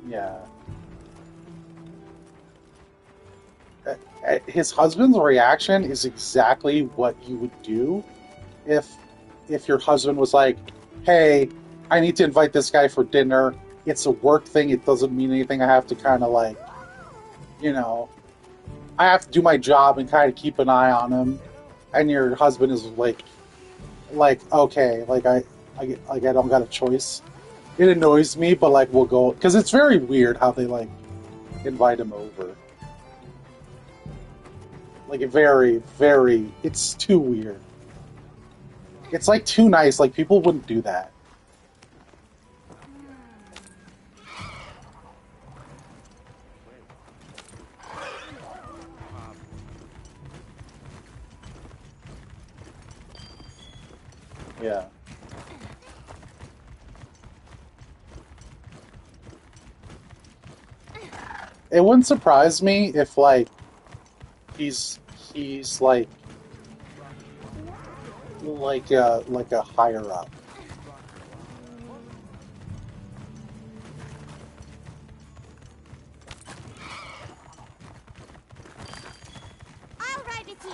Yeah. His husband's reaction is exactly what you would do if your husband was like, "Hey, I need to invite this guy for dinner. It's a work thing. It doesn't mean anything. I have to kind of like, you know, I have to do my job and kind of keep an eye on him." And your husband is okay, like I don't got a choice. It annoys me, but like we'll go because it's very weird how they like invite him over. Like very, very, it's too weird. It's like too nice. Like people wouldn't do that. Yeah. It wouldn't surprise me if like he's he's like a higher up. I'll ride with you.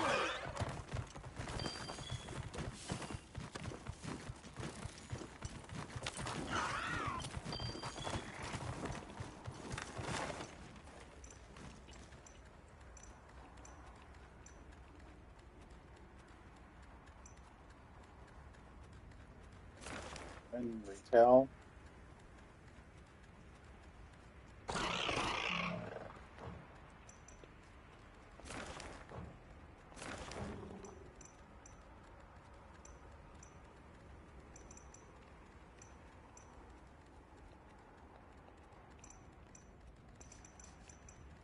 In retail.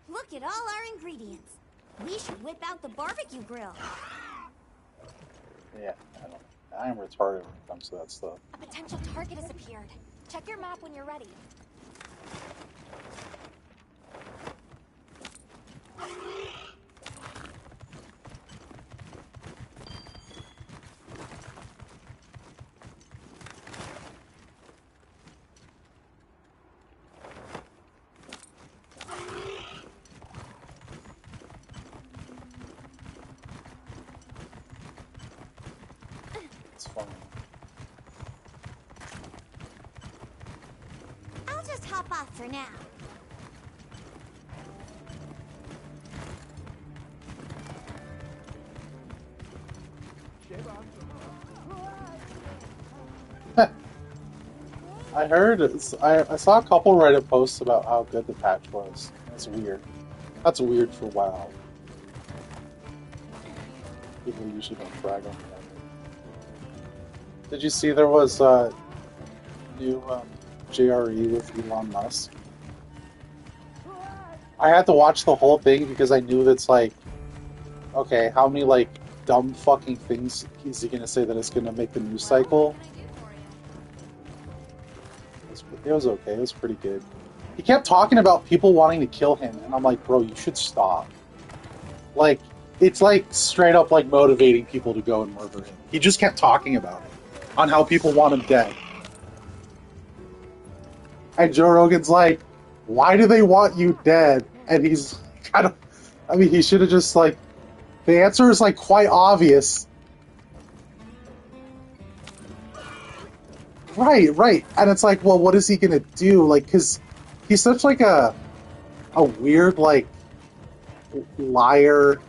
Look at all our ingredients. We should whip out the barbecue grill. Yeah, I don't. I am retarded when it comes to that stuff. A potential target has appeared. Check your map when you're ready. It's funny. I'll just hop off for now. I heard. I saw a couple Reddit posts about how good the patch was. That's weird. That's weird for WoW. People usually don't brag on that. Did you see there was a new JRE with Elon Musk? I had to watch the whole thing because I knew that's like, okay, how many like dumb fucking things is he gonna say that is gonna make the news cycle? It was okay. It was pretty good. He kept talking about people wanting to kill him, and I'm like, bro, you should stop. Like, it's like straight up like motivating people to go and murder him. He just kept talking about it, on how people want him dead. And Joe Rogan's like, why do they want you dead? And he's kind of, I mean, he should have just like, the answer is like quite obvious. Right, right. And it's like, well, what is he gonna do? Like, cause he's such like a weird like liar,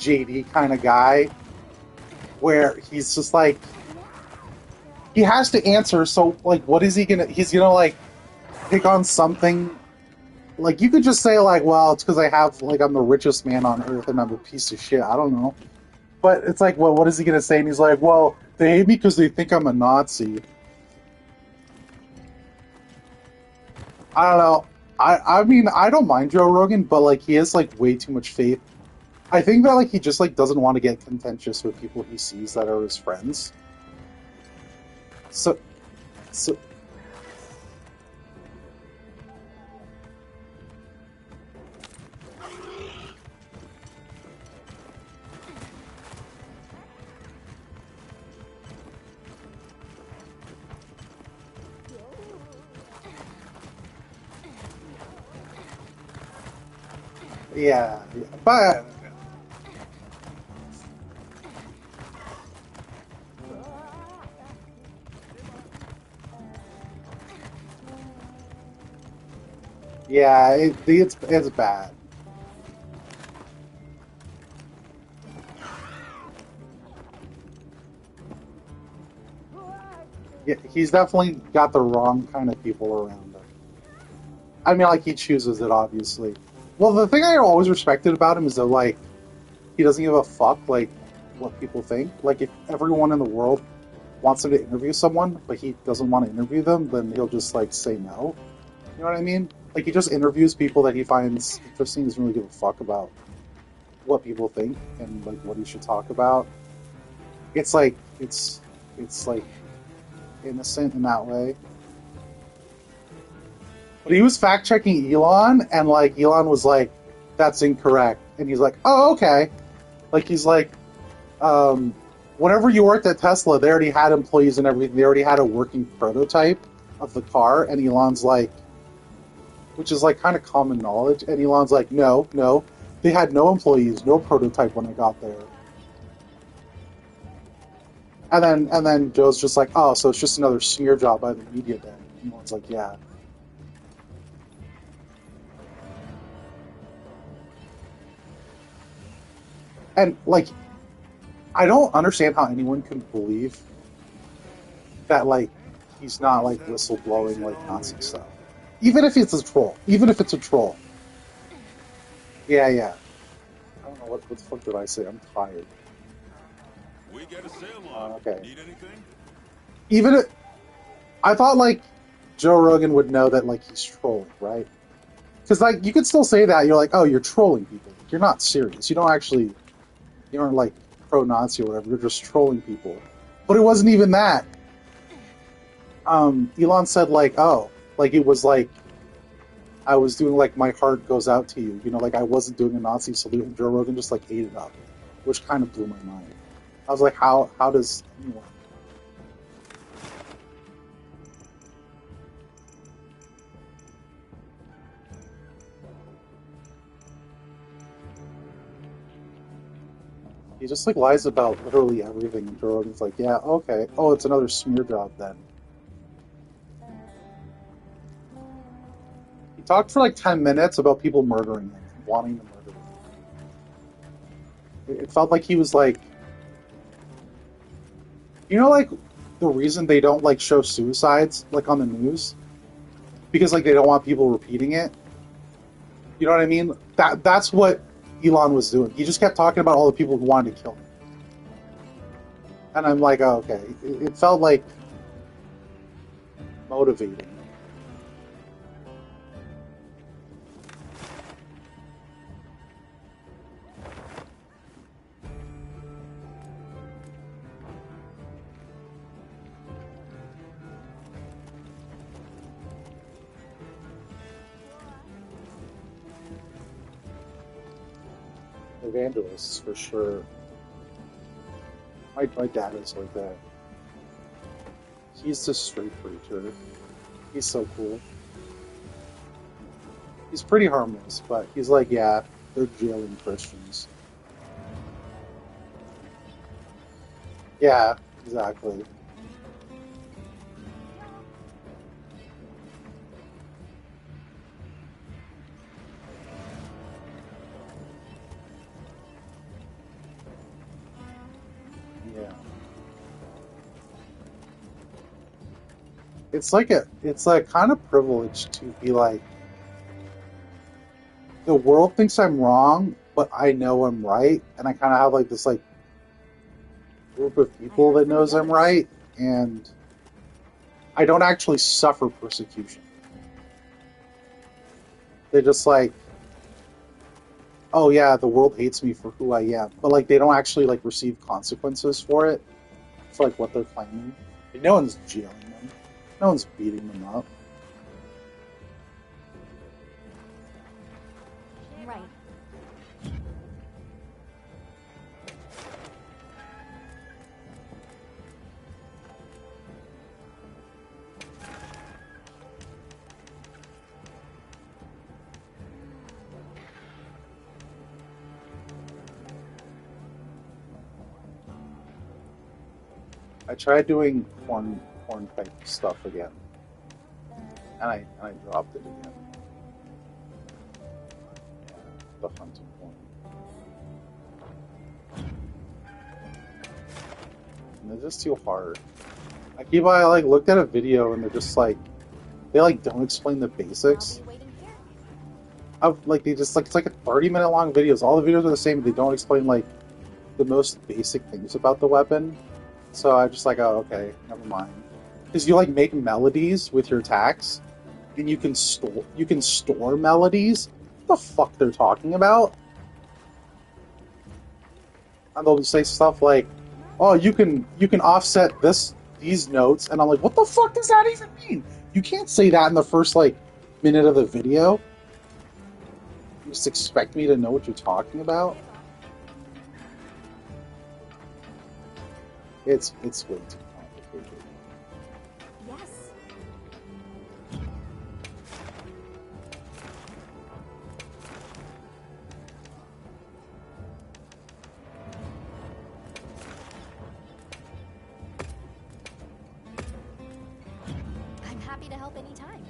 JD kind of guy, where he's just like he has to answer. So like, what is he gonna? He's gonna like pick on something. Like you could just say like, well, it's because I have like I'm the richest man on earth and I'm a piece of shit. I don't know. But it's like, well, what is he gonna say? And he's like, well, they hate me because they think I'm a Nazi. I don't know. I mean, I don't mind Joe Rogan, but like he has like way too much faith. I think that like he just like doesn't want to get contentious with people he sees that are his friends. So so Yeah, yeah. But yeah, it's bad. Yeah, he's definitely got the wrong kind of people around him. I mean, like he chooses it, obviously. Well, the thing I always respected about him is that like he doesn't give a fuck like what people think. Like if everyone in the world wants him to interview someone, but he doesn't want to interview them, then he'll just like say no. You know what I mean? Like he just interviews people that he finds interesting. Doesn't really give a fuck about what people think and like what he should talk about. It's like it's like innocent in that way. But he was fact checking Elon, and like Elon was like, "That's incorrect," and he's like, "Oh, okay." Like he's like, um, whenever you worked at Tesla, they already had employees and everything. They already had a working prototype of the car, and Elon's like, which is like kind of common knowledge. And Elon's like, no, no, they had no employees, no prototype when I got there. And then Joe's just like, oh, so it's just another smear job by the media then. And Elon's like, yeah. And like, I don't understand how anyone can believe that like he's not like whistleblowing like Nazi stuff. Even if it's a troll. Even if it's a troll. Yeah, yeah. I don't know what the fuck did I say? I'm tired. We got a sale on. Okay. Need anything? Even if, I thought like Joe Rogan would know that like he's trolling, right? Because like you could still say that you're like, oh, you're trolling people. You're not serious. You don't actually, you aren't like pro-Nazi or whatever. You're just trolling people. But it wasn't even that. Elon said like, oh, like it was like I was doing like my heart goes out to you. You know, like I wasn't doing a Nazi salute, and Joe Rogan just like ate it up, which kind of blew my mind. I was like, how does anyone? He just like lies about literally everything, and Joe Rogan's like, yeah, okay, oh, it's another smear job then. He talked for like 10 minutes about people murdering him, wanting to murder him. It felt like he was like, you know, like the reason they don't like show suicides like on the news because like they don't want people repeating it. You know what I mean? That's what Elon was doing. He just kept talking about all the people who wanted to kill him, and I'm like, oh, okay. It felt like motivating. Evangelists for sure. My dad is like that. He's just straight preacher. He's so cool. He's pretty harmless, but he's like, yeah, they're jailing Christians. Yeah, exactly. Yeah. It's like kind of privilege to be like, the world thinks I'm wrong, but I know I'm right, and I kind of have like this like group of I people heard that from the knows I'm others. right, and I don't actually suffer persecution. They're just like, oh yeah, the world hates me for who I am, but like they don't actually like receive consequences for it, for like what they're claiming. And no one's jailing them, no one's beating them up. Right. I tried doing porn type stuff again, and I dropped it again. Yeah, the hunting porn. And it's just too hard. I like looked at a video and they're just like they like don't explain the basics. Of like they just like it's like a 30-minute long videos. All the videos are the same. They don't explain like the most basic things about the weapon. So I just like, oh, okay, never mind. Because you like make melodies with your attacks, and you can store melodies. What the fuck they're talking about? And they'll say stuff like, oh, you can offset these notes, and I'm like, what the fuck does that even mean? You can't say that in the first like minute of the video. You just expect me to know what you're talking about? It's way too complicated. Yes. I'm happy to help anytime.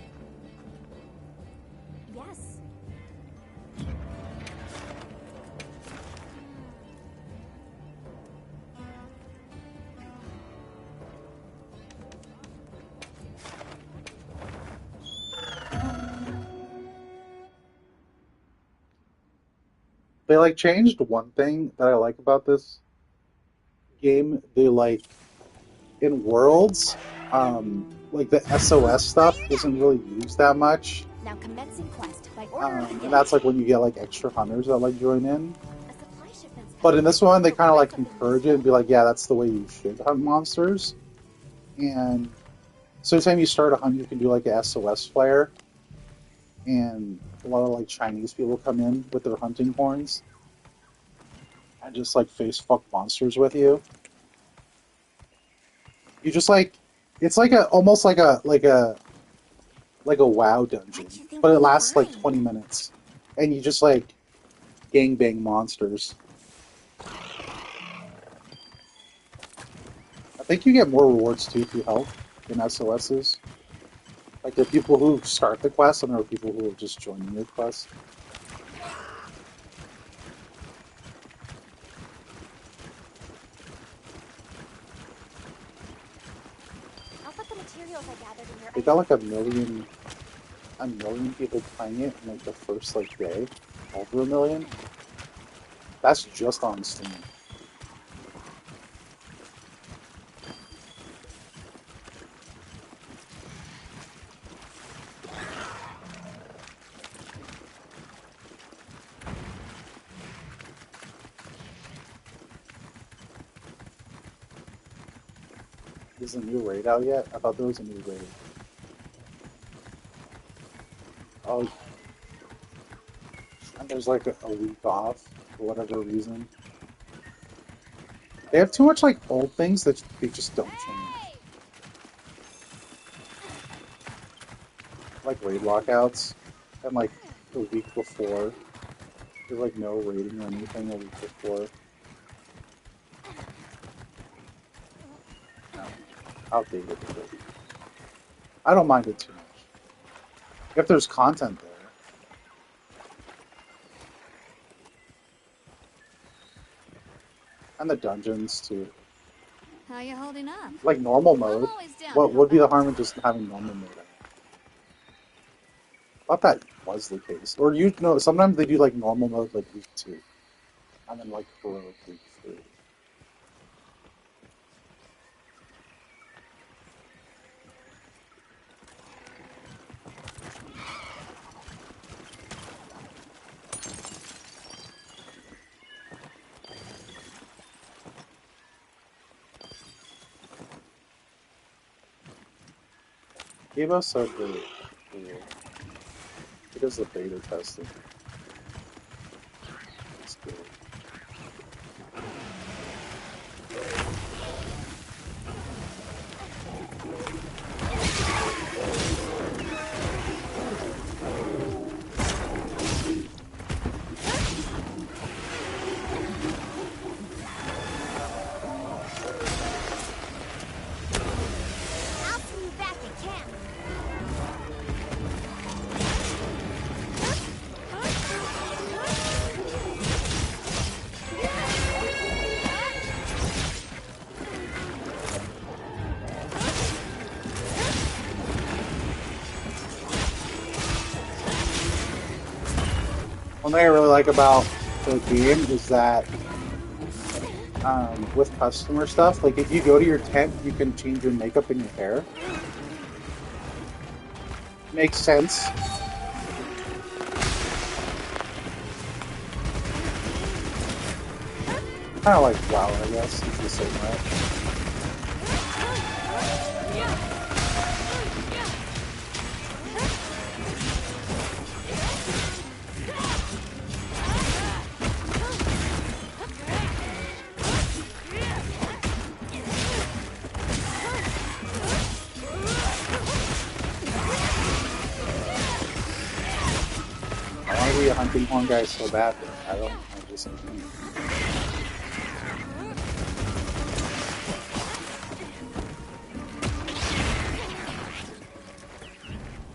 Yes. They like changed one thing that I like about this game. They like in worlds, like the SOS stuff isn't really used that much. Now commencing quest by order of the And that's like when you get like extra hunters that like join in. A supply shipment's But in this one, they kind of like coming. encourage it and be like, yeah, that's the way you should hunt monsters. And so anytime you start a hunt, you can do like a SOS flare. And a lot of like Chinese people come in with their hunting horns and just like face fuck monsters with you. You just like it's like a almost like a WoW dungeon, but it lasts like 20 minutes, and you just like gangbang monsters. I think you get more rewards too if you help in SOSs. Like there are people who start the quest, and there are people who are just joining your quest. I'll put the materials I gathered in your They got like a million people playing it in like the first like day, over a million. That's just on Steam. Is a new raid out yet? I thought there was a new raid. Oh, and there's like a week off for whatever reason. They have too much like old things that they just don't change. Like raid lockouts, and like the week before, there's like no raiding or anything a week before. No, outdated. But I don't mind it too much if there's content there. And the dungeons too. How you holding up? Like normal mode. What would be the harm in just having normal mode? I thought that was the case. Or you know, sometimes they do like normal mode like week 2. And then like heroic week 3. Gave us a good tool. It does the beta testing. That's good. One thing I really like about the game is that with customer stuff, like if you go to your tent, you can change your makeup and your hair. Makes sense. Kind of like WoW, I guess. It's the same, right? I want to be a hunting horn guy so bad, but I don't. I just.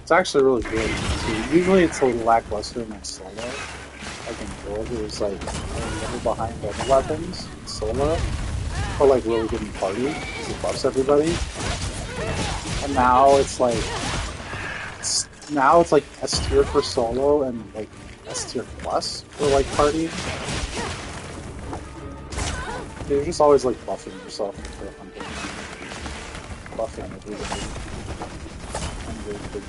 It's actually really good. So usually it's a little lackluster in my solo. Like in Build, it was like a little behind other weapons in solo. Or like really good in party, because it buffs everybody. And now it's like S tier for solo and like S tier plus for like party. You're just always like buffing yourself for hunting. Buffing everybody. And really good.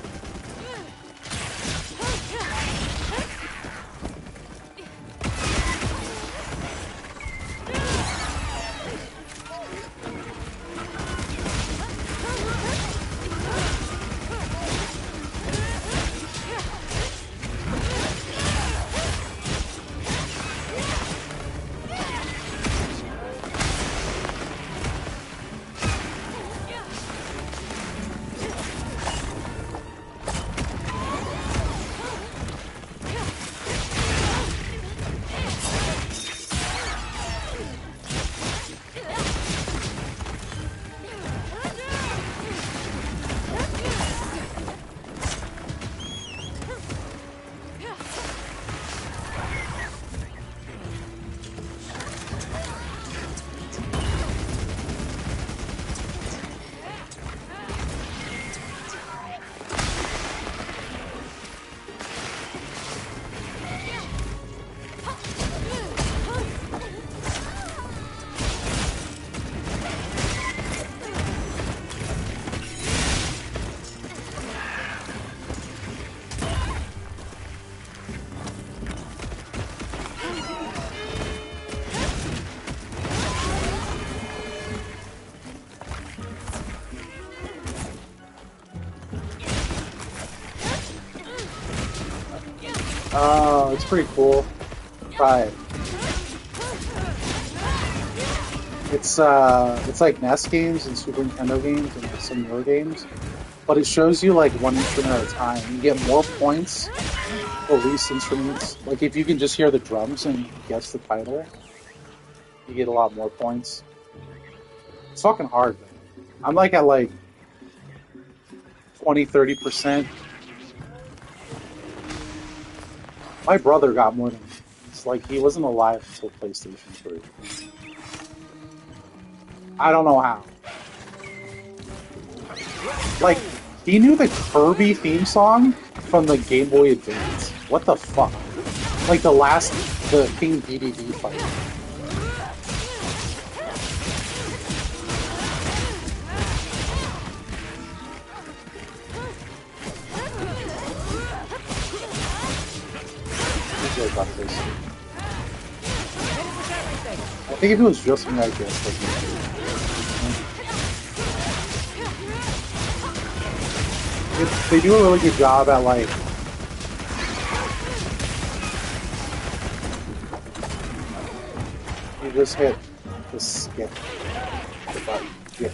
Oh, it's pretty cool. Try it. It's like NES games and Super Nintendo games and like some newer games, but it shows you like one instrument at a time. You get more points for least instruments. Like if you can just hear the drums and guess the title, you get a lot more points. It's fucking hard though. I'm like at like 20-30%. My brother got more than me. It's like he wasn't alive until PlayStation 3. I don't know how. Like, he knew the Kirby theme song from the Game Boy Advance. What the fuck? Like the King DDD fight. About this. I think if it was just me, I guess. They do a really good job at like. You just hit the skip the button. Yeah.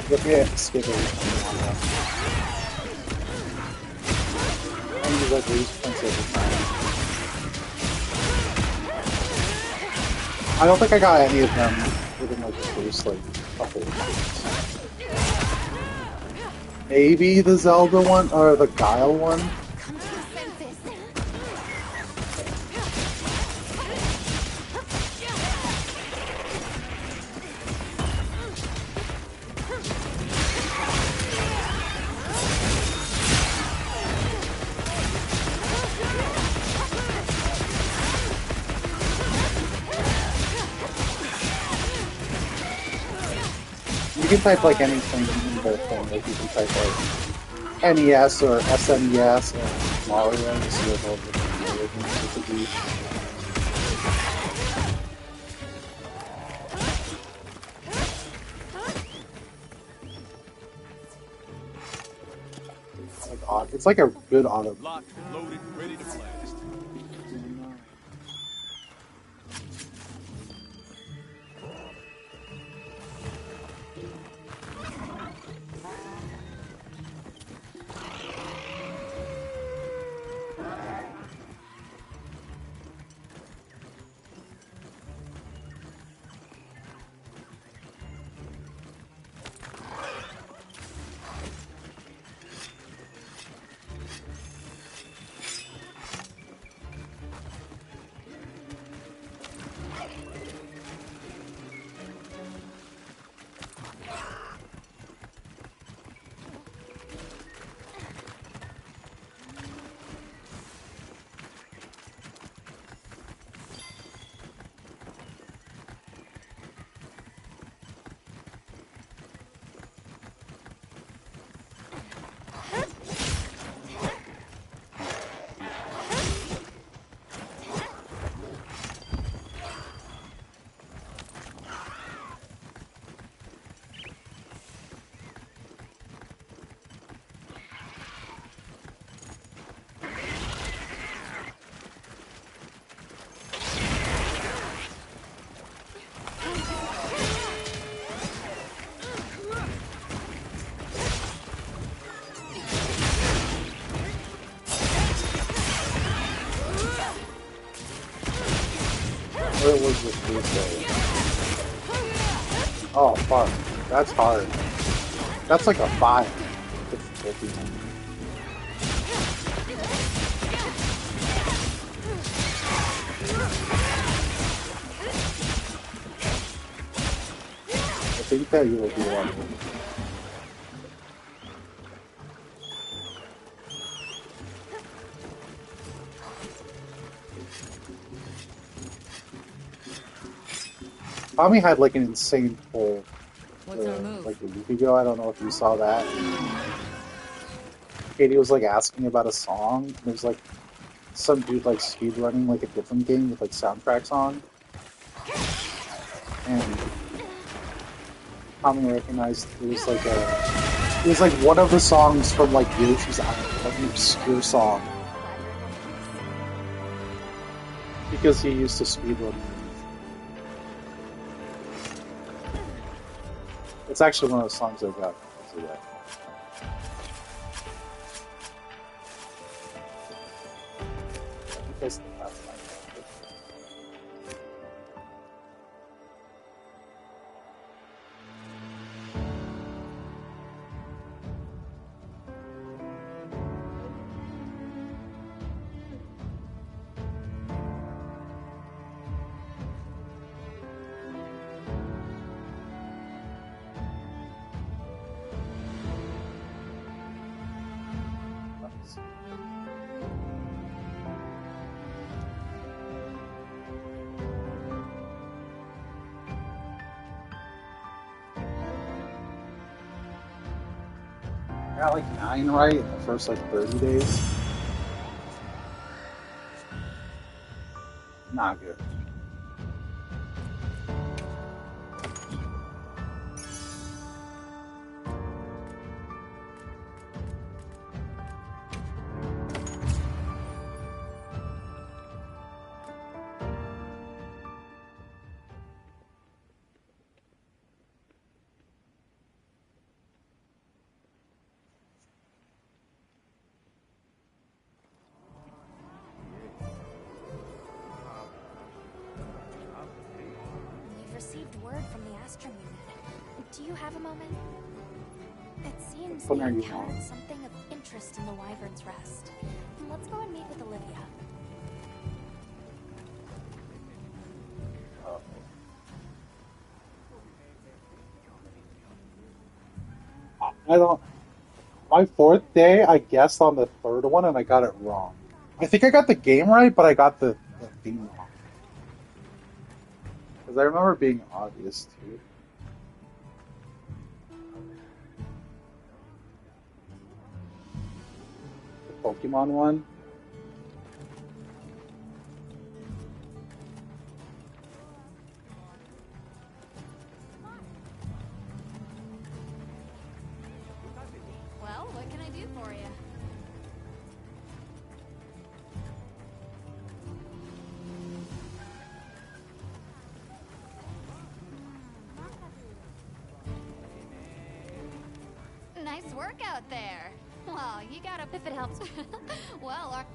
You have to hit skip every time. Like lose points every time. I don't think I got any of them within like the first like couple of games. Maybe the Zelda one or the Guile one. can type like anything in both things. Like you can type like NES or SNES or Mario and see what all the things it could be. It's like odd. It's like a good auto. Locked, loaded, ready to blast. Where was this Tuesday? Oh fuck, that's hard. That's like a 5. Difficulty. I think that you will be one. Tommy had like an insane pull What's our move? like a week ago. I don't know if you saw that. Katie was like asking about a song. There's like some dude like speedrunning like a different game with like soundtracks on. And Tommy recognized it was like one of the songs from like Yoshi's Island, like an obscure song. Because he used to speedrun. It's actually one of those songs I got. So yeah. Because I got like 9 right in the first like 30 days. Not good. We've received word from the Astrum unit. Do you have a moment? It seems What they are you encountered on? something of interest in the Wyvern's Rest. Let's go and meet with Olivia. I don't. My 4th day, I guessed on the 3rd one and I got it wrong. I think I got the game right, but I got the theme wrong. Because I remember it being obvious too. Pokemon one. Well, what can I do for you? Nice work out there. Well, you gotta if it helps. Well,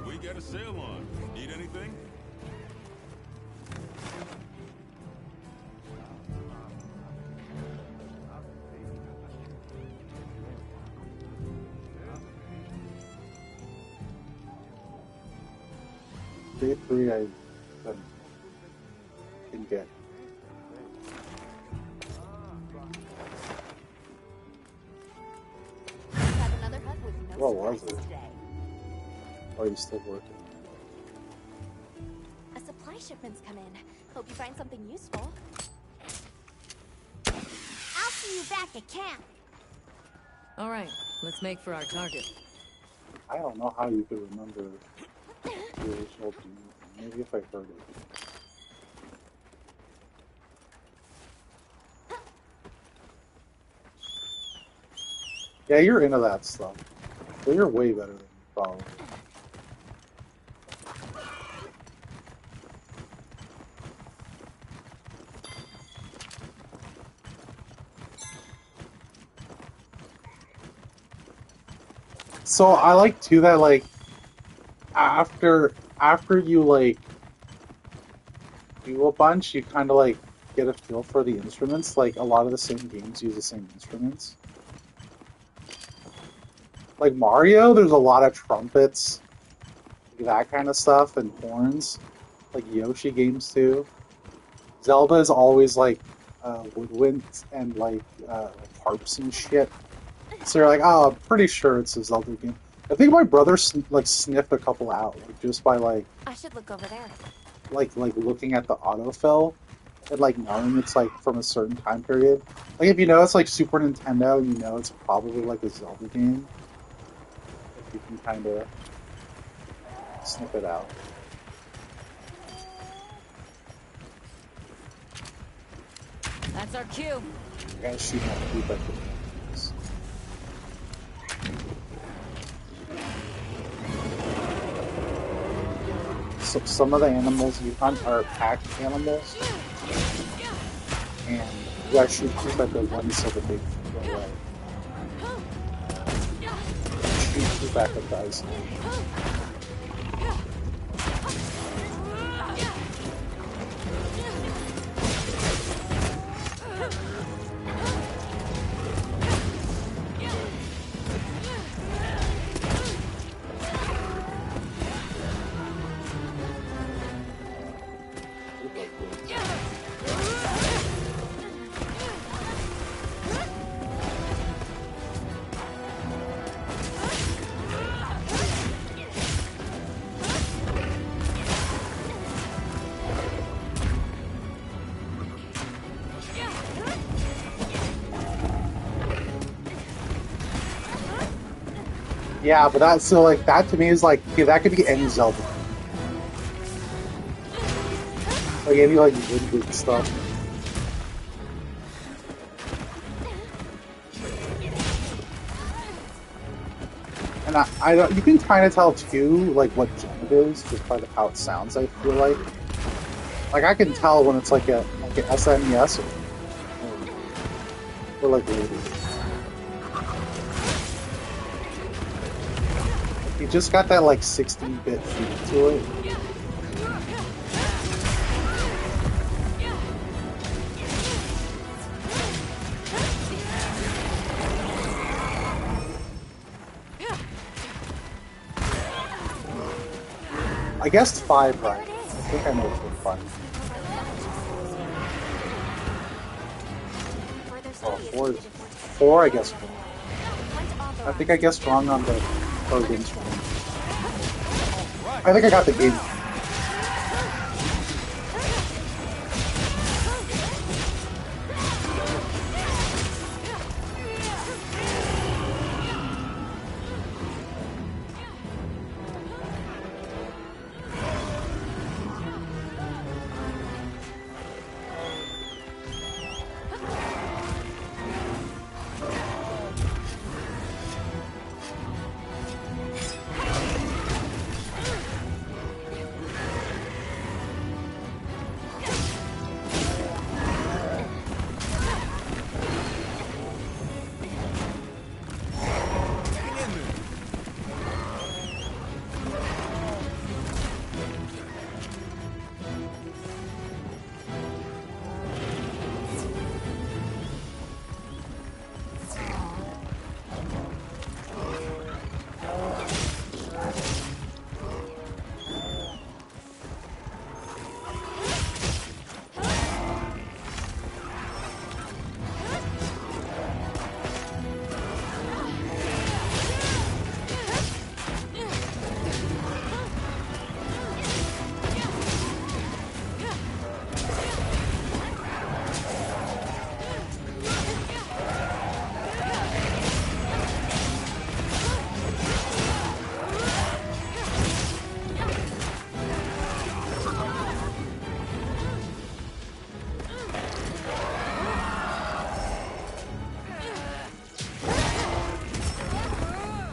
We got a sale on. Need anything? Day 3 I can get. have another hug with no What was surprises it? today. Are you still working? A supply shipment's come in. Hope you find something useful. I'll see you back at camp. All right, let's make for our target. I don't know how you could remember the original game. Maybe if I heard it. Yeah, you're into that stuff. But you're way better than me, probably. So I like too that like after you like do a bunch, you kind of like get a feel for the instruments. Like a lot of the same games use the same instruments. Like Mario, there's a lot of trumpets, that kind of stuff, and horns. Like Yoshi games too. Zelda is always like woodwinds and like harps and shit. So you're like, oh, I'm pretty sure it's a Zelda game. I think my brother like sniffed a couple out, like just by like I should look over there. like looking at the autofill and like knowing it's like from a certain time period. Like if you know it's like Super Nintendo, you know it's probably like a Zelda game. If you can kind of sniff it out. That's our cue. I gotta shoot my feet like this. So some of the animals you hunt are pack animals, and you gotta shoot poop at the one so that they go away. Shoot poop at the guys. Yeah, but that's so like that to me is like okay, that could be any Zelda. Like any like good stuff. And I don't. You can kind of tell too, like what gen it is, just by how it sounds. I feel like I can tell when it's like an SNES or like later. You just got that like 16-bit feel to it. I guess 5, right? I think I know which one 5. Oh, 4 I guess 4. I think I guessed wrong on the Hogan's one. I think I got the game.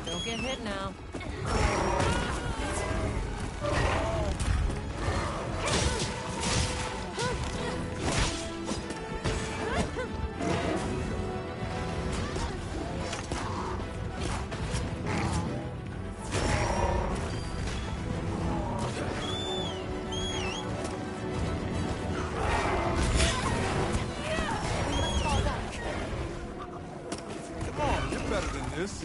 Don't get hit now. Come on, you're better than this.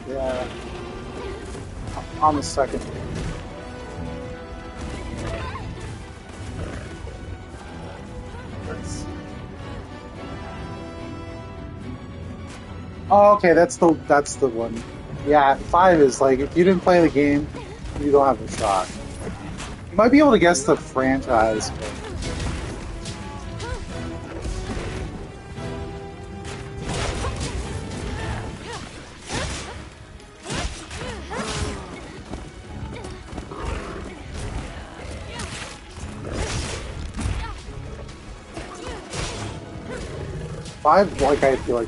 Yeah. On the second. Oh, okay, that's the one. Yeah, 5 is like if you didn't play the game, you don't have a shot. You might be able to guess the franchise, but 5, like I feel like.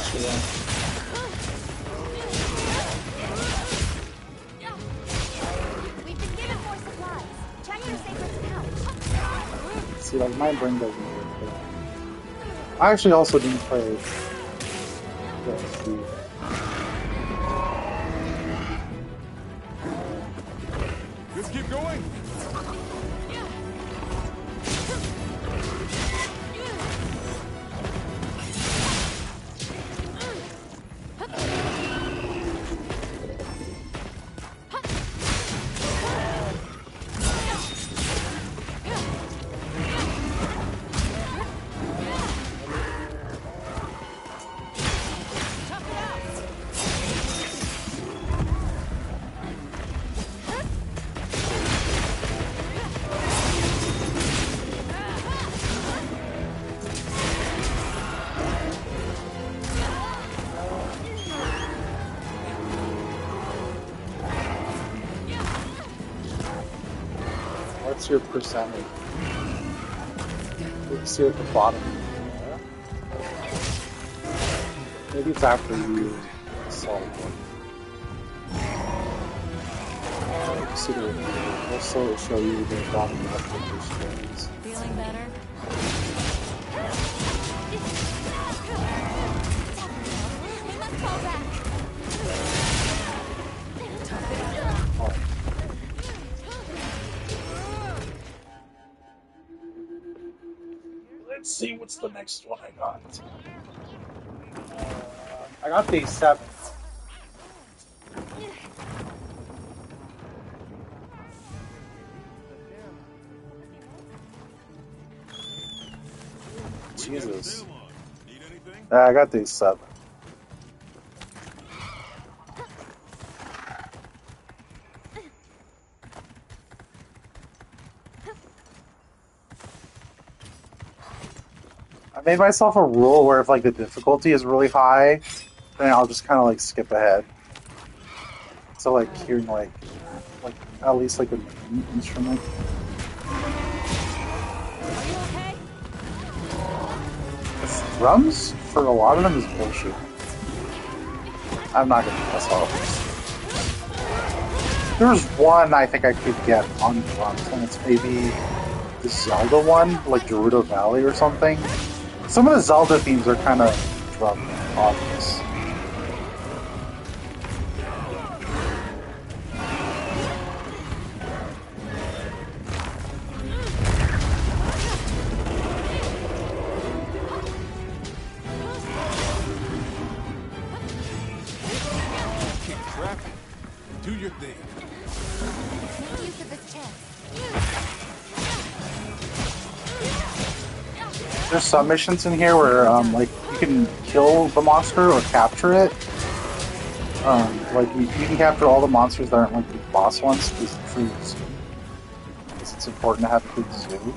let you in. We've been given more supplies. Check your sacred pouch. See, like, my brain doesn't work for that. I actually also didn't play DLC. Let's keep going. What's your percentage? Let's see at the bottom. Maybe it's after you solve one. Also show you the bottom left of your screens. Feeling better? We must fall back. Let's see what's the next one I got. I got day 7. Jesus. Need anything? I got day 7. I made myself a rule where if like the difficulty is really high, then I'll just kind of like skip ahead. So like hearing like at least like an instrument. Are you okay? Drums for a lot of them is bullshit. I'm not gonna mess up. There's one I think I could get on drums, and it's maybe the Zelda one, like Gerudo Valley or something. Some of the Zelda themes are kind of drum obvious. Kick traffic. Do your thing. Make use of this chance. There's some missions in here where like you can kill the monster or capture it. Like you can capture all the monsters that aren't like the boss ones because it's important to have a good zoo.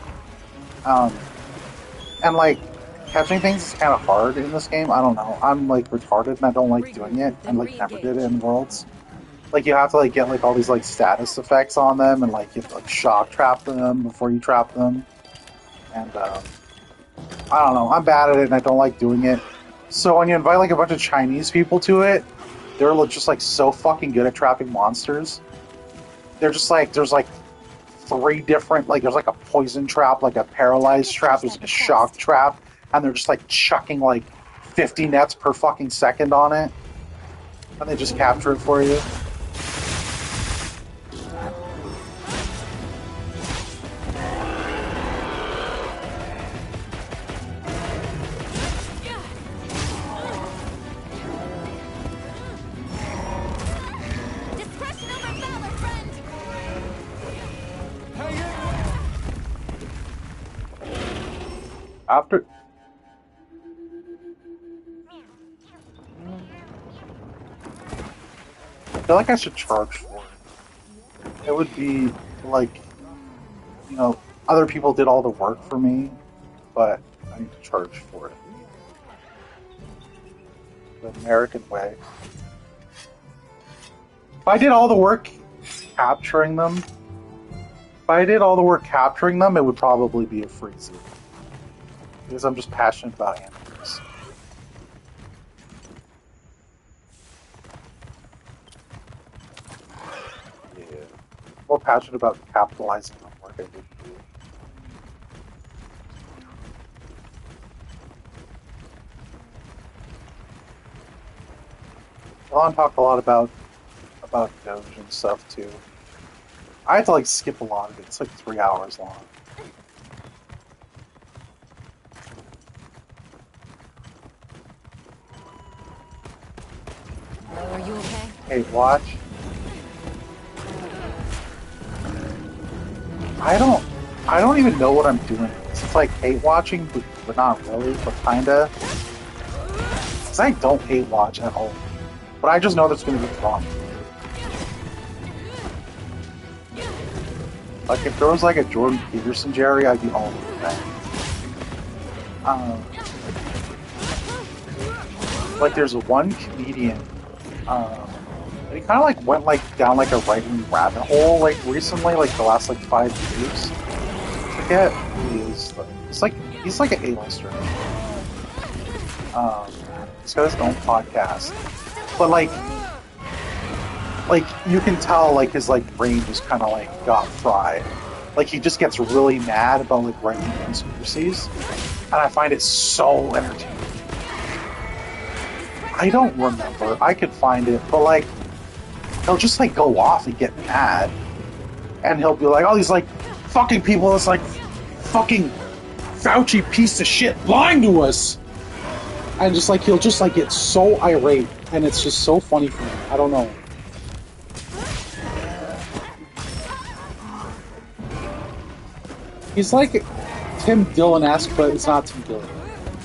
And like catching things is kind of hard in this game. I don't know. I'm like retarded and I don't like doing it. And like never did it in Worlds. Like you have to like get like all these like status effects on them and like you have to like shock trap them before you trap them. And I don't know. I'm bad at it and I don't like doing it. So when you invite like a bunch of Chinese people to it, they're just like so fucking good at trapping monsters. They're just like there's like 3 different like there's like a poison trap, like a paralyzed trap, there's like a shock trap, and they're just like chucking like 50 nets per fucking second on it. And they just capture it for you. Discretion over valor, friend. Hang in. After I feel like I should charge for it. It would be like, you know, other people did all the work for me, but I need to charge for it. The American way. If I did all the work capturing them, it would probably be a free zoo. Because I'm just passionate about animals. more passionate about capitalizing on work I did do. Elon talked a lot about Doge and stuff too. I had to like skip a lot of it. It's like 3 hours long. Are you okay? Hey, watch. I don't even know what I'm doing. It's like hate watching, but not really, but kinda. Because I don't hate watch at all. But I just know that's gonna be fun. Like if there was like a Jordan Peterson Jerry, I'd be all over that. Like there's one comedian, and he kind of like went like down like a right-wing rabbit hole like recently, like the last like 5 years. I forget who he is. But he's like an A-lister. He's got his own podcast, but like you can tell like his like brain just kind of like got fried. Like he just gets really mad about like right-wing conspiracies, and I find it so entertaining. I don't remember. I could find it, but like he'll just like go off and get mad, and he'll be like, "Oh, these like fucking people, it's like fucking Fauci piece of shit lying to us," and just like he'll just like get so irate, and it's just so funny for me. I don't know. He's like Tim Dillon-esque, but it's not Tim Dillon.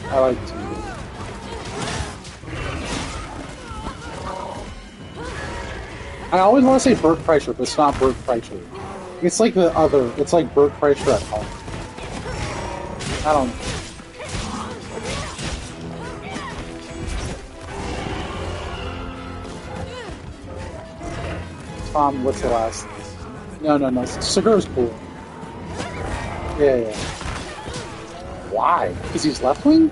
I like Tim Dillon. I always want to say Bert Kreischer, but it's not Bert Kreischer. It's like the other. It's like Bert Kreischer at home. I don't know. Tom, what's the last? No. Segura's cool. Yeah. Why? Because he's left wing?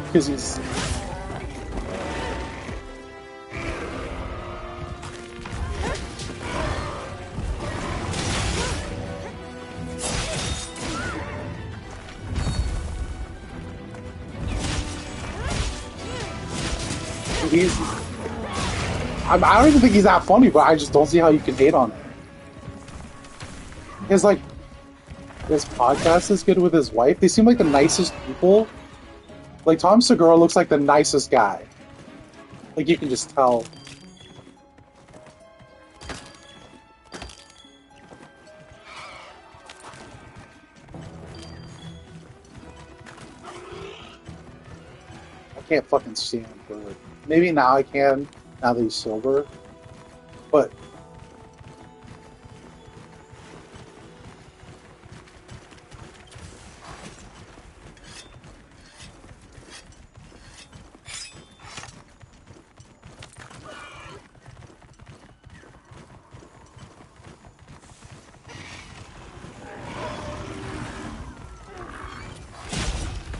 Because he's. I don't even think he's that funny, but I just don't see how you can hate on him. His podcast is good with his wife. They seem like the nicest people. Like Tom Segura looks like the nicest guy. Like you can just tell. I can't fucking stand Bird. Maybe now I can, now that he's sober. But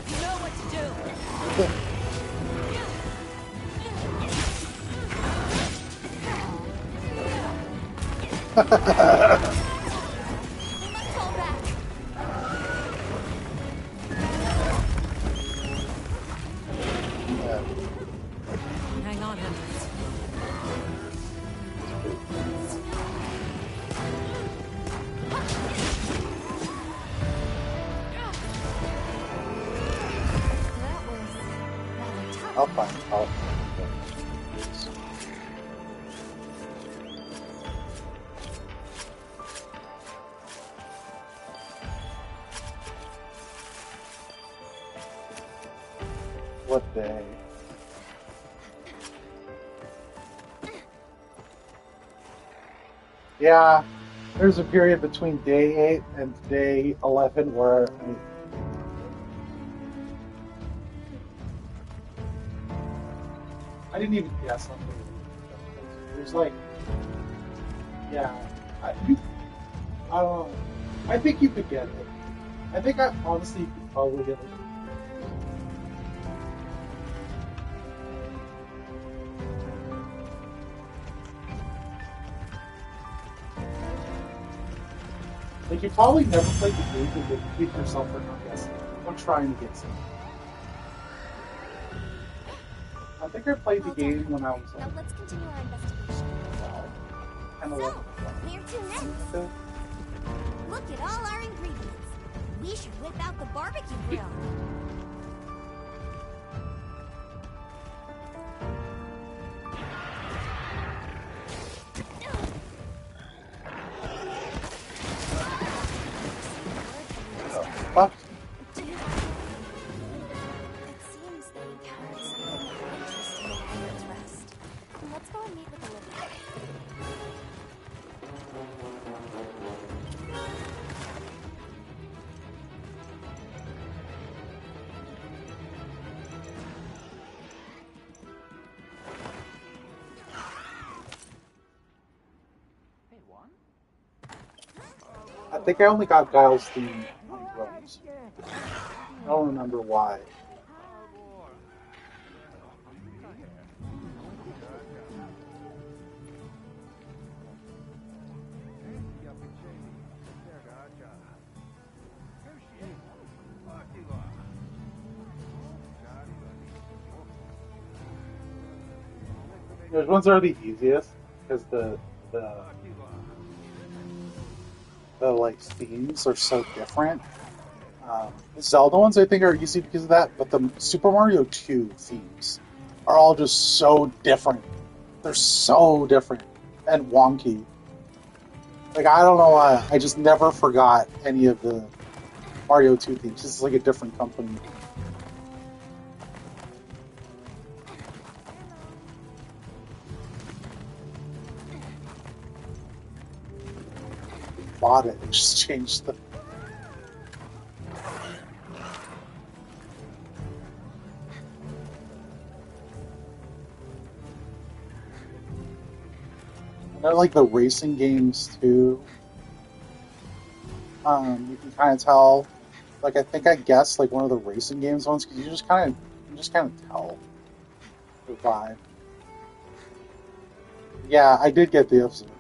You know what to do. We must fall back. Hang on, Hendrix. That was rather tough. I'll find. What day? Yeah, there's a period between day 8 and day 11 where I didn't even guess on it. It was like, yeah, I don't know. I think you could get it. I think I honestly could probably get it. Like, you probably never played the game, but you keep yourself from not guessing. I'm trying to get some. I think I played the Well game done. when I was Now like let's continue our investigation. 12, 10, So, 11, 12. where to next? Something like that. Look at all our ingredients. We should whip out the barbecue grill. Fuck. Do you... It seems they encountered something interesting while at rest. Let's go and meet with Olivia. I think I only got Giles theme on drums. I don't remember why. Those ones are the easiest because the like themes are so different. The Zelda ones I think are easy because of that, but the Super Mario 2 themes are all just so different. They're so different and wonky. Like, I don't know why, I just never forgot any of the Mario 2 themes. It's like a different company. Bought it, just changed the. I like the racing games too. You can kind of tell. Like, I think I guessed like one of the racing games ones because you just kind of tell the vibe. Yeah, I did get the episode.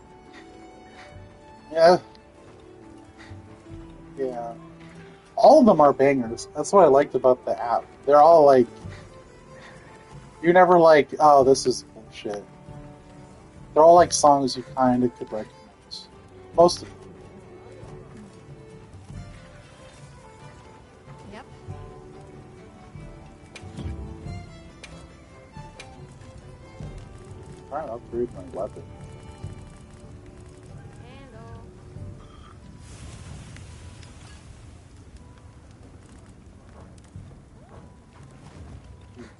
Yeah, yeah. All of them are bangers. That's what I liked about the app. They're all like, you're never like, oh, this is bullshit. They're all like songs you kind of could recognize. Most of them. Yep. Trying to upgrade my weapon.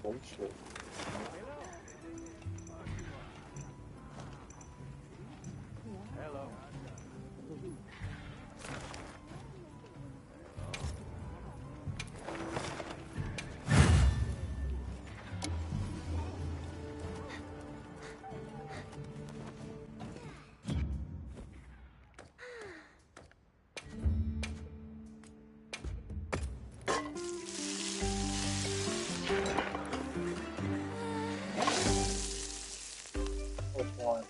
Bullshit. Hello. Which one?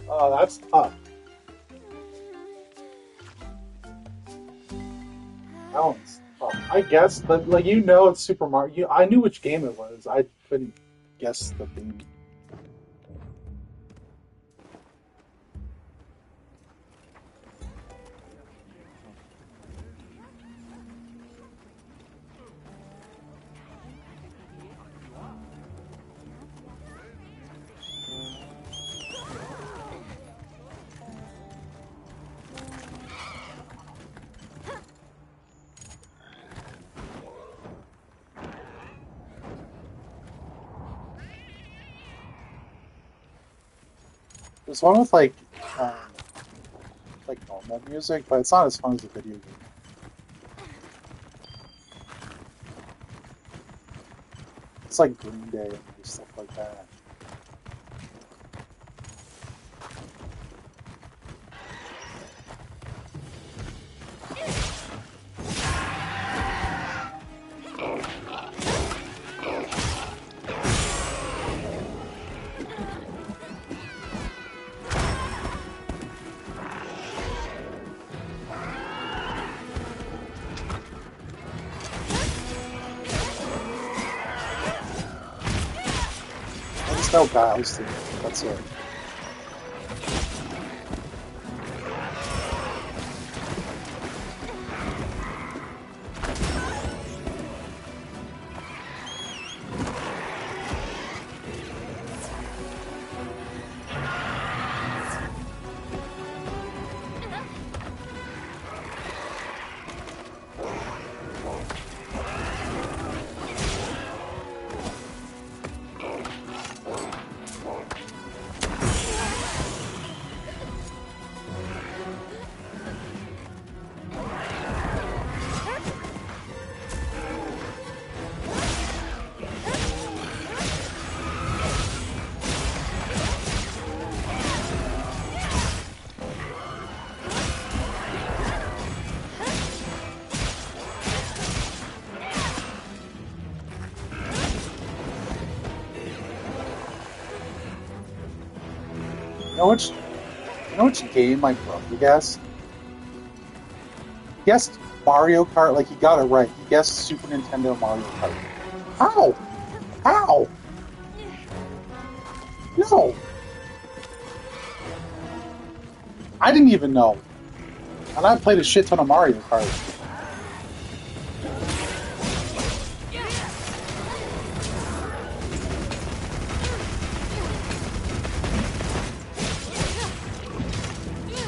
Oh, that's tough. That one's tough. I guess, but like it's Super Mario. I knew which game it was. I couldn't guess the theme. There's one with um, like normal music, but it's not as fun as a video game. It's like Green Day and stuff like that. No guys, that's it. You know which game my brother guessed? He guessed Mario Kart, like he got it right. He guessed Super Nintendo Mario Kart. How? How? No. I didn't even know. And I played a shit ton of Mario Kart.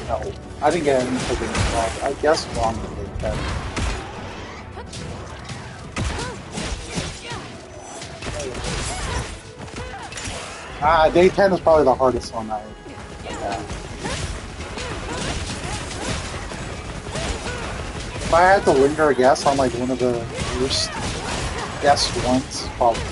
No, I didn't get any cooking wrong. I guessed wrong with Day 10. Day 10 is probably the hardest one yeah. If I had to linger a guess on like one of the worst guessed ones, probably.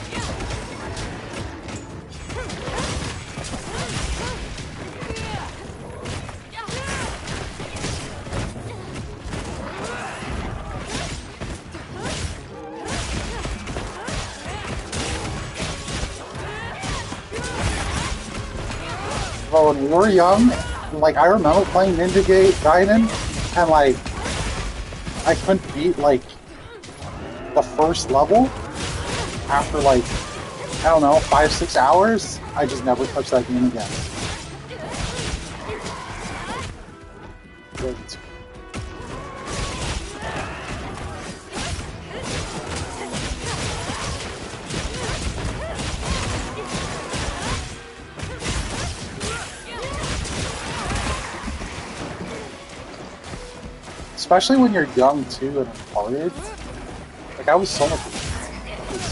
When we were young, like I remember playing Ninja Gaiden, and like I couldn't beat like the first level after like I don't know 5-6 hours. I just never touched that game again. Especially when you're young too and retarded. Like I was so much.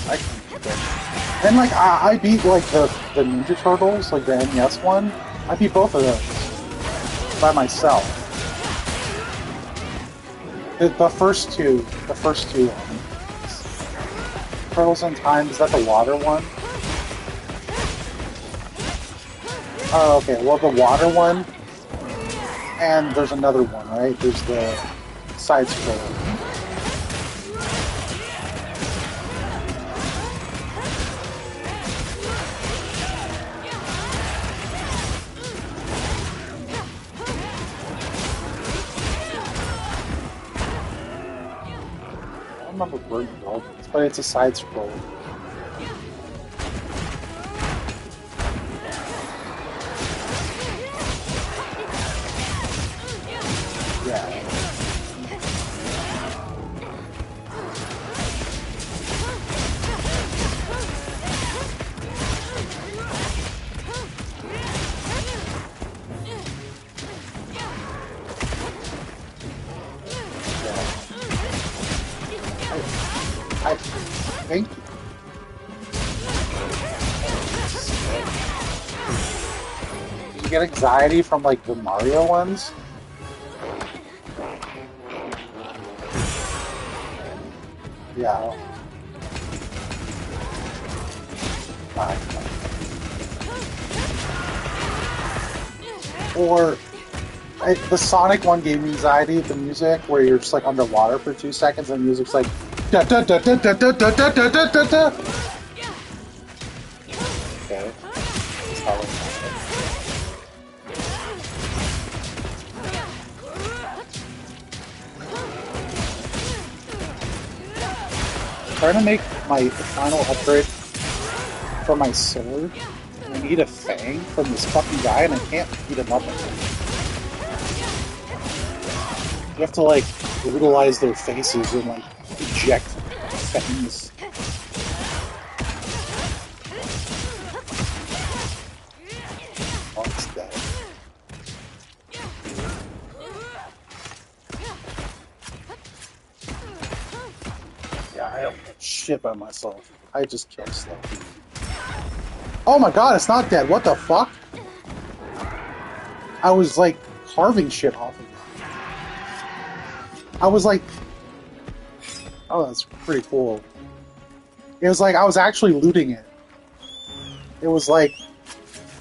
I couldn't do it. And like I beat like the Ninja Turtles, like the NES one. I beat both of those by myself. The first two Turtles in Time, is that the water one? Oh, okay. Well, the water one, and there's another one, right? There's the side scroller. I don't remember where the dog is, but it's a side scroller. I think you get anxiety from like the Mario ones. Yeah. Or the Sonic one gave me anxiety, the music, where you're just like underwater for 2 seconds and the music's like da da da da da da da da da da da. Okay. That's how I'm trying to make my final upgrade for my sword I need a fang from this fucking guy, and I can't beat him up. You have to like brutalize their faces and like eject fangs. Oh, it's dead. Yeah, I don't shit by myself. I just killed slow. Oh my god, it's not dead. What the fuck? I was like carving shit off of it. I was like, oh, that's pretty cool. It was like I was actually looting it. It was like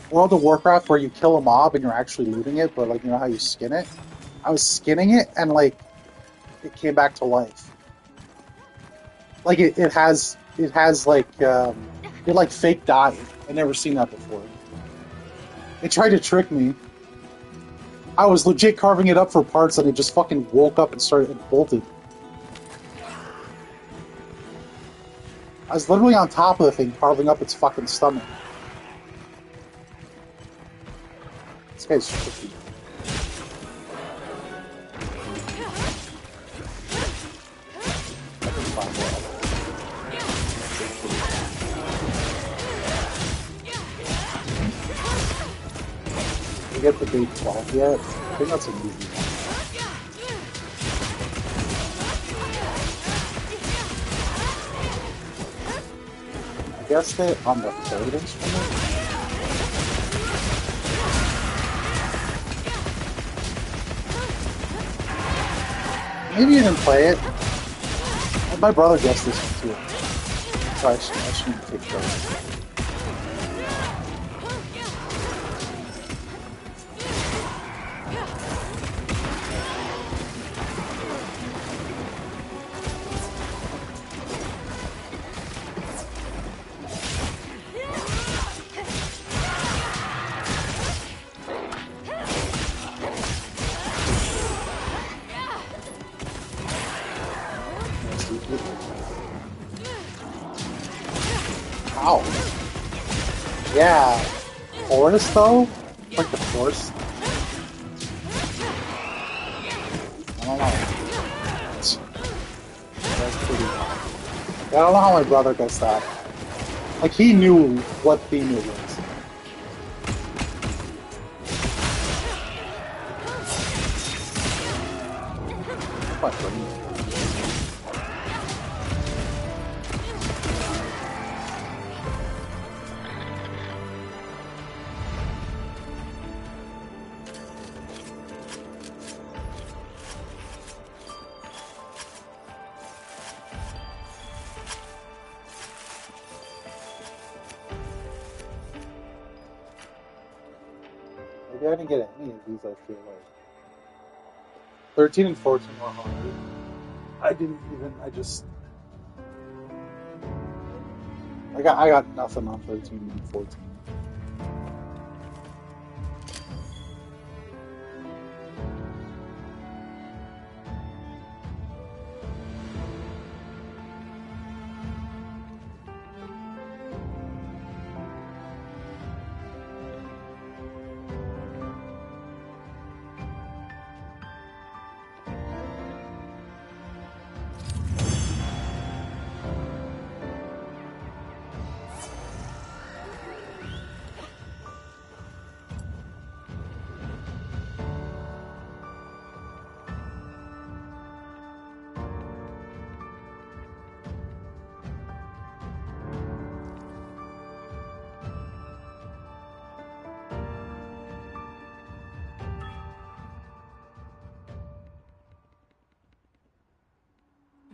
World of Warcraft where you kill a mob and you're actually looting it, but like you know how you skin it? I was skinning it and like it came back to life. Like it has like it like fake died. I'd never seen that before. It tried to trick me. I was legit carving it up for parts and it just fucking woke up and started and bolted. I was literally on top of the thing carving up its fucking stomach. This guy's tricky. You get the big 12 yet? I think that's an easy one. I guess that on the third instrument? Maybe you didn't play it. My brother guessed this one too. So I shouldn't take credit. Ow. Yeah. Forest though? Like the forest? I don't know. That's pretty yeah, I don't know how my brother gets that. Like he knew what theme it was. Quite funny. Maybe I didn't get any of these, I feel like. 13 and 14 were hard. I didn't even, I got nothing on 13 and 14.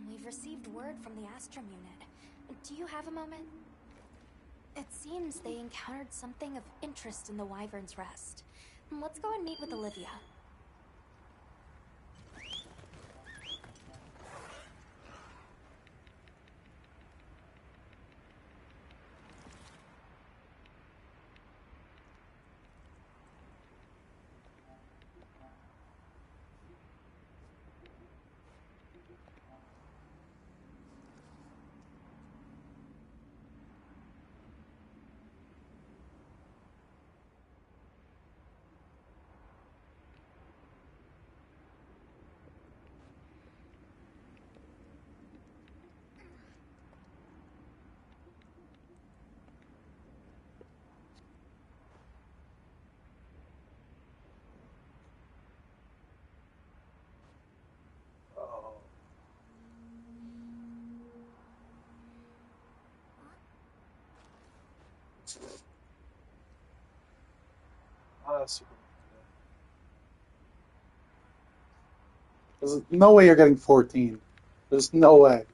We've received word from the Astrum unit. Do you have a moment? It seems they encountered something of interest in the Wyvern's Rest. Let's go and meet with Olivia. There's no way you're getting 14. There's no way.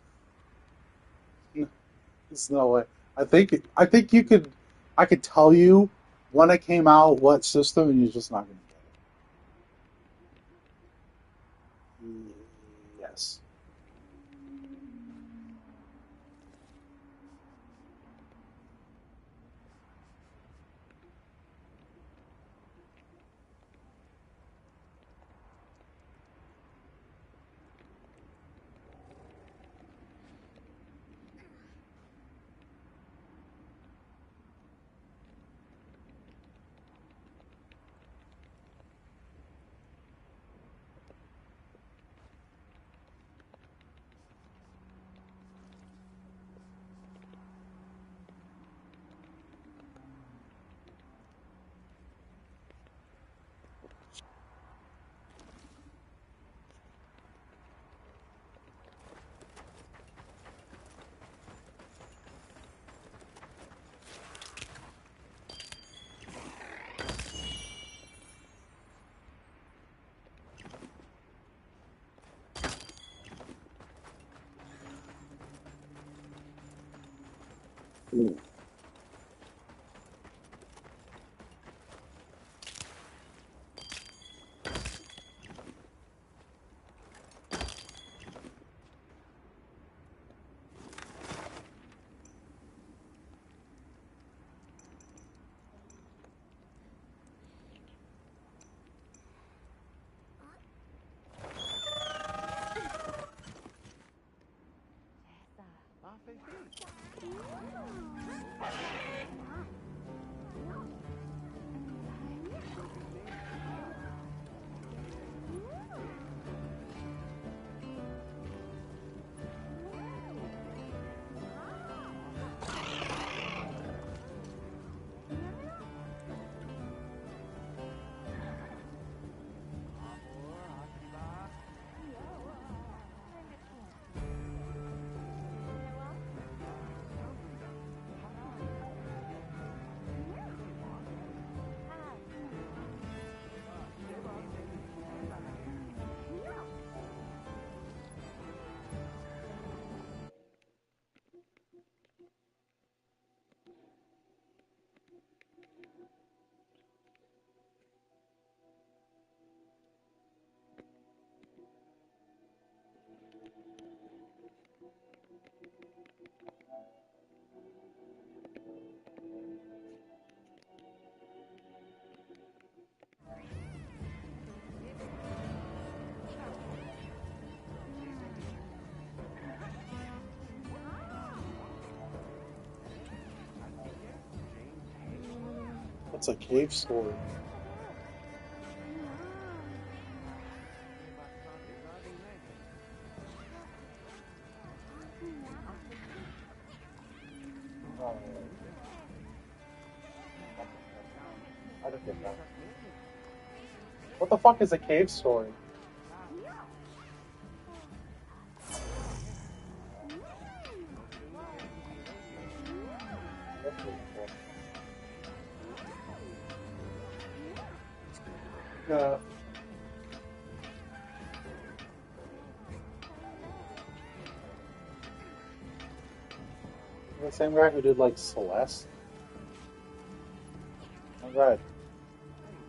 There's no way. I think you could. I could tell you when it came out, what system, and you're just not going to get it. Yes. What's a cave story? Oh, I don't get that. What the fuck is a cave story? Uh, the same guy who did like Celeste. Oh, right.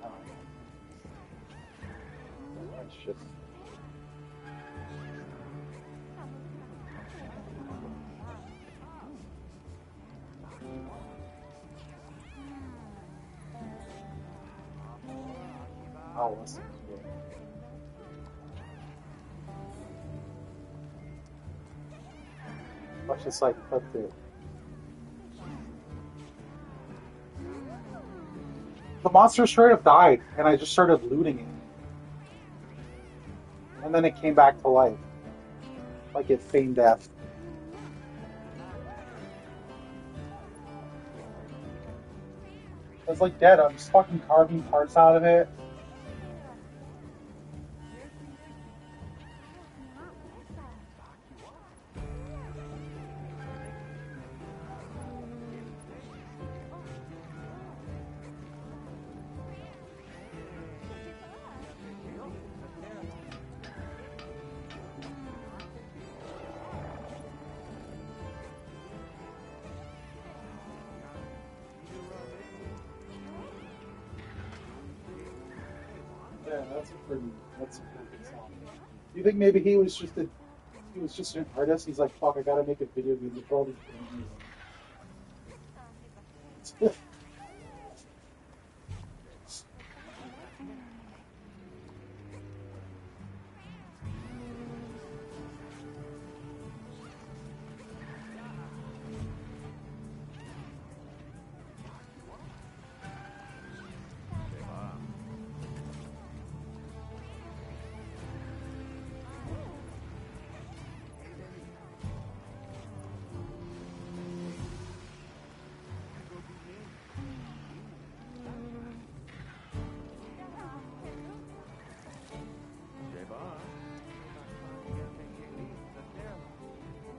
I don't know. That's just. I'll listen to it. Let's just like put the monster straight up died, and I just started looting it, and then it came back to life, like it feigned death. It's like dead. I'm just fucking carving parts out of it. That's a pretty good song. You think maybe he was just an artist? He's like, fuck, I gotta make a video game with all these things.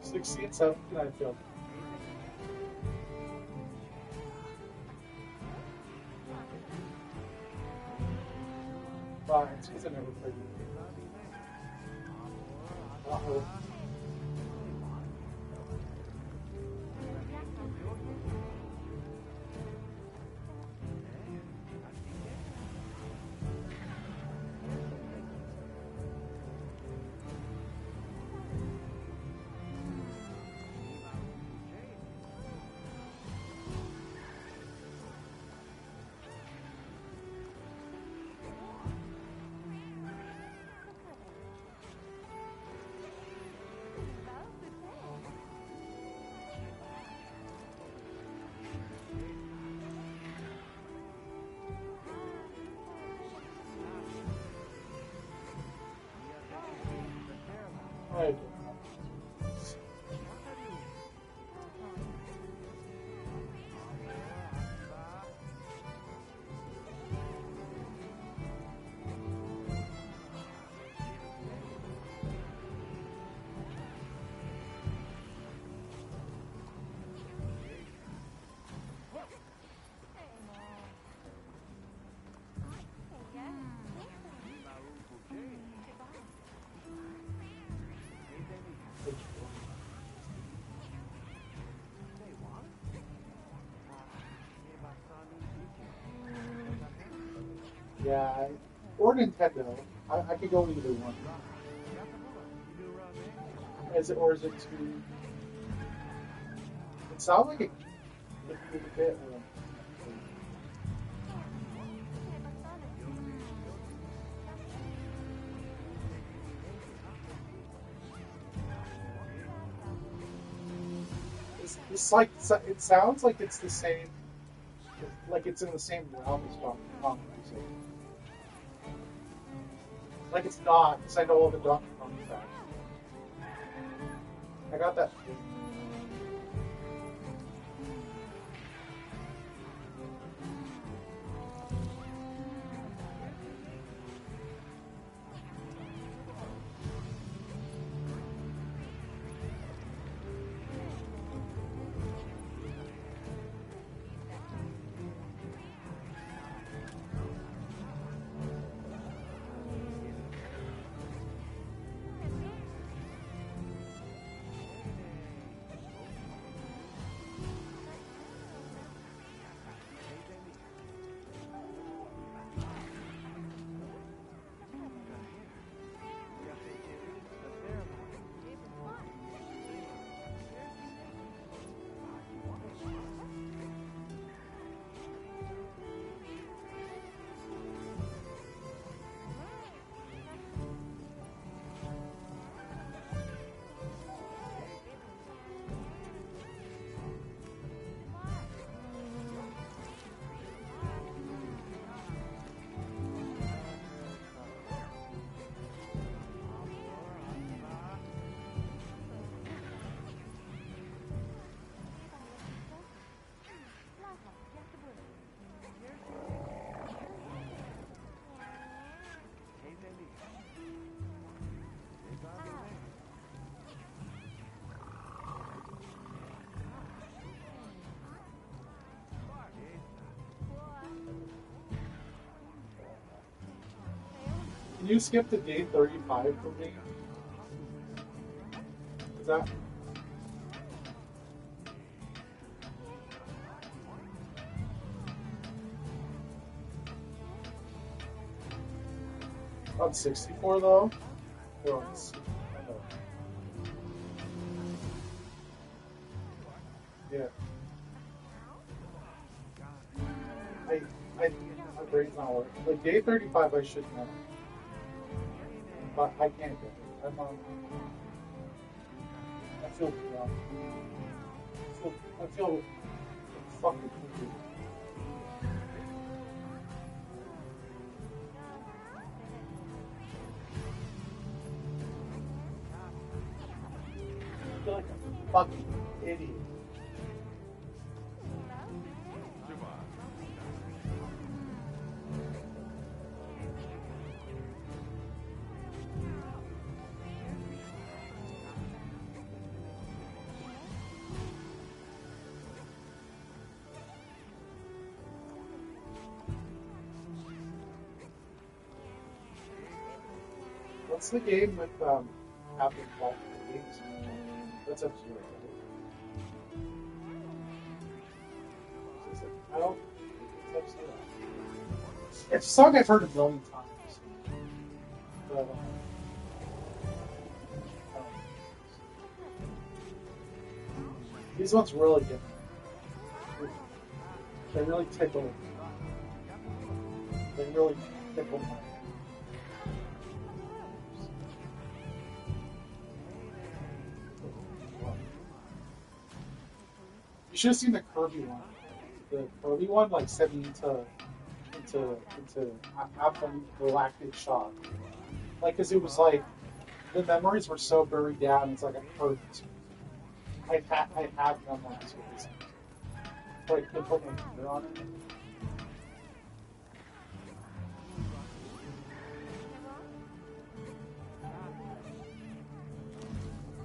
Succeed, so I feel. Fine, she's never played. Uh-oh. Right. Yeah, or Nintendo. I could go either one. Is it, or is it too? It sounds like it could be a bit. It's like it sounds like it's the same, like it's in the same realm as Donkey Kong music. Like it's not, because I know all the Donkey Kong tracks. I got that. Can you skip to day 35 for me? Is that? on 64 though? Or on yeah. My brain's not working. Like day 35 I should know. But I can't get it. I feel dumb. I feel fucking confused. I feel like a fucking idiot. What's the game with Apple games? That's up to you. I don't. It's up to you. It's a song I've heard a million times. But, these ones really get me. They really tickle. They really tickle my. You should have seen the Kirby one. The Kirby one like sent me into anaphylactic shock. Like, cause it was like the memories were so buried down. It's like I heard this. I have memorized what this is. But I couldn't put my finger on it.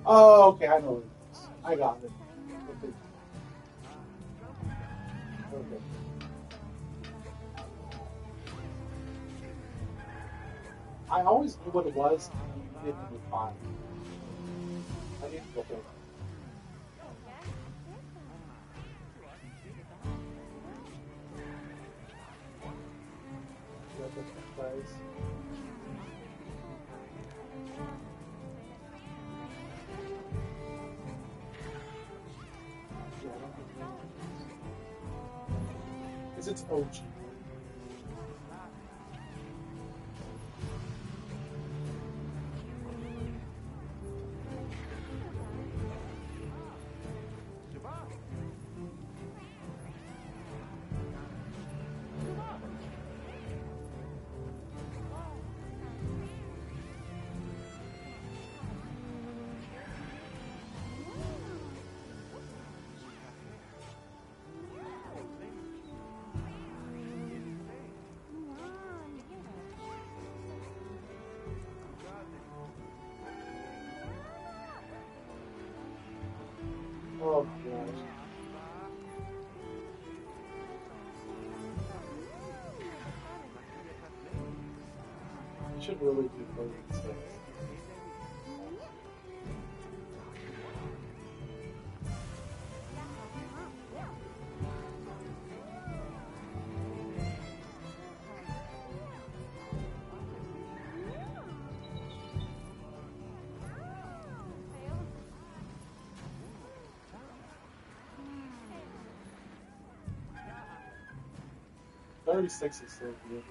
Oh, okay, I know what it is. I got it. Okay. I always knew what it was, and you didn't reply. I need to go over. Place. Because it's OG. Oh gosh. You should really do Frozen 6. Thirty-six is so good.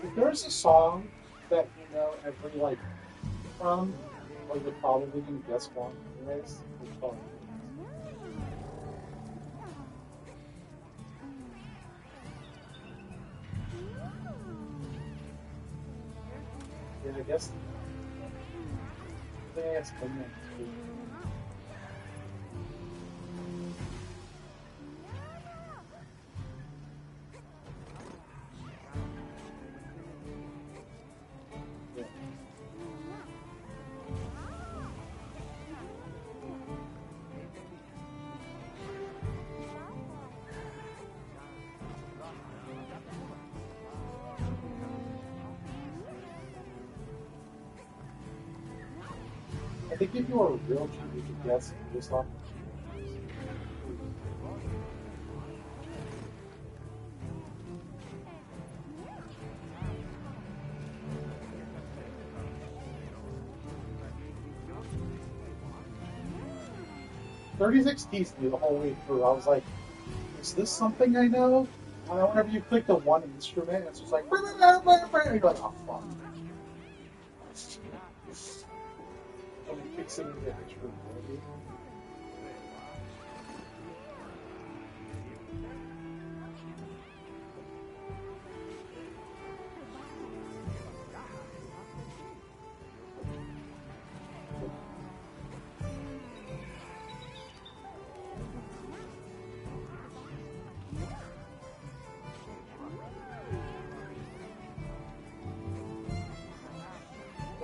If there's a song that you know every like from, or you're probably gonna guess one, anyways, it's fun. Yeah, I guess. I think it's coming. I I think if you are a real Jew, you could guess based off. "36 teased me the whole way through. I was like, is this something I know? And then whenever you click the one instrument, it's just like, and you're like, oh fuck. And it kicks it into the extra ability.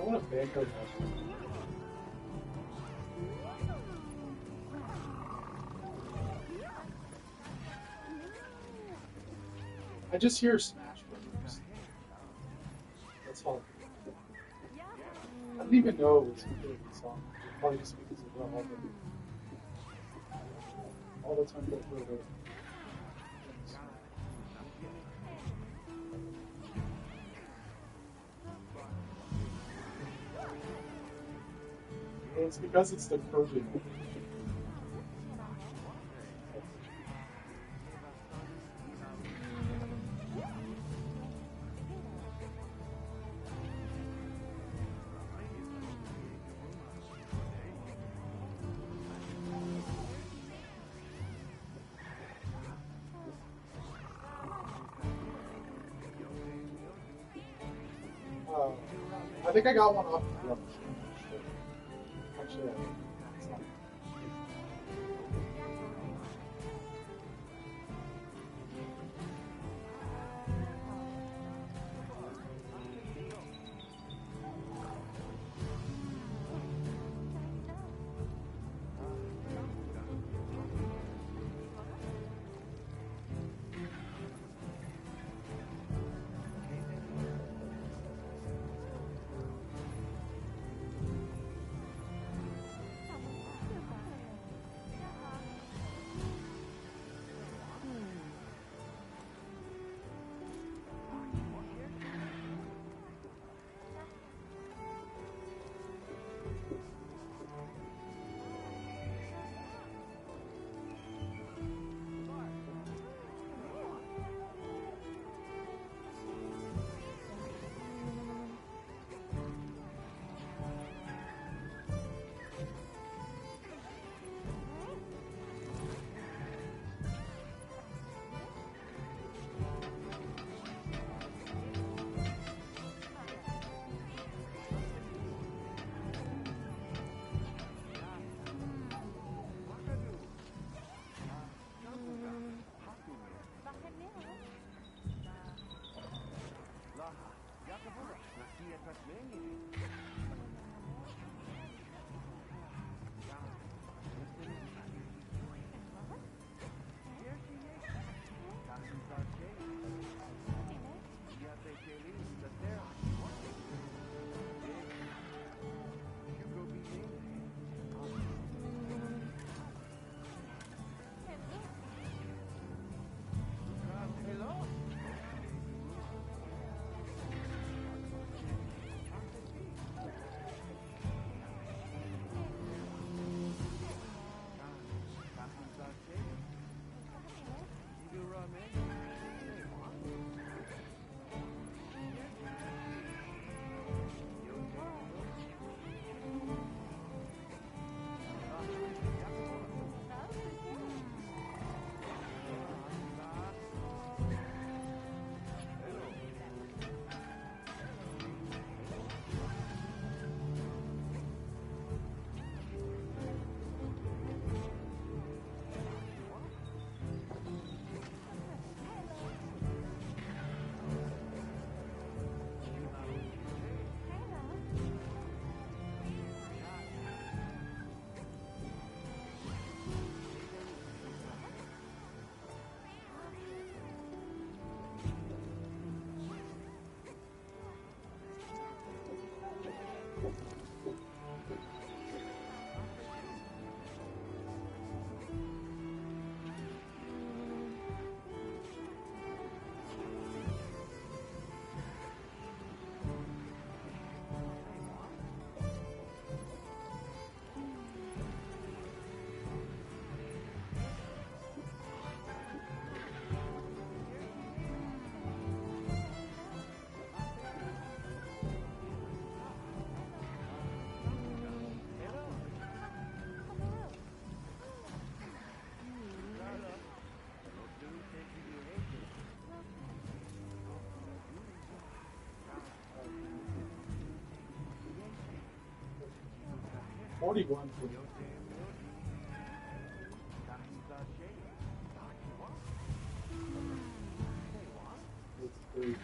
I want a Banco Master. I just hear Smash Brothers. That's all. I didn't even know it was a good song. Probably just because of the album. All the time that we're it's because it's the Kirby. I think I got one off the drum machine. Actually, it's not. 41. It's crazy.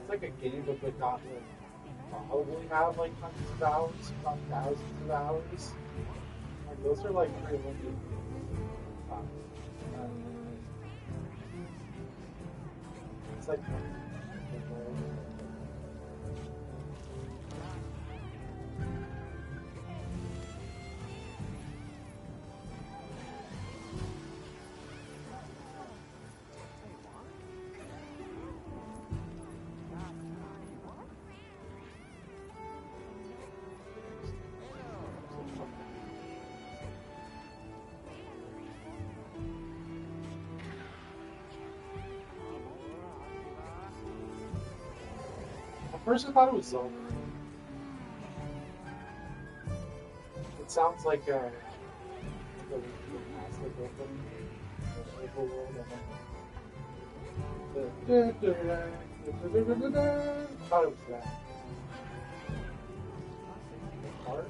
It's like a game of the gauntlet. Probably have like hundreds of hours, if not thousands of hours. Like those are like pretty limited. It's like at first I thought it was Zelda. It sounds like a master open overworld. I thought it was that. Part?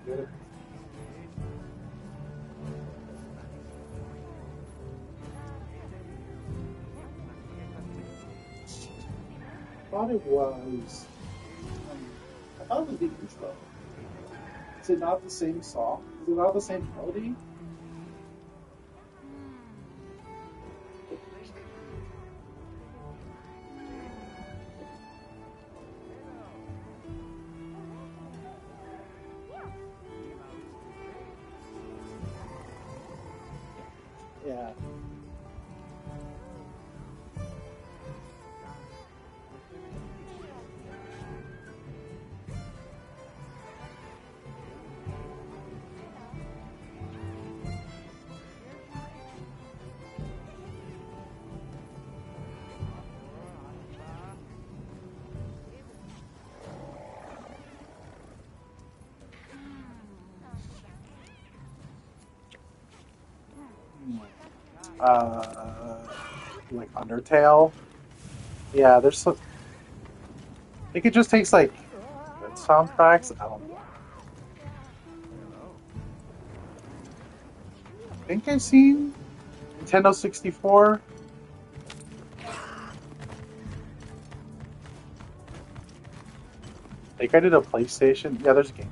Good. I thought it was. I thought it was the intro. Is it not the same song? Is it not the same melody? Yeah. Like Undertale. Yeah, there's some. It could just takes like good soundtracks. I don't know. I think I've seen Nintendo 64. I think I did a PlayStation. Yeah, there's a game.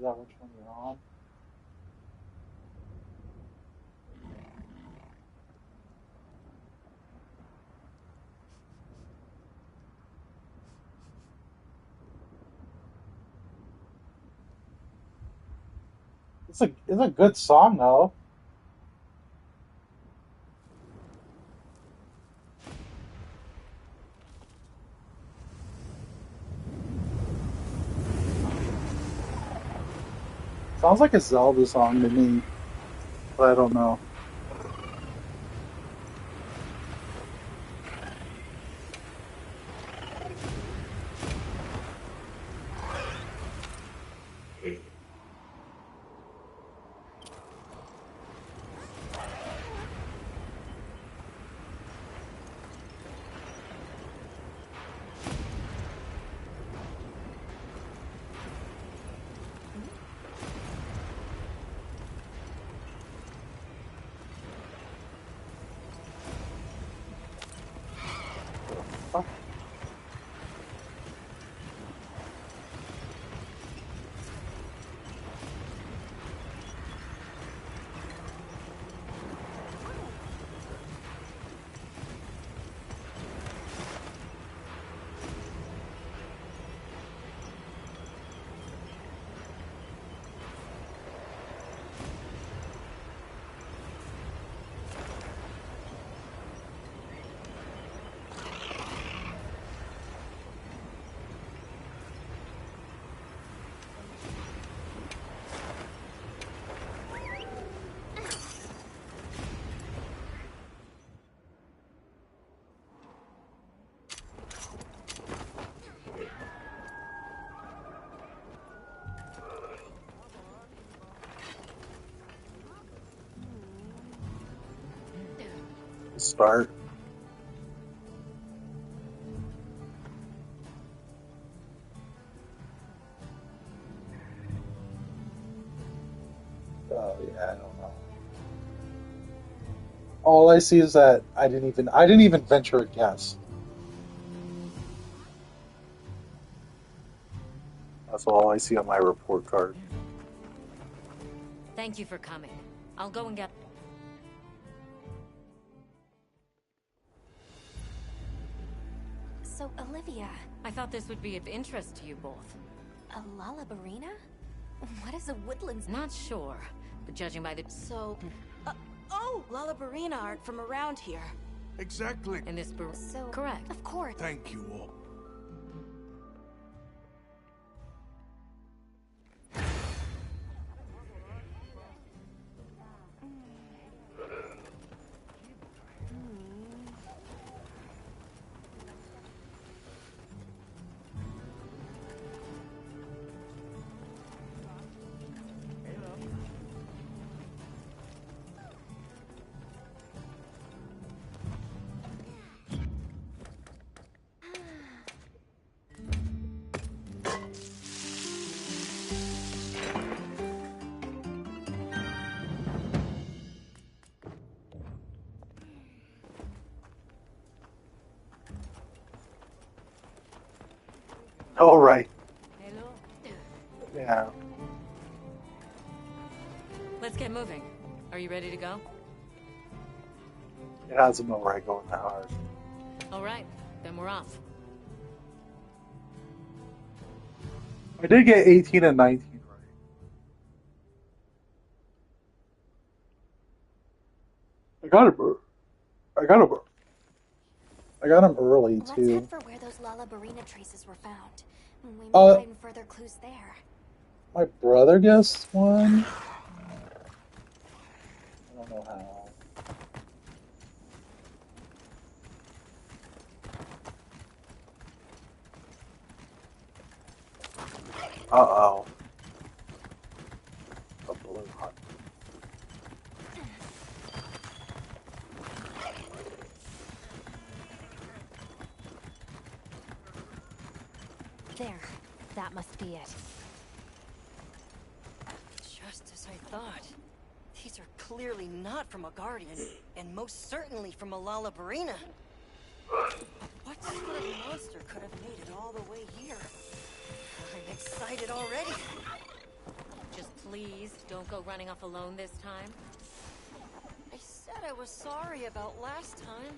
that which one you're on? It's a good song though. Sounds like a Zelda song to me, but I don't know. Start. Oh yeah, I don't know. All I see is that I didn't even venture a guess. That's all I see on my report card. Thank you for coming. I'll go and get... So, Olivia, I thought this would be of interest to you both. a Lullabarina? What is a woodlands? Not sure, but judging by the... So, oh, Lullabarina aren't from around here. Exactly. In this... So, Correct. of course. Thank you all. All right. Hello. Yeah. Let's get moving. Are you ready to go? It hasn't been right going that hard. All right, then we're off. I did get 18 and 19 right. I got him. I got him early Let's too. head for where those Lullabarina traces were found. We may find further clues there. My brother guessed one. I don't know how. Uh-oh. A blue hunt. There. That must be it. Just as I thought. These are clearly not from a Guardian, and most certainly from a Lullabarina. What sort of monster could have made it all the way here? I'm excited already. Just please, don't go running off alone this time. I said I was sorry about last time.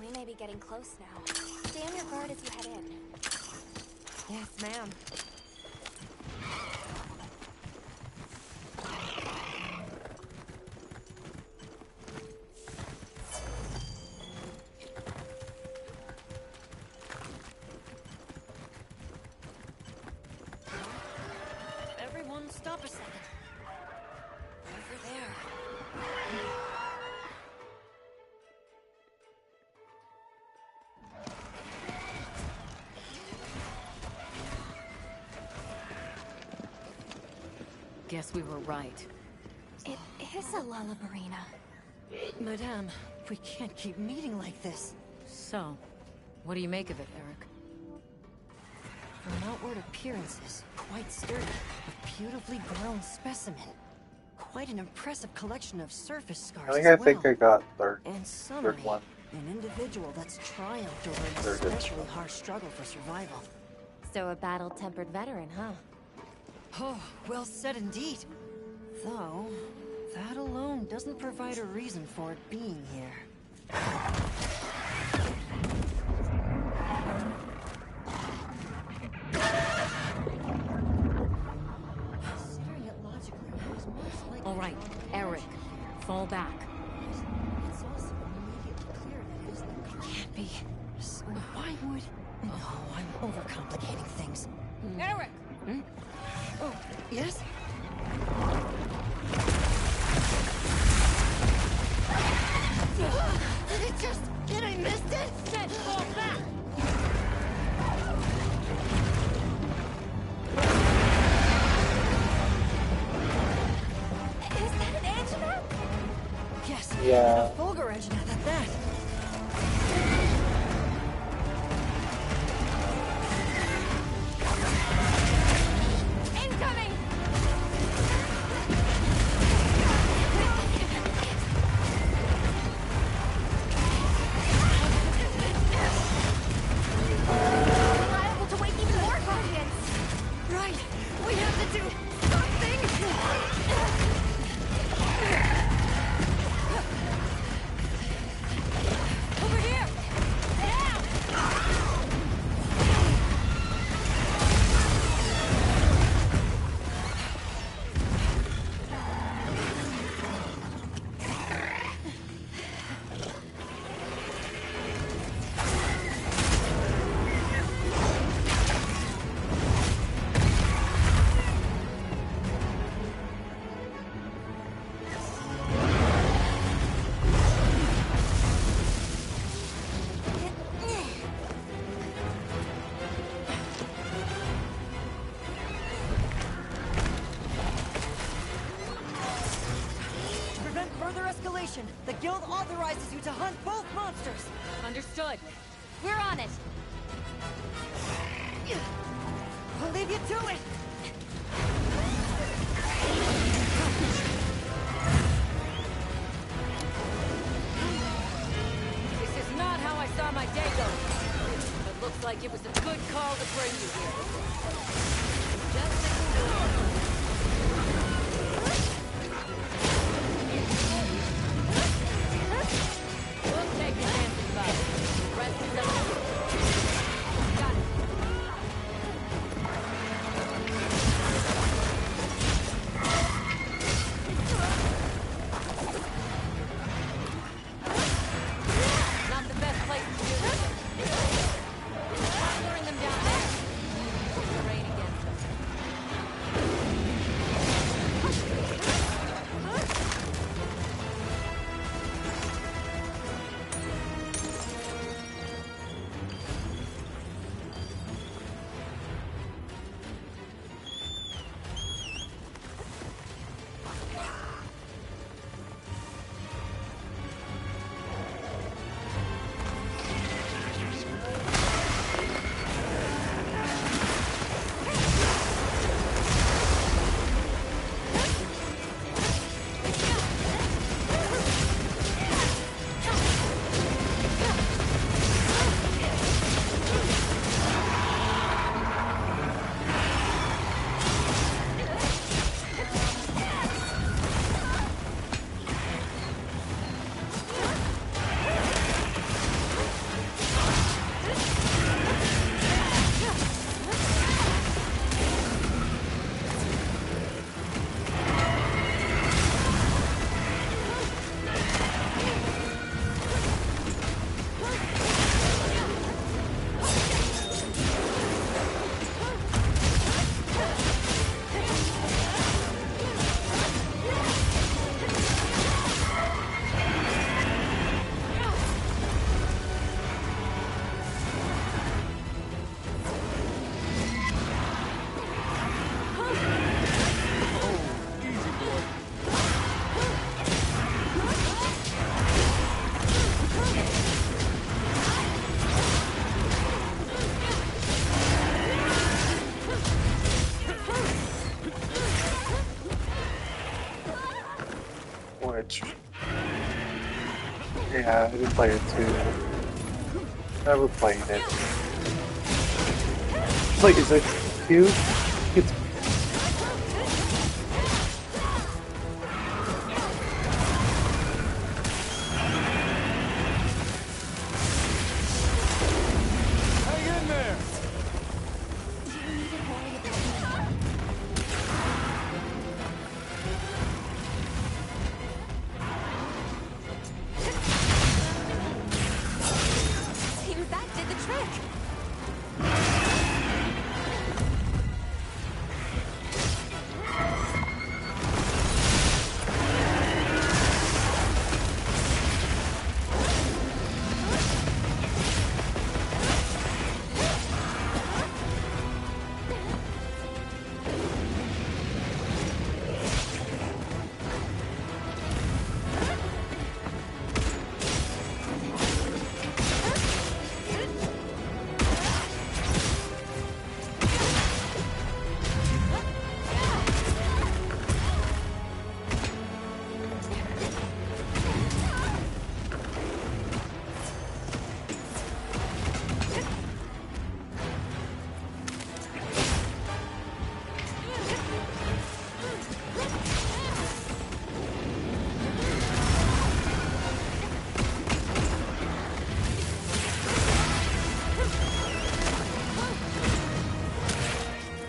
We may be getting close now. Stay on your guard as you head in. Yes, ma'am. Everyone, stop a second. Over there. Guess we were right. It is a Lullabarina. Madame, we can't keep meeting like this. So, what do you make of it, Eric? From outward appearances, quite sturdy, a beautifully grown specimen. Quite an impressive collection of surface scars I as think I well. got third. And Third summary, one. an individual that's triumphed over an Third. especially harsh struggle for survival. So a battle-tempered veteran, huh? Oh, well said indeed. Though, that alone doesn't provide a reason for it being here. Considering it logically, it was most likely... All right, Eric, fall back. It's also immediately clear that it is the... It can't be. So why would... No, I'm overcomplicating things. Eric! Oh, yes? Did it just... Did I miss it? Said fall back! Is that an angina? Yes. Yeah. And a Fulgur engine at that. Incoming! Liable to wake even more guardians! Right. We have to do something. Over here! To prevent further escalation, the guild authorizes you to hunt both monsters. Understood. We're on it! I'll leave you to it. This is not how I saw my day go. But looks like it was a good call to bring you here. Just we'll take your chances, bud. The rest is up to you. Got it. Not the best place to do this. Luring them down there. Terrain against them. Yeah, I didn't play it too. Never played it. Like, is it cute? It's Hang in there! Seems that did the trick.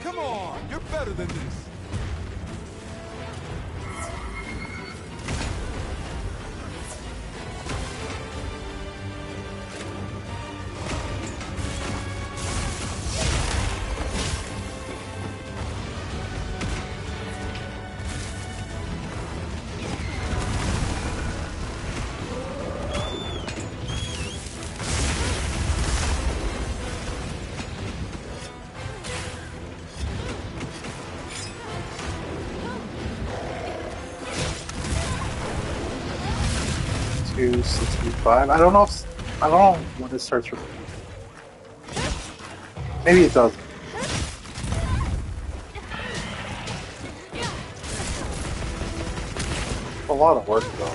Come on, you're better than this. $2.65. I don't know when it starts repeating. Maybe it doesn't. A lot of work though.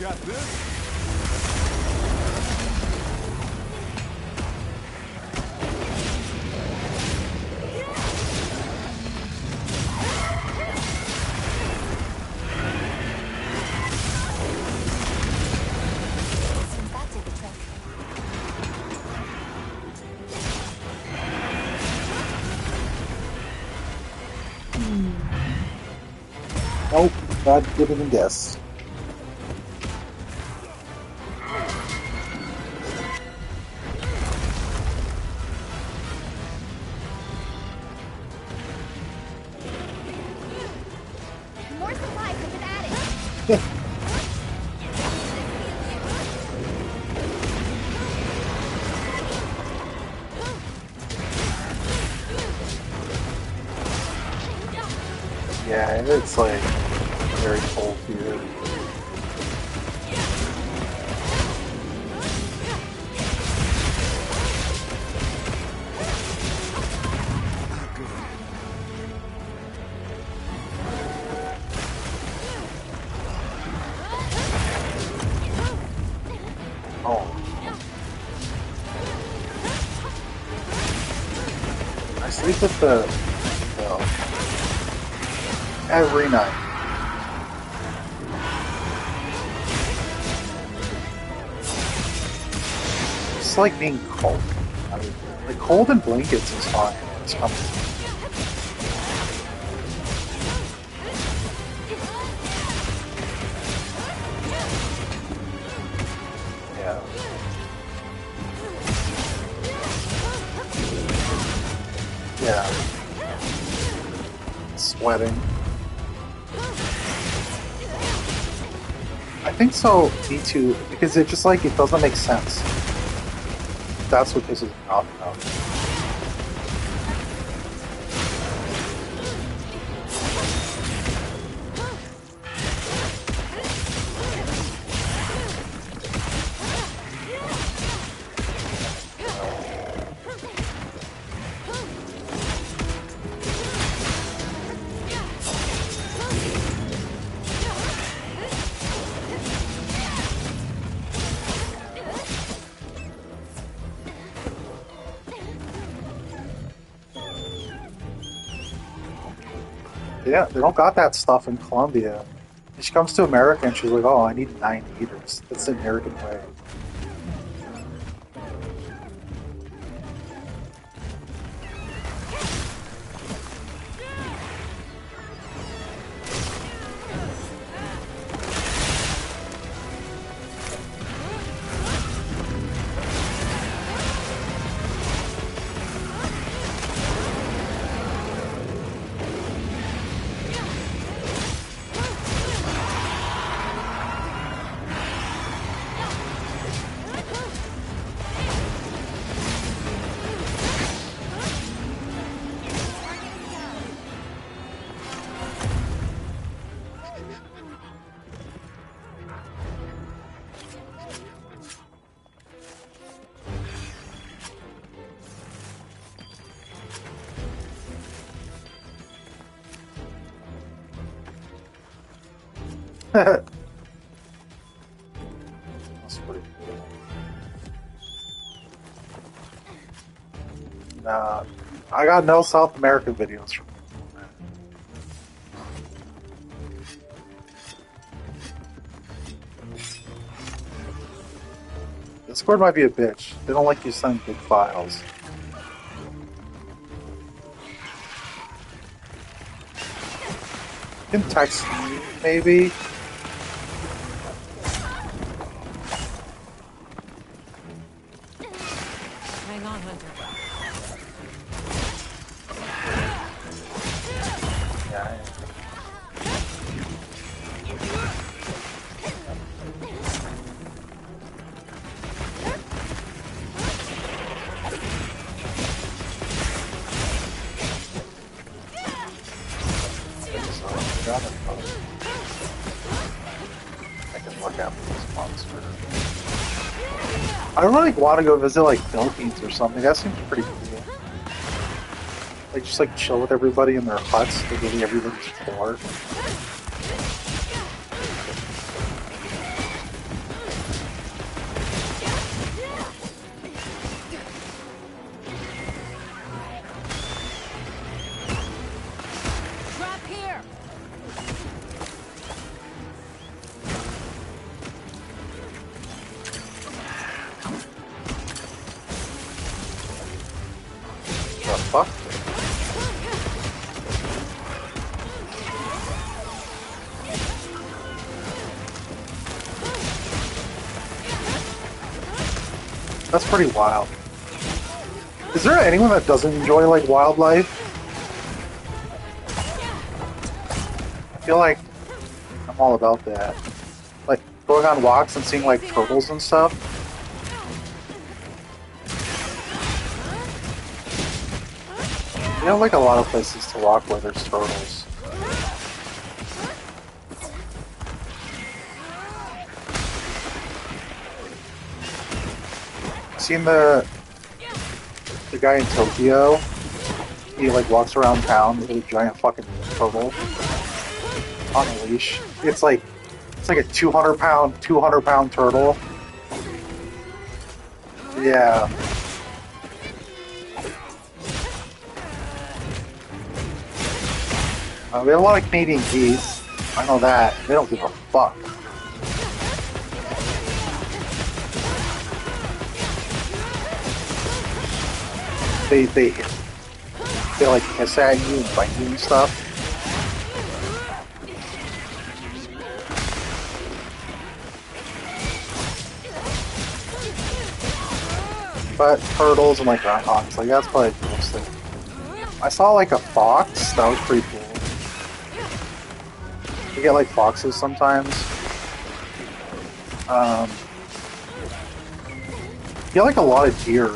Got this. Seems that did the trick. Nope, that didn't even guess. More supplies have been added. Yeah, it's like very cold here. Oh. I sleep with the every night. It's like being cold. I mean, like cold in blankets is fine. It's comfortable. Yeah. Yeah. Sweating. I think so, me too, because it just like, it doesn't make sense. That's what pisses me off about it. Yeah, they don't got that stuff in Colombia. And she comes to America and she's like, oh, I need 9 liters. That's the American way. That's pretty cool. Nah, I got no South American videos from Discord might be a bitch. They don't like you sending big files. You can text me, maybe? Hang on, Hunter. Yeah. I can look after this monster. I really want to go visit like Philippines or something. That seems pretty cool. Like just like chill with everybody in their huts. They're getting everybody's floor. Trap here! The fuck? That's pretty wild. Is there anyone that doesn't enjoy like wildlife? I feel like I'm all about that. Like going on walks and seeing like turtles and stuff. You know, like a lot of places to walk where there's turtles. Seen the guy in Tokyo? He like walks around town with a giant fucking turtle on a leash. It's like a 200 pound turtle. Yeah. We have a lot of Canadian geese. I know that. They don't give a fuck. They like hiss at you and bite you and stuff. But turtles and like groundhogs, like that's probably the coolest thing. I saw like a fox. That was pretty cool. You get like foxes sometimes. You get like a lot of deer.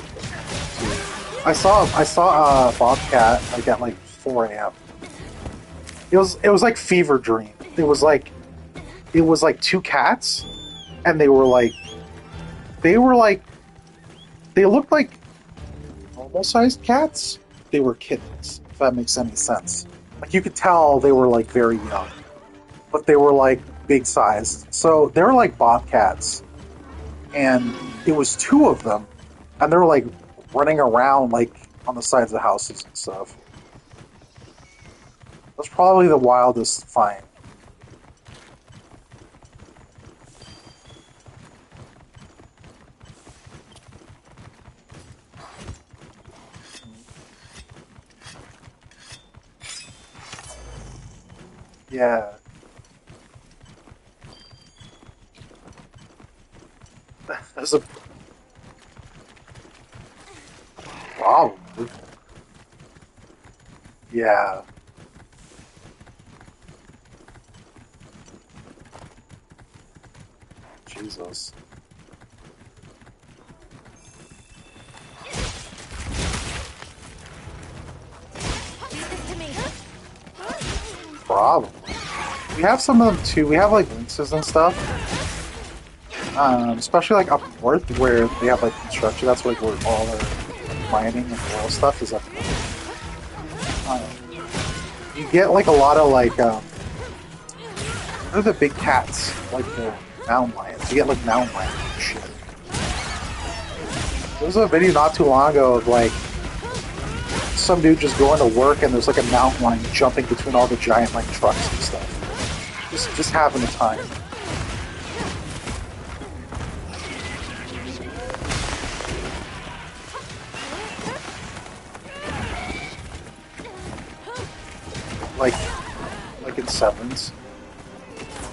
I saw a bobcat like at like 4 a.m. It was like fever dream. It was like two cats, and they looked like normal sized cats. They were kittens, if that makes any sense. Like you could tell they were like very young, but they were like big sized. So they were like bobcats, and it was two of them, and they were like running around like on the sides of houses and stuff. That's probably the wildest find. Yeah. There's a problem. Yeah. Jesus. Problem. We have some of them too. We have like lynxes and stuff. Especially like up north where they have like construction. That's like where all their mining and oil stuff is up north. You get like a lot of like What are the big cats? Like the mountain lions. You get like mountain lions and shit. There was a video not too long ago of like some dude just going to work and there's like a mountain lion jumping between all the giant like trucks and stuff. Just having a time. Like in Severance.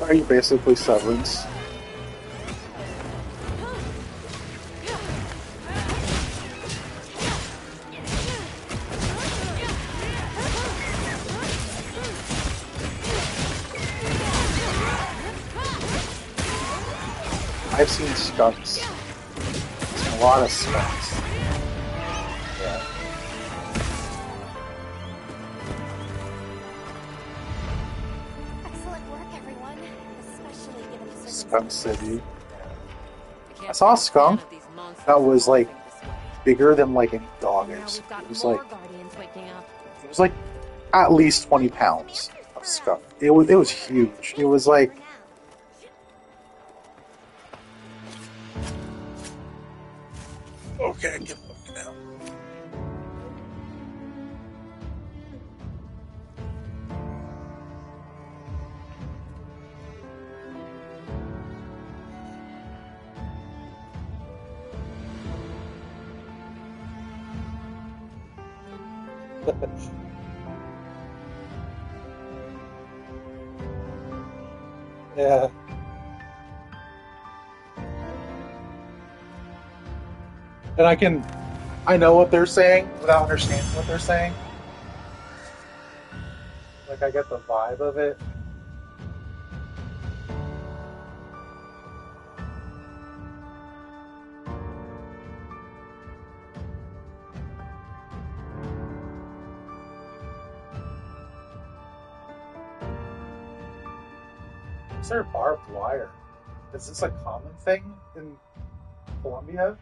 Are you basically Severance? I've seen skunks. I've seen a lot of skunks. Yeah. Excellent work, everyone. Especially given the Skunk circumstances. City. I I saw a skunk that was like bigger than like any dog Now is. we've got It was more like guardians waking up. at least 20 pounds of skunk. It was huge. It was like okay, get looking now. Yeah. And I know what they're saying without understanding what they're saying. Like I get the vibe of it. Is there barbed wire? Is this a common thing in Colombia?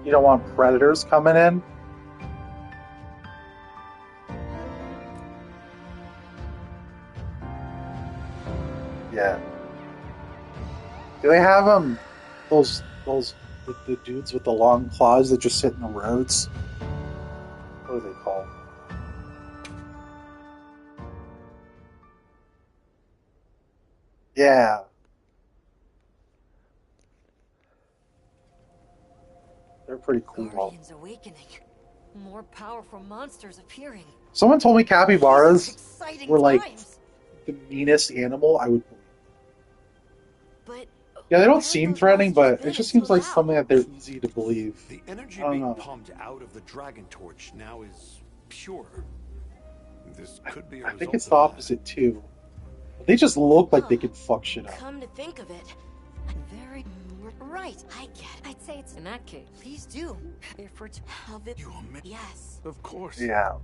You don't want predators coming in? Yeah. Do they have those the dudes with the long claws that just sit in the roads? What are they called? Yeah. They're pretty cool. Guardians awakening. More powerful monsters appearing. Someone told me These are capybaras exciting were like times. the meanest animal I would believe. But Yeah, they why don't have seem those threatening, monsters but it been just so seems like loud? something that they're easy to believe. The energy I don't being know. pumped out of the dragon torch now is pure. This could be a I think result it's of the that. opposite too. They just look like they Huh. could fuck shit up. Come to think of it, very right. I get it. I'd say it's In that case, Please do. If we're to have it, You want me? yes. Of course. Yeah.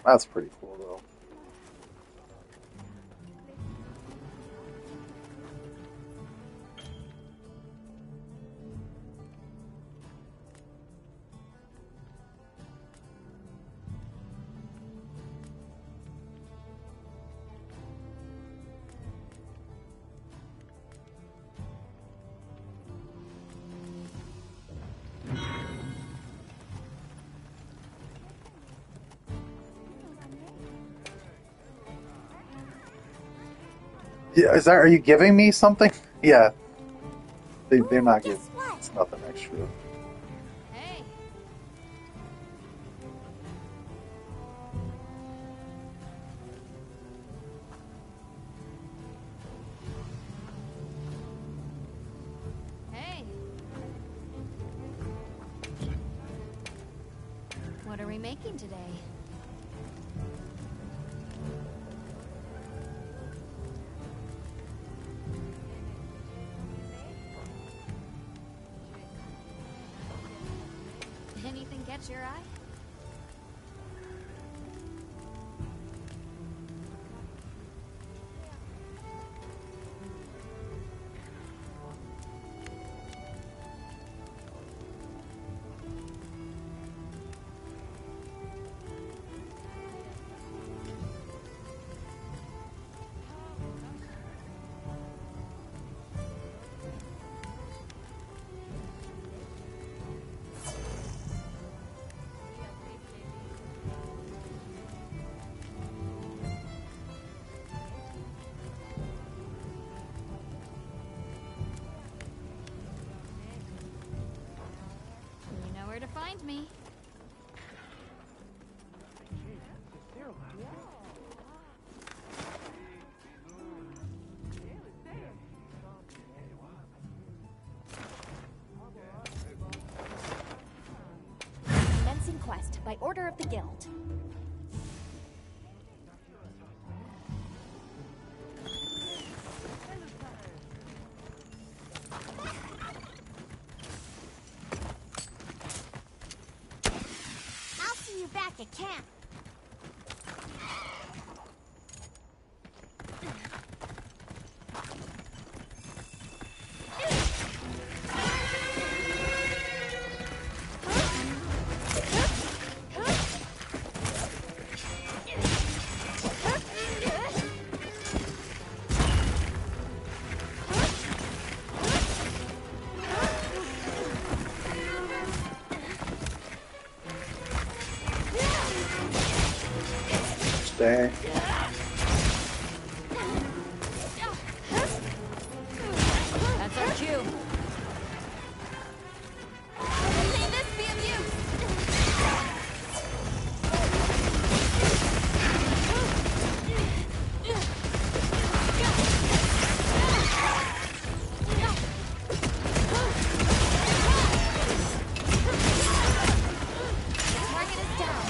That's pretty cool though. Yeah, are you giving me something? Yeah. They're not Guess giving. what? It's nothing extra. Hey. Hey. What are we making today? your eye? You know where to find me. Commencing quest by order of the guild. I'll see you back at camp. Dang. That's our cue. May this be of use. Target is down.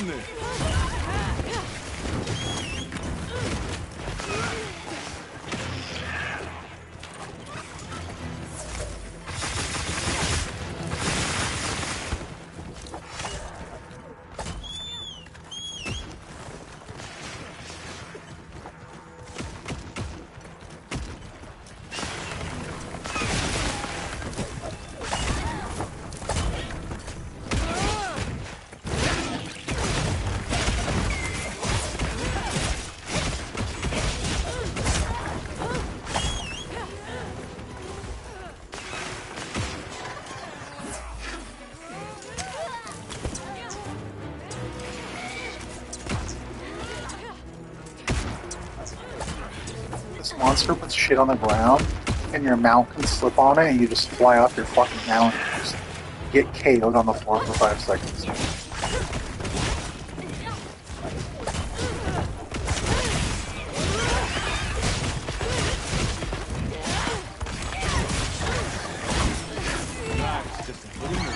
doing there? This monster puts shit on the ground, and your mount can slip on it, and you just fly off your fucking mount and just get KO'd on the floor for 5 seconds. Relax, just a little more.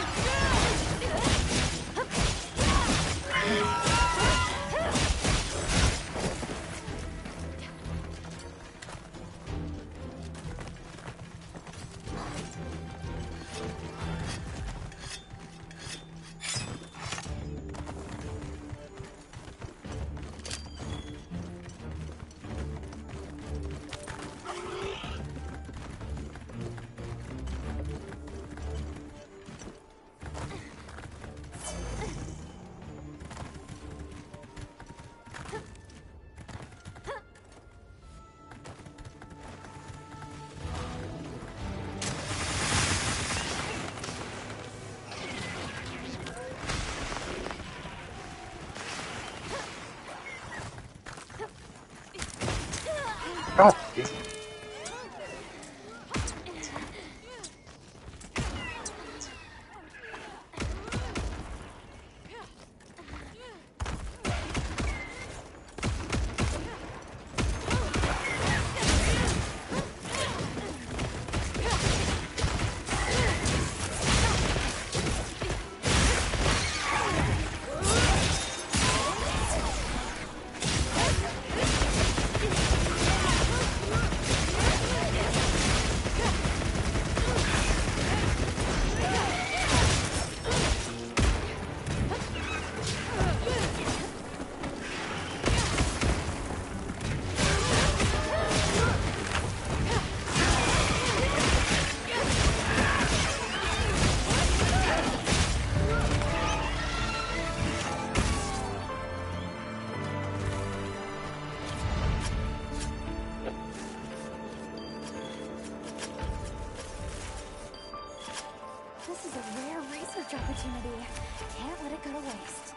God damn. This is a rare research opportunity. Can't let it go to waste.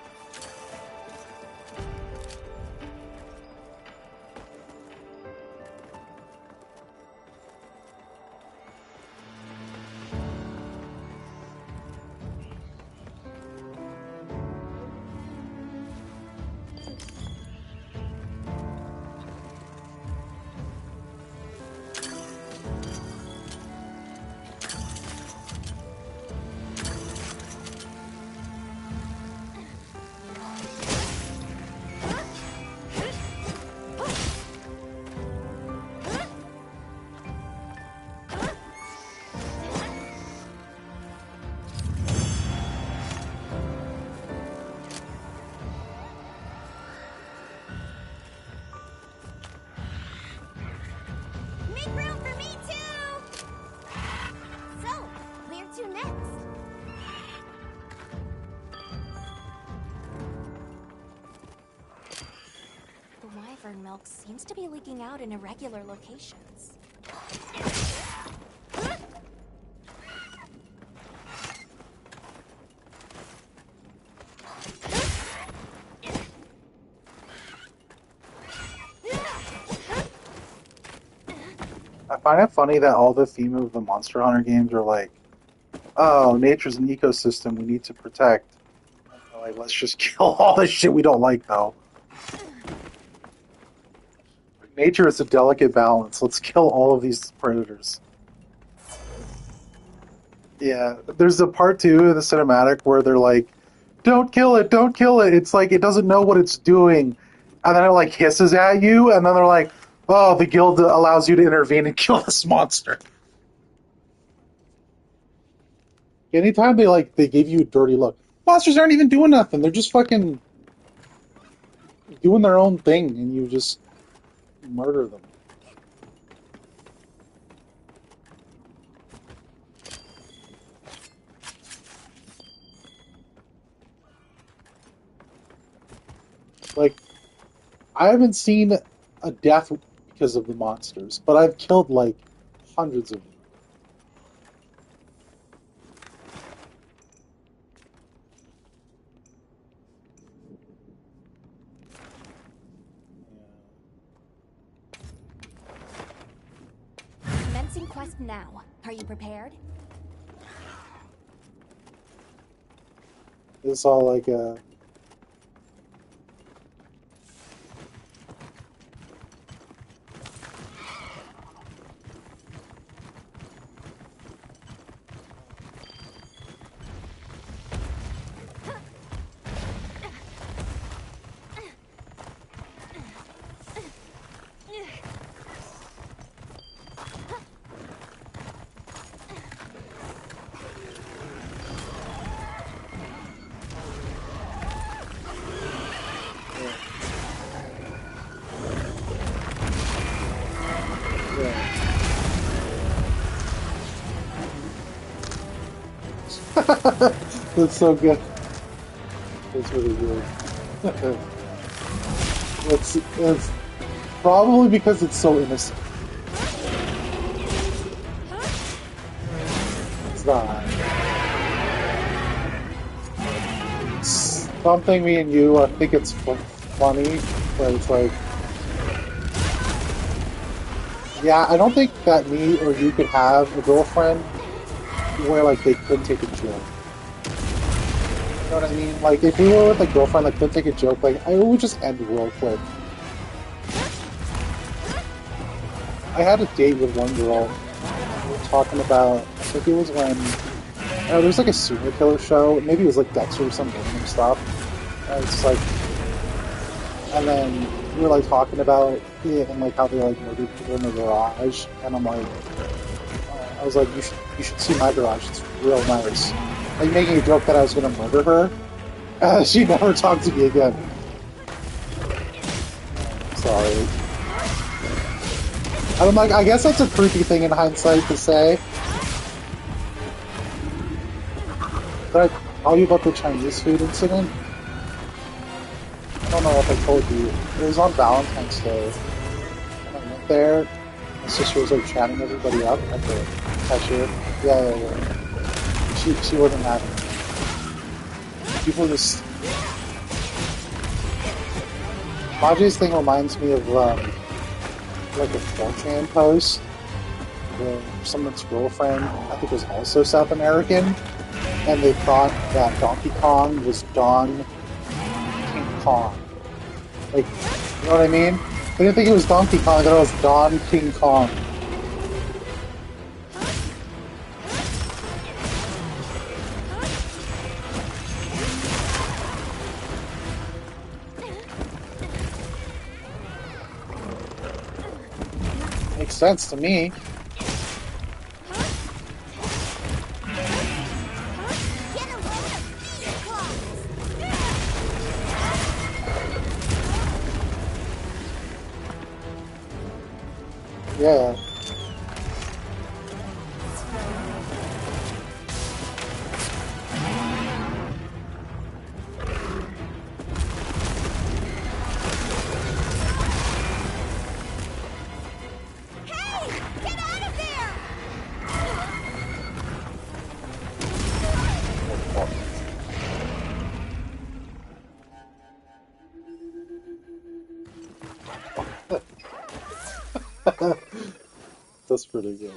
Make room for me too! So, where to next? The wyvern milk seems to be leaking out in irregular locations. I find it funny that all the theme of the Monster Hunter games are like, oh, nature's an ecosystem we need to protect. And they're like, let's just kill all the shit we don't like, though. Nature is a delicate balance. Let's kill all of these predators. Yeah, there's a part 2 of the cinematic where they're like don't kill it, don't kill it. It's like it doesn't know what it's doing. And then it like hisses at you, and then they're like, oh, the guild allows you to intervene and kill this monster. Anytime they give you a dirty look. Monsters aren't even doing nothing. They're just fucking doing their own thing, and you just murder them. Like, I haven't seen a death because of the monsters, but I've killed like hundreds of them. Commencing quest now. Are you prepared? It's all like a. That's so good. That's really good. It's probably because it's so innocent. It's not. It's something me and you, I think it's funny, but it's like, yeah, I don't think that me or you could have a girlfriend where like they couldn't take a joke. You know what I mean? Like if we were with a girlfriend that couldn't take a joke, like I would just end real quick. I had a date with one girl. We were talking about, I think it was when there was like a serial killer show. Maybe it was like Dexter or some random stuff. And it's like, and then we were like talking about it and like how they like murdered people in the garage. And I'm like, I was like, you should see my garage. It's real nice. Like making a joke that I was gonna murder her. She never talked to me again. Sorry. I'm like, I guess that's a creepy thing in hindsight to say. Did I tell you about the Chinese food incident? I don't know if I told you. It was on Valentine's Day. And I went there. My sister was like chatting everybody up at the cashier. Yeah. She wasn't having it. People just... Maji's thing reminds me of like a 4chan post where someone's girlfriend, I think, was also South American, and they thought that Donkey Kong was Don King Kong. Like, you know what I mean? They didn't think it was Donkey Kong, they thought it was Don King Kong. Makes sense to me. Yeah. That's pretty good.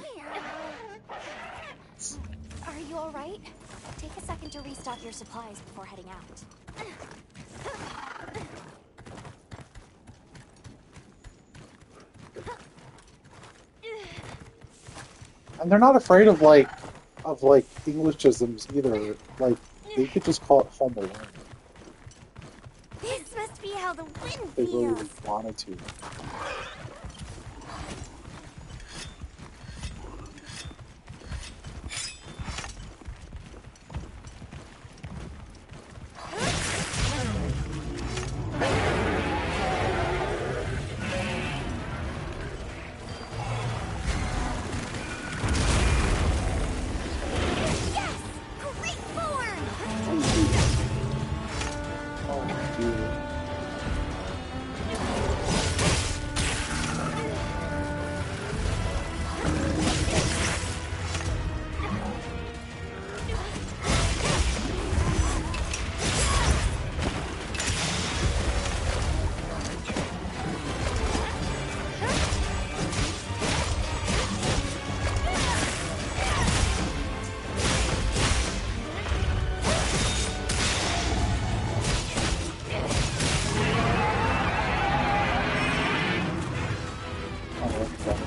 Are you alright? Take a second to restock your supplies before heading out. And they're not afraid of like Englishisms either. Like They could just call it Home Alone This must be how the wind if they really feels. wanted to. Yes! Great form! Oh, dear. Oh, that's funny.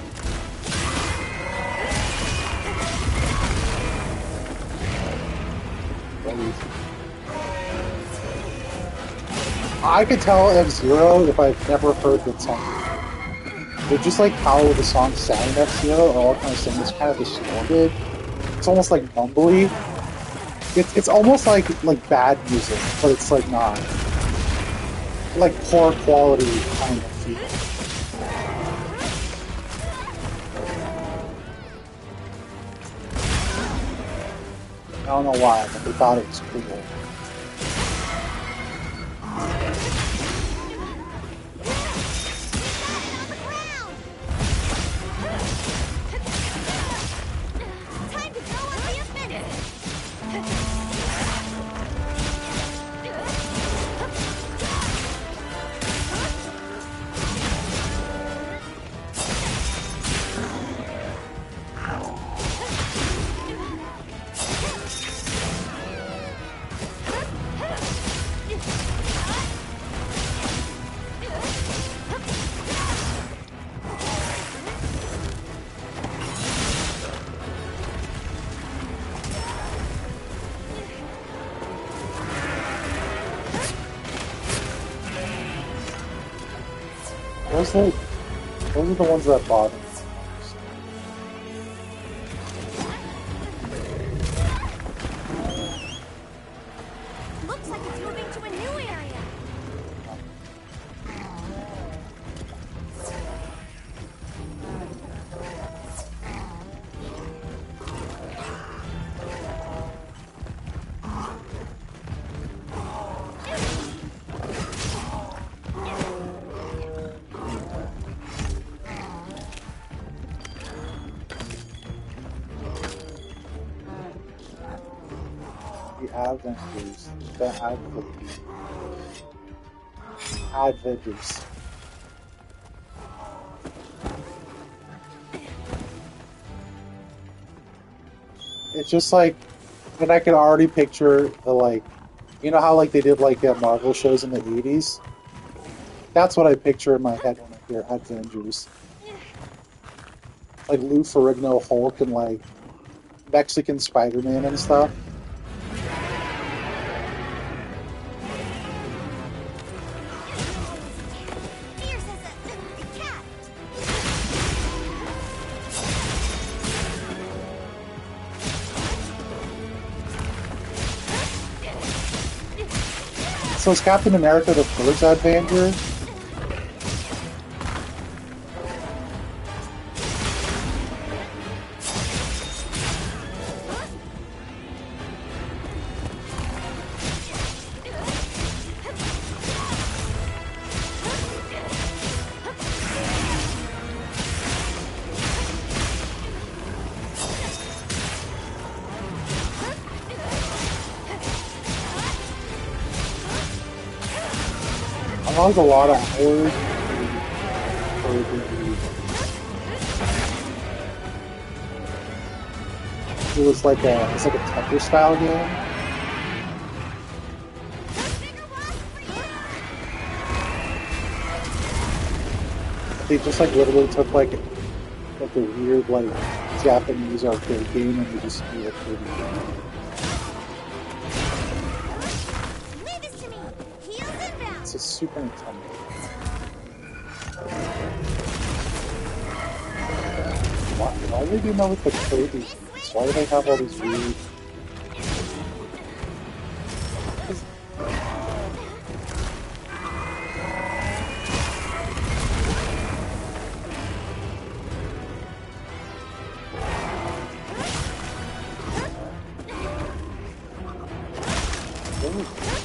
That is- I could tell F-Zero if I've never heard the song. But just like how the song sound in F-Zero or all kind of sing is kind of distorted. It's almost like mumbly. It's almost like bad music, but it's like not. Like poor quality kind of feel. I don't know why, but they thought it was cool. Time to go on the offensive! Those are the ones that bother me. Looks like it's moving to a new area. The Avengers. The Adventures. It's just like, and I can already picture the like, you know how like they did like Marvel shows in the 80s? That's what I picture in my head when I hear Avengers. Like Lou Ferrigno Hulk and like Mexican Spider-Man and stuff. Fierce as a cat. So is Captain America the first Avenger? I was a lot of hours for it was like a Tetris style game. They just like literally took like a weird like Japanese arcade game and they just made it pretty. It's a Super Nintendo. Why do they do that with the Kirby games? Why do they have all these weird...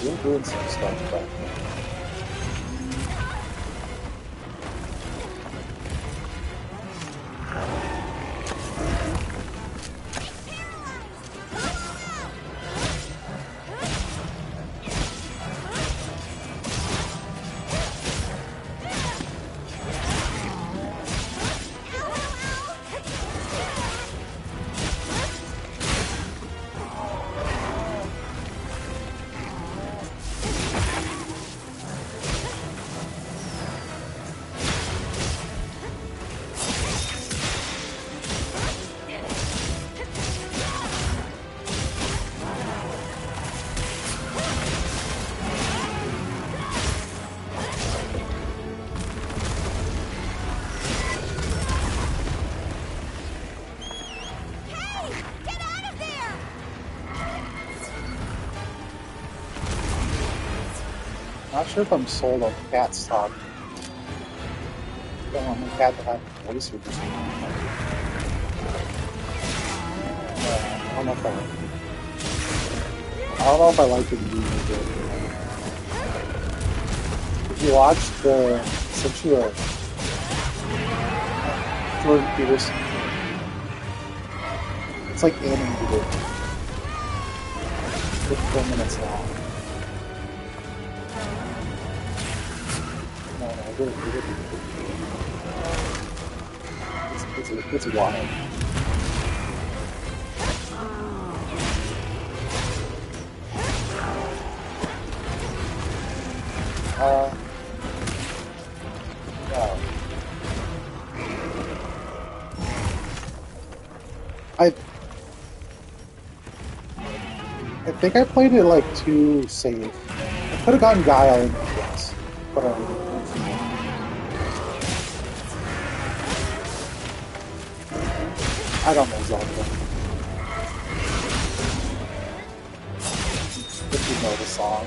They're doing some stuff back there. Not sure if I'm sold on cats talking. Don't want my cat to have a voice or just. I don't know if I like it. I don't know if I like it music. If you watch the essentially Jordan Peterson, it's like animated. 54 minutes long. It's wild. Yeah. I think I played it like too safe. I could have gotten Guile in this, but I didn't. I don't know Zelda. If you know the song.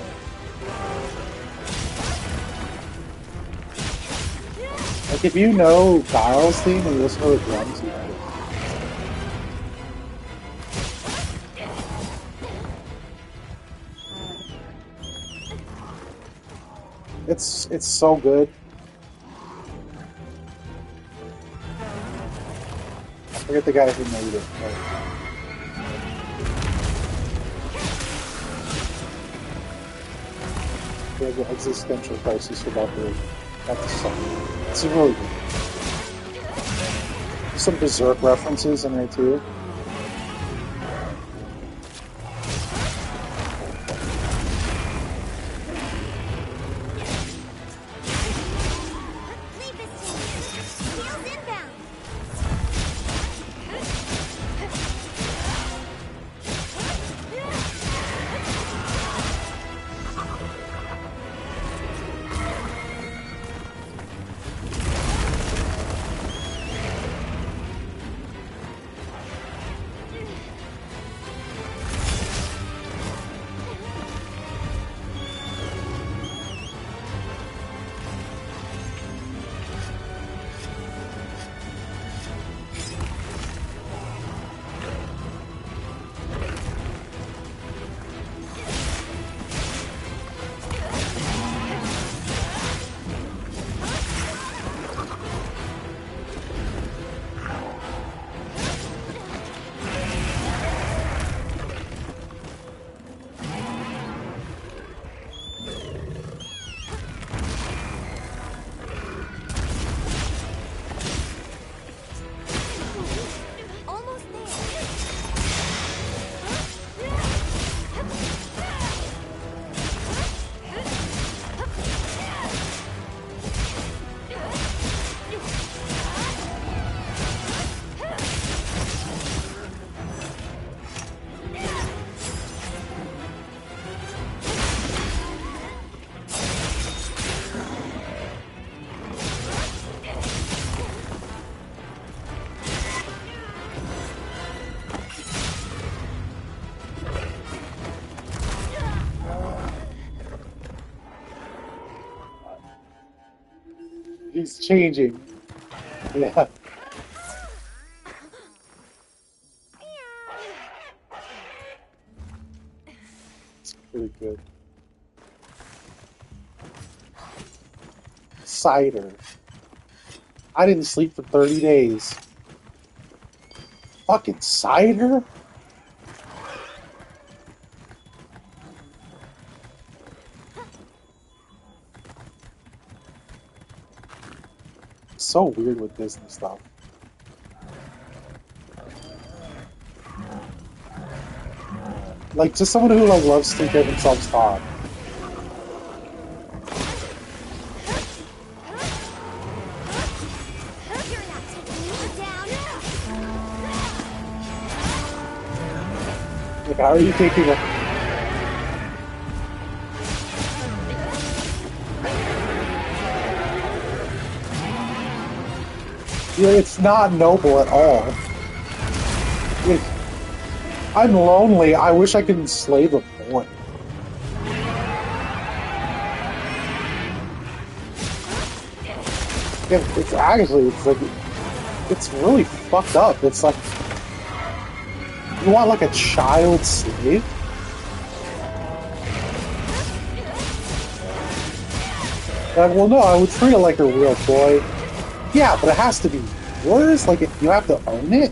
Like, if you know Guile's theme and you listen to the drums, you know it. It's so good. I forget the guy who made it. They have an existential crisis about the song. It's really good. There's some Berserk references in there too. He's changing. Yeah. It's pretty good. Cider. I didn't sleep for 30 days. Fucking cider? So weird with Disney stuff. Like, just someone who like loves to hear themselves talk. You're not taking me down. Like, how are you taking a... Yeah, it's not noble at all. It- I'm lonely. I wish I could enslave a boy. Yeah, it's actually, it's like, it's really fucked up. It's like, you want like a child slave? Like, well, no, I would treat it like a real boy. Yeah, but it has to be yours. Like, you have to own it.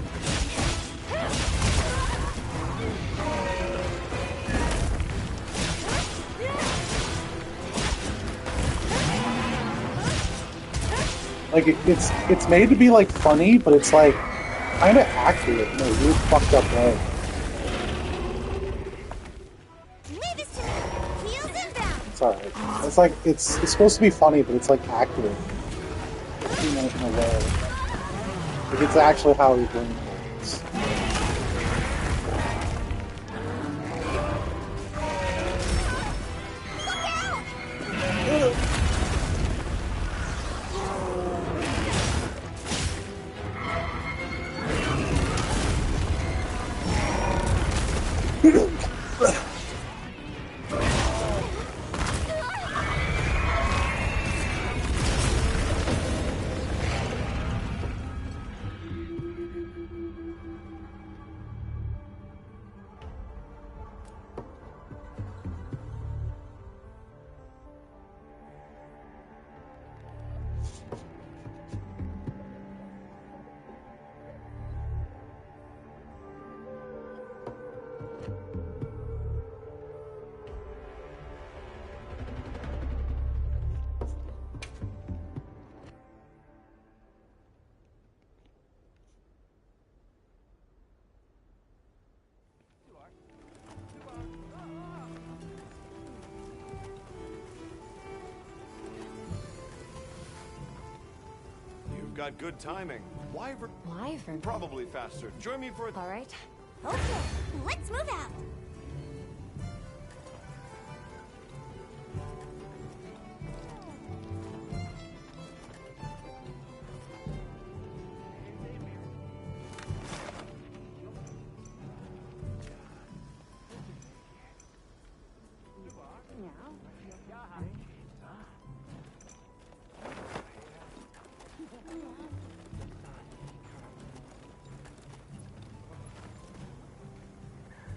Like, it's made to be like funny, but it's like kind of accurate in a weird, fucked up way. Leave this to me. Heels inbound. It's alright. It's like it's supposed to be funny, but it's like accurate in a way. Like, it's actually how your brain works. You've got good timing. Wyvern Wyvern. probably faster. Join me for a... All right. Okay, let's move out.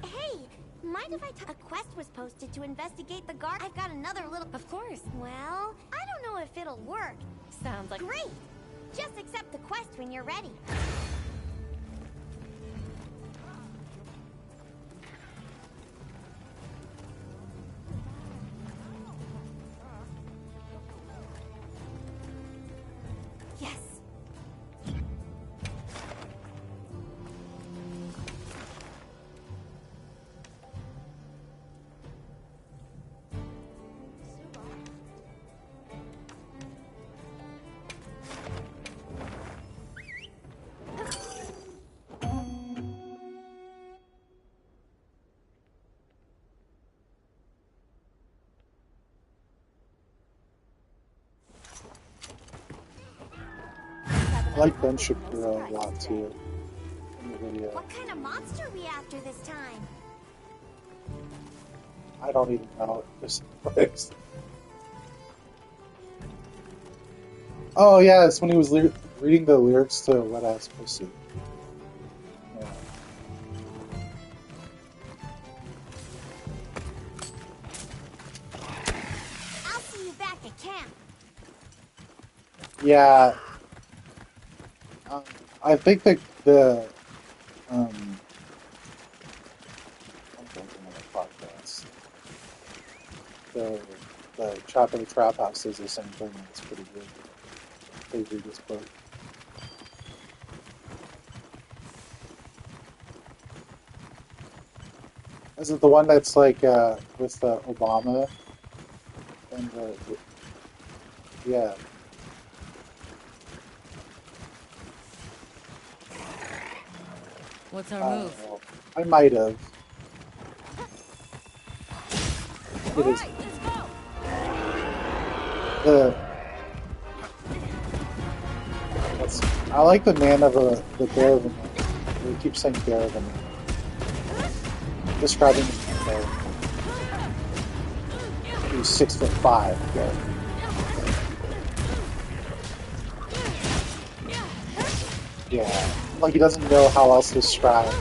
Hey, mind if a quest was posted to investigate the guard? I've got another little... Of course. Well, I don't know if it'll work. Sounds like... Great! Just accept the quest when you're ready. Yes. I like Ben Shapiro a lot too in the video. What kind of monster are we after this time? I don't even know. Just Oh yeah, it's when he was reading the lyrics to Wet Ass Pussy. Yeah. I'll see you back at camp. Yeah, I think that the um, I'm blanking on the podcast. The the Trap in the Trap House says the same thing. It's pretty good. They read this book. Is it the one that's like with Obama and yeah? What's our I don't move? know. I might have. It All is right, let's go. the. That's, I like the man of the bear of a man. We keep saying bear of a man. Describing the man. He's 6'5". Yeah. Yeah. Like he doesn't know how else to describe.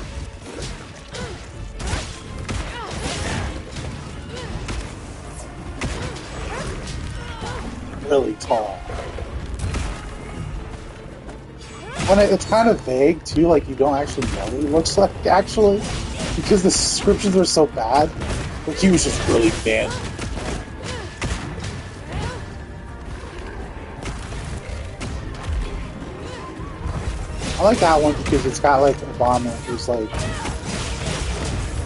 Really tall. And it's kind of vague too, like you don't actually know what he looks like actually, because the descriptions are so bad. Like he was just really bad. I like that one because it's got like Obama, who's like,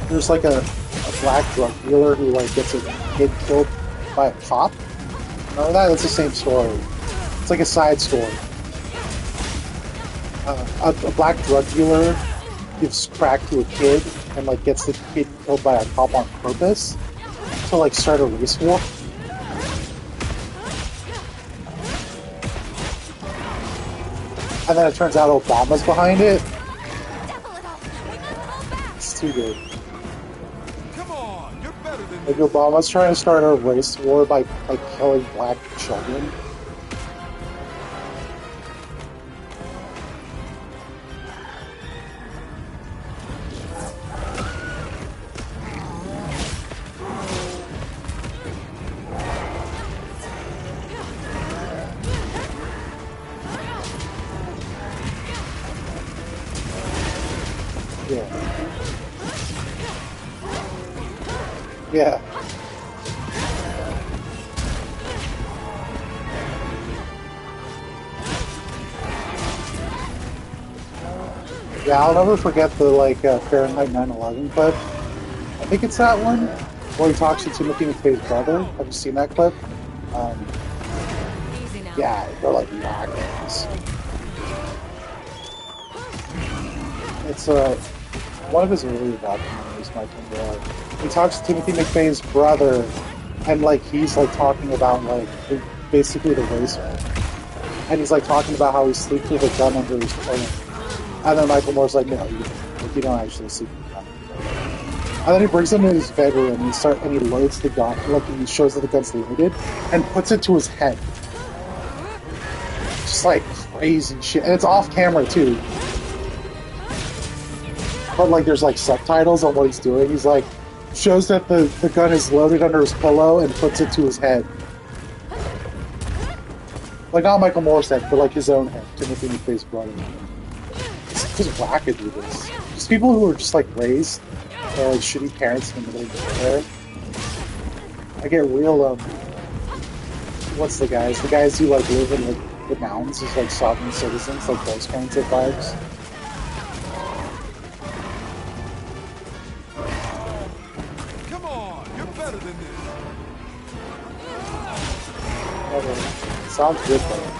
there's like a black drug dealer who like gets a kid killed by a cop. Remember that? It's the same story. It's like a side story. A black drug dealer gives crack to a kid and like gets the kid killed by a cop on purpose to like start a race war. And then it turns out Obama's behind it. It's too good. Come on, you're better than Like this. Obama's trying to start a race war by like killing black children. Yeah. Yeah. Yeah, I'll never forget the like Fahrenheit 9/11 clip. I think it's that one where he talks to Timothy McVeigh's brother. Have you seen that clip? Um, Easy now. yeah, they're like rockets. It's one of his earlier documentaries, Michael Moore. He talks to Timothy McVeigh's brother, and like he's like talking about like basically the race war. And he's like talking about how he sleeps with a gun under his pillow. And then Michael Moore's like, no, you don't actually sleep with a gun. And then he brings him to his bedroom and he loads the gun, like he shows that the gun's loaded, and puts it to his head. Just like crazy shit. And it's off camera too. But like there's like subtitles on what he's doing. He's like, shows that the gun is loaded under his pillow and puts it to his head. Like not Michael Moore's head, but like his own head, Timothy McVeigh's brother. It's just wackadoo this. Just people who are just like raised by like shitty parents in the middle of nowhere. I get real what's the guys? The guys who like live in like the mountains as like sovereign citizens, like those kinds of vibes. Come on, you're better than this. Sounds good though.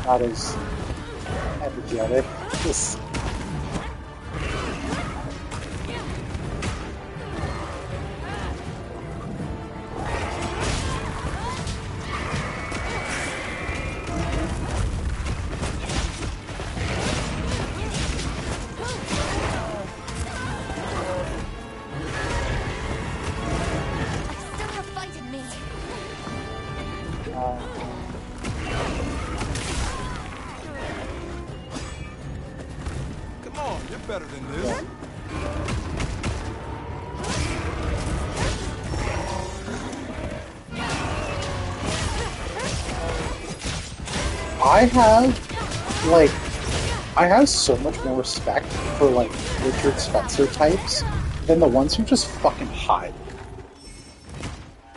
Not as energetic. Just better than this. I have, like, I have so much more respect for, like, Richard Spencer types than the ones who just fucking hide.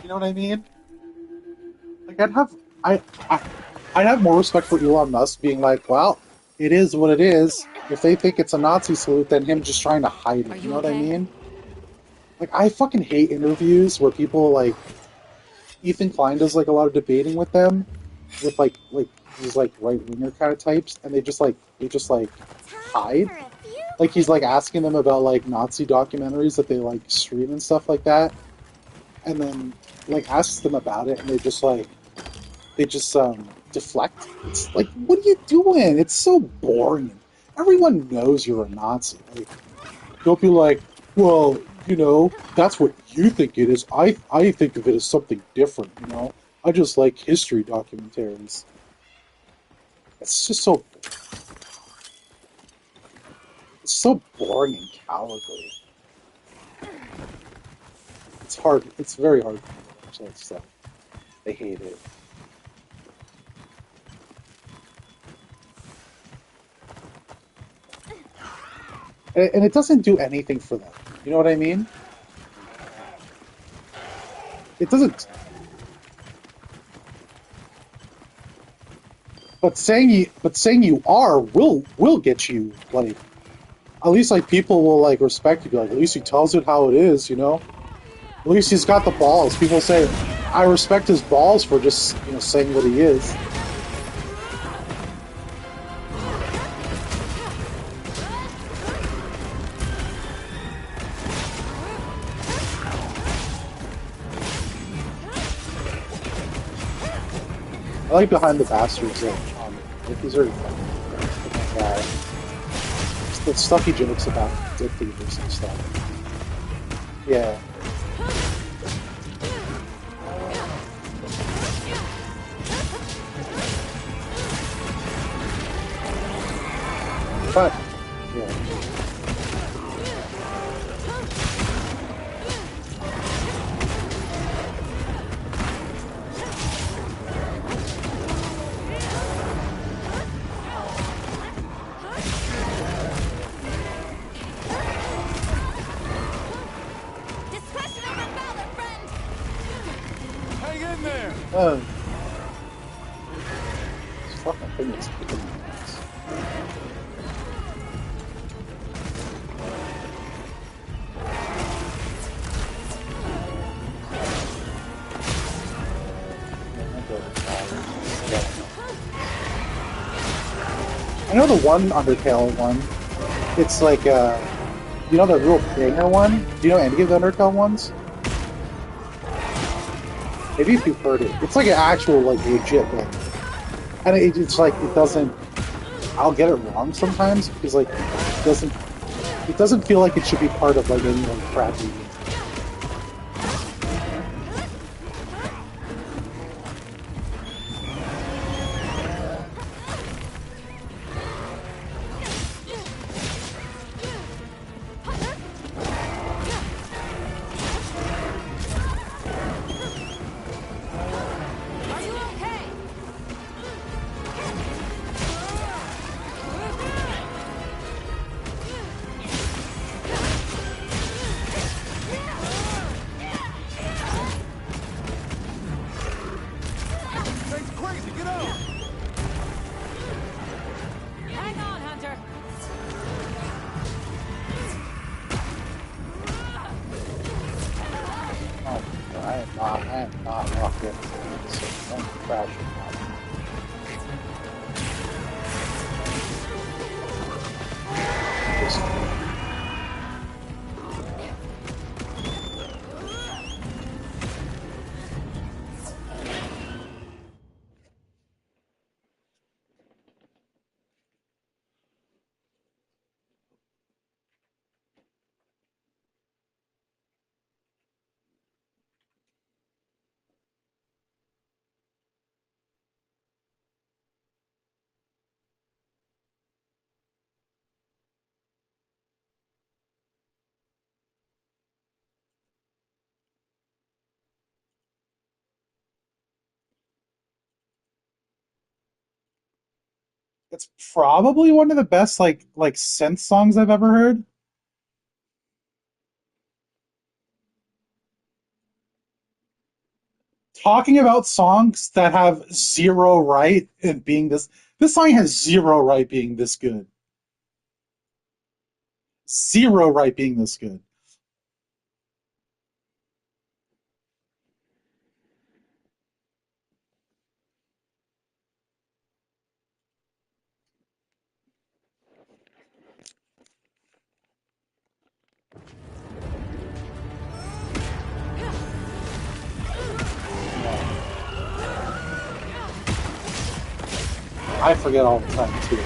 You know what I mean? Like, I, I'd have more respect for Elon Musk being like, well, it is what it is. If they think it's a Nazi salute, then him just trying to hide Are it. You you know what I okay? mean? Like, I fucking hate interviews where people, like, Ethan Klein does, like, a lot of debating with them, with, like, these, like, right-winger kind of types, and they just, like, Time hide. for a few Like, he's, quick. like, asking them about, like, Nazi documentaries that they, like, stream and stuff like that, and then, like, asks them about it, and they just deflect. It's like, what are you doing? It's so boring. Everyone knows you're a Nazi. Like, don't be like, well, you know, that's what you think it is. I think of it as something different. You know, I just like history documentaries. It's just so boring and cowardly. It's hard. It's very hard for me to watch that stuff. I hate it. And it doesn't do anything for them. You know what I mean? It doesn't. But saying you are will get you like at least like people will like respect you. Be like at least he tells it how it is. You know. At least he's got the balls. People say I respect his balls for just saying what he is. I like Behind the Bastards. Like, these are yeah, the stuff he jokes about dick thievers and stuff. Yeah. But yeah. Discretion over valor, friend! Hang in there! This fucking thing is kicking my ass. I know the one Undertale one. It's like you know the real banger one? Do you know any of the Undertale ones? Maybe if you've heard it. It's like an actual like legit banger. And it's like it doesn't I'll get it wrong sometimes because like it doesn't feel like it should be part of like any like crappy game. Are you okay? Thing's crazy, get out! Hang on, Hunter. Oh, I am not locked in. So don't crash it. Just It's probably one of the best like synth songs I've ever heard. Talking about songs that have zero right in being this song has zero right being this good. Zero right being this good. I forget all the time too.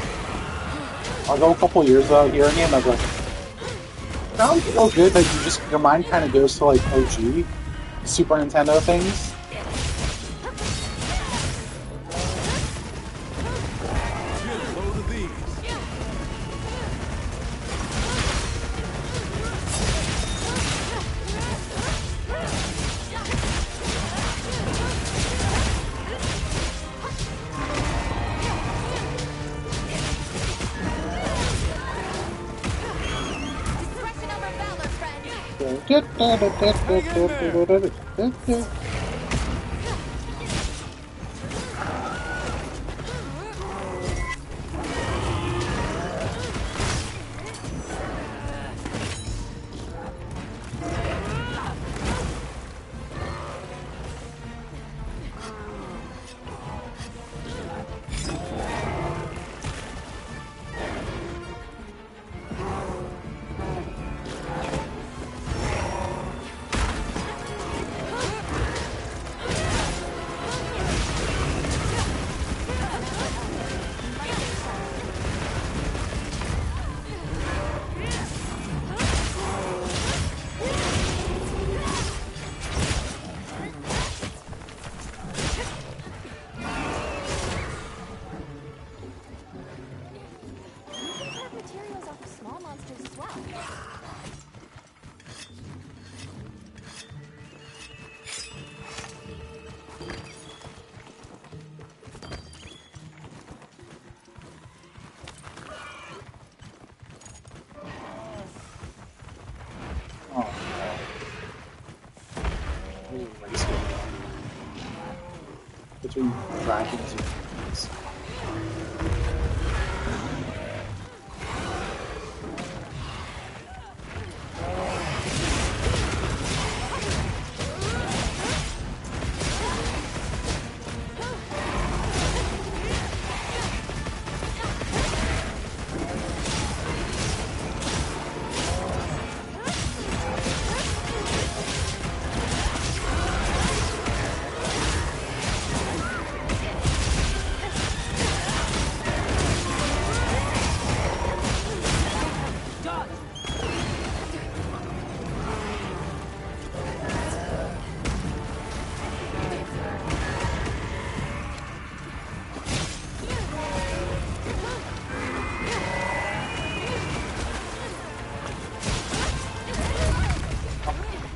I'll go a couple years without hearing it, and I'm like, sounds so good that you just your mind kind of goes to like OG Super Nintendo things. Get a load of these. Discretion over valor, friend. Materials are for small monsters as well. Oh no. Race going on between dragons and things.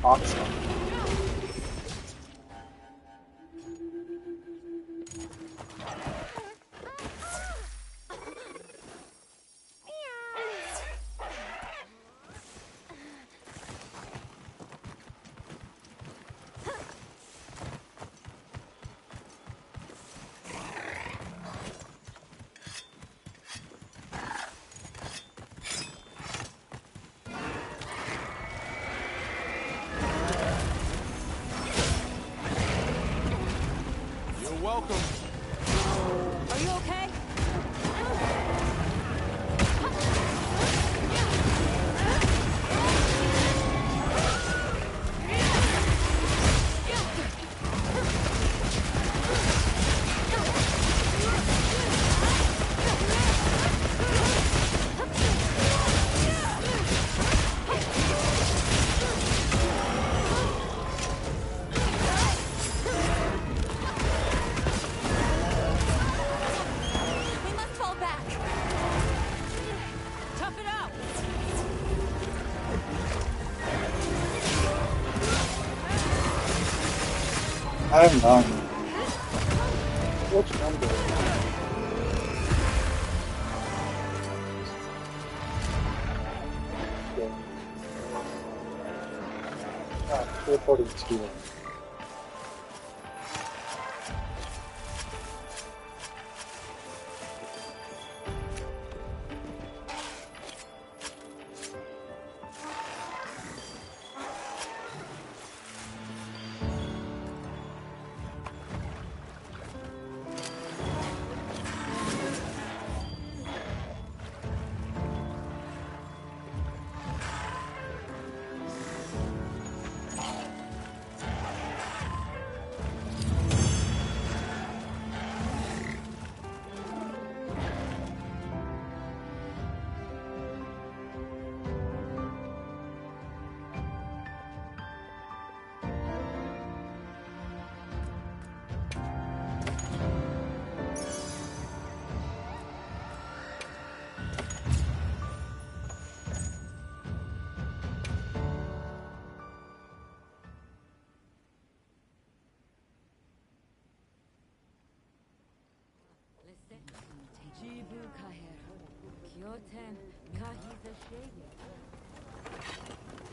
Awesome. You're welcome. Are you okay? We must fall back. Tough it out! I haven't done. Which number? Teleporting to it.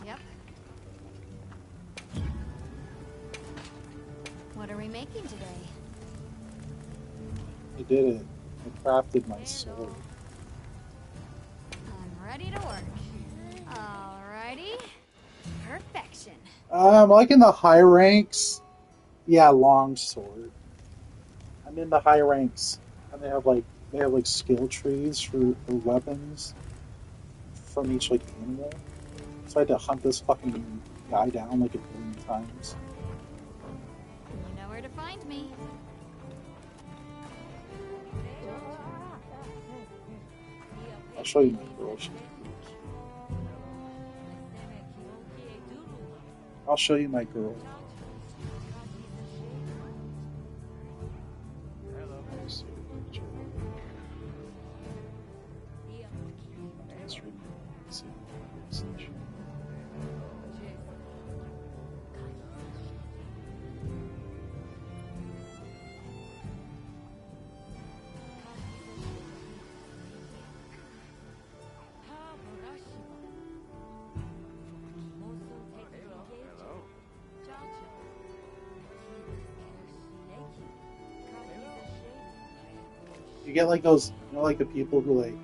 Yep. What are we making today? I did it. I crafted my sword. I'm ready to work. Alrighty. Perfection. Like in the high ranks, yeah, long sword. I'm in the high ranks, and they have like skill trees for weapons from each like animal. So I had to hunt this fucking guy down like a billion times. You know where to find me. I'll show you my girl. I'll show you my girl. You get like those, you know, like the people who like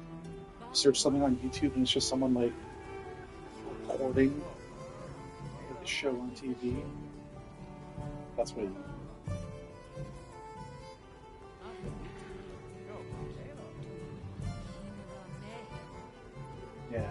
search something on YouTube and it's just someone like recording like a show on TV. That's what you yeah.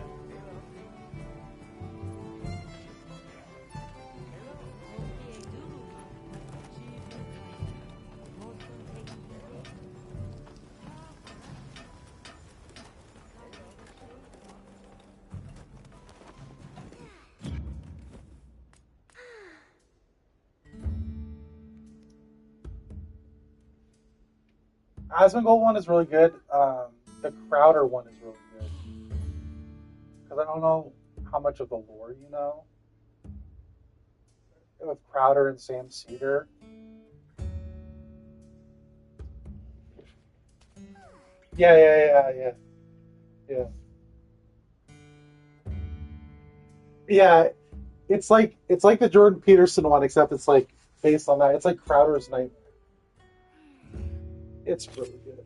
Asmongold one is really good. The Crowder one is really good because I don't know how much of the lore you know with Crowder and Sam Cedar. Yeah. Yeah, it's like the Jordan Peterson one, except it's like based on that. It's like Crowder's Nightmare. It's really good.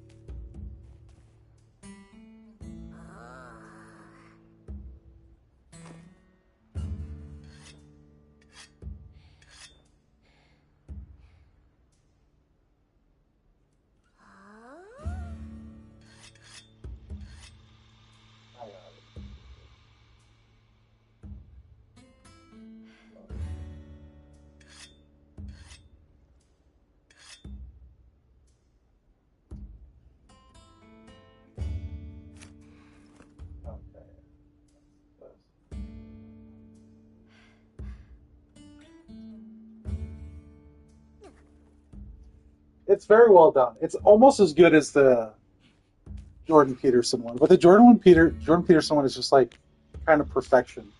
I love it. Okay. It's very well done. It's almost as good as the Jordan Peterson one, but the Jordan Peterson one is just like kind of perfection.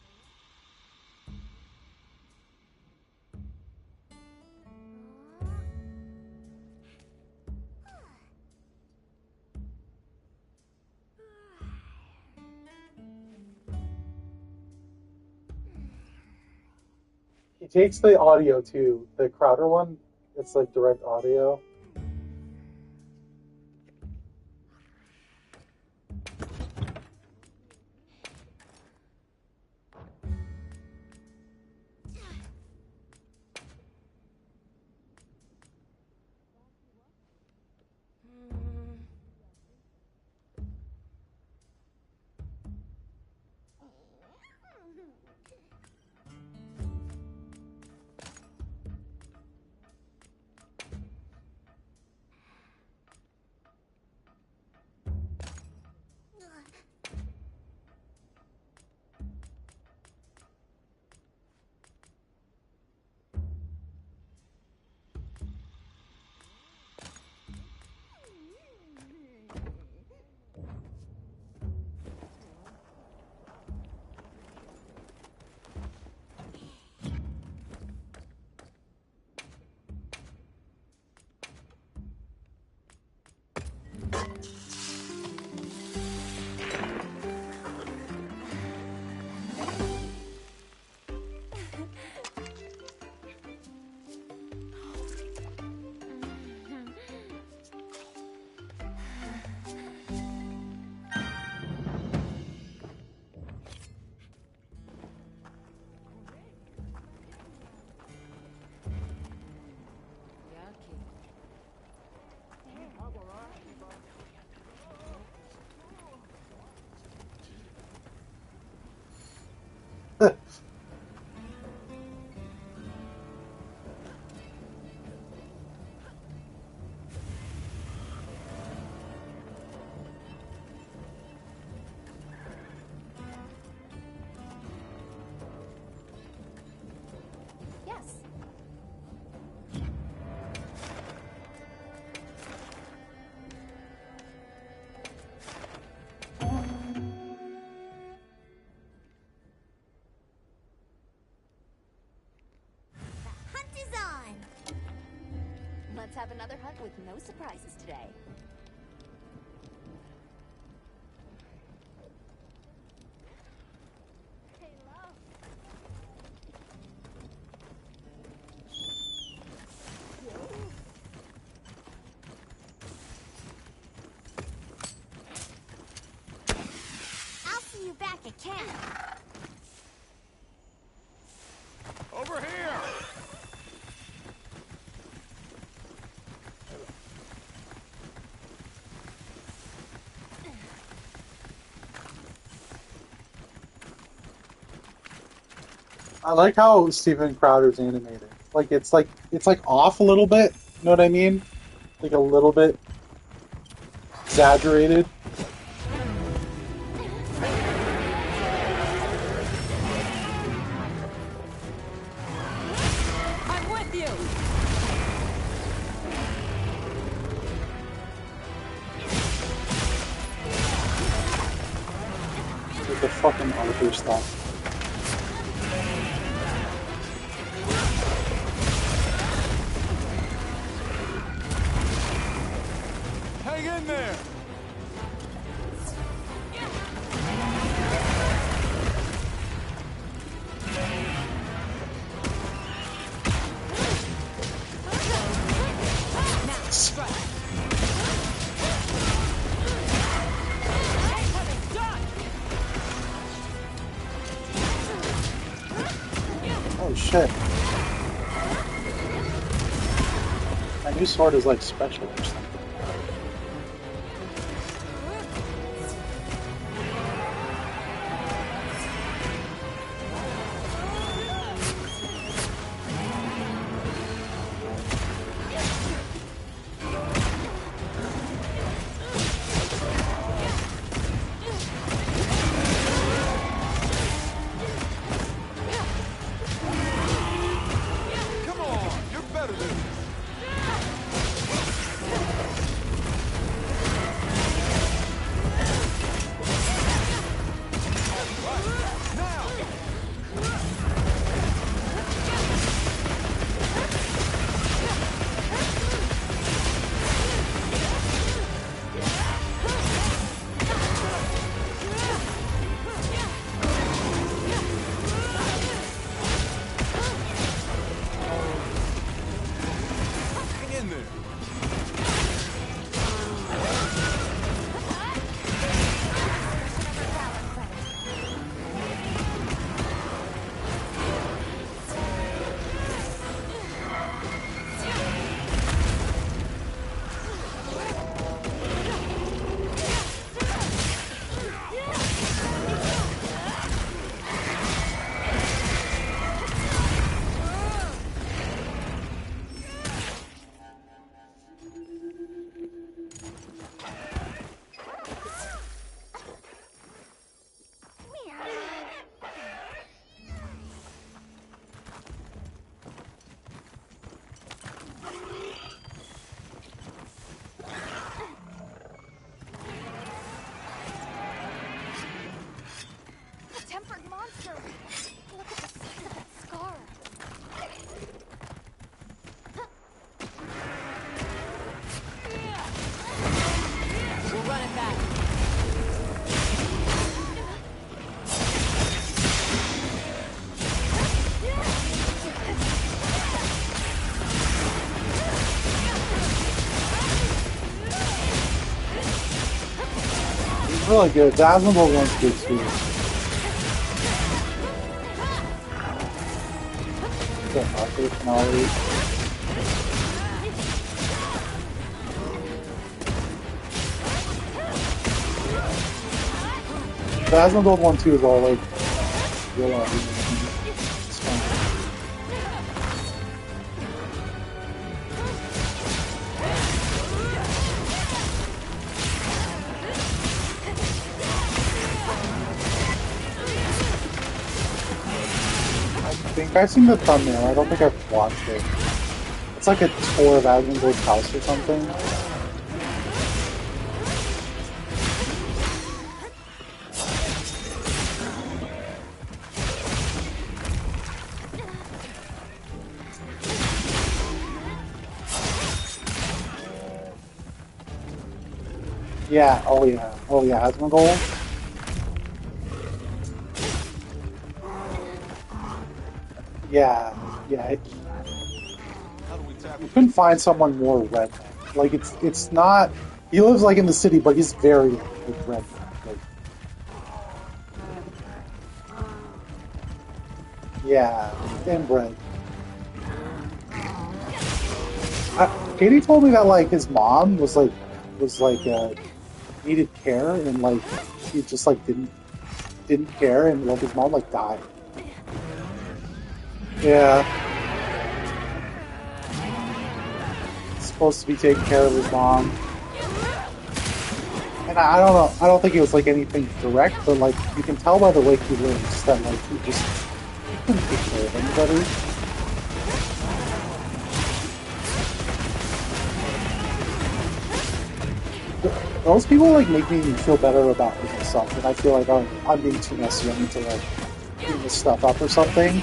He takes the audio too. The Crowder one, it's like direct audio. Yes. Hunt is on! Let's have another hunt with no surprises today. I'll see you back at camp. Over here! I like how Steven Crowder's animated. Like it's off a little bit. You know what I mean? Like a little bit exaggerated. I'm with you! Like the fucking Arthur stuff. Hang in there! Oh shit. My new sword is like special or something. Come on! You're better than this! Right. Now! Really good. The Asmongold one's good too. The arcade finale. The Asmongold one too is all like real it's fun. I think I've seen the thumbnail. I don't think I've watched it. It's like a tour of Asmongold's house or something. Yeah, oh yeah, Asmongold. Yeah, How do we tackle you couldn't find someone more redneck. Like it's not. He lives like in the city, but he's very like redneck. Like, yeah, inbred. Katie told me that like his mom was like needed care and like he just like didn't care and like his mom like died. Yeah. Supposed to be taking care of his mom. And I don't know, I don't think it was like anything direct, but like you can tell by the way he lives that like he couldn't take care of anybody. Those people like make me feel better about myself, and I feel like I'm being too messy. I need to like clean this stuff up or something.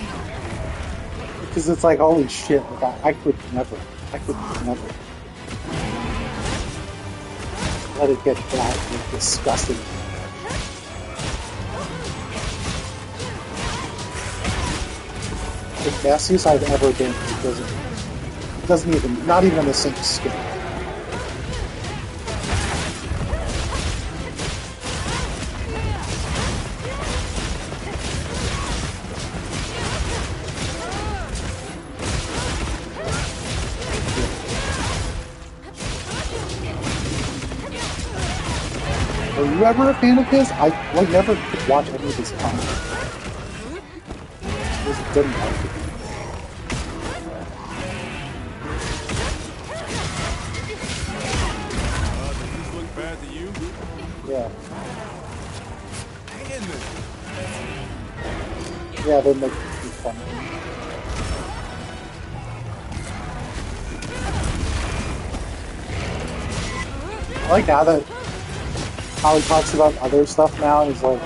Because it's like, holy shit, like I could never let it get that like, disgusting. The messiest I've ever been it doesn't even, not even on the same scale. Are you ever a fan of his? I like never could watch any of his content. Just didn't like it. Does this look bad to you? Yeah. Hang in there. Yeah, they make it fun. I like now that how he talks about other stuff now and he's like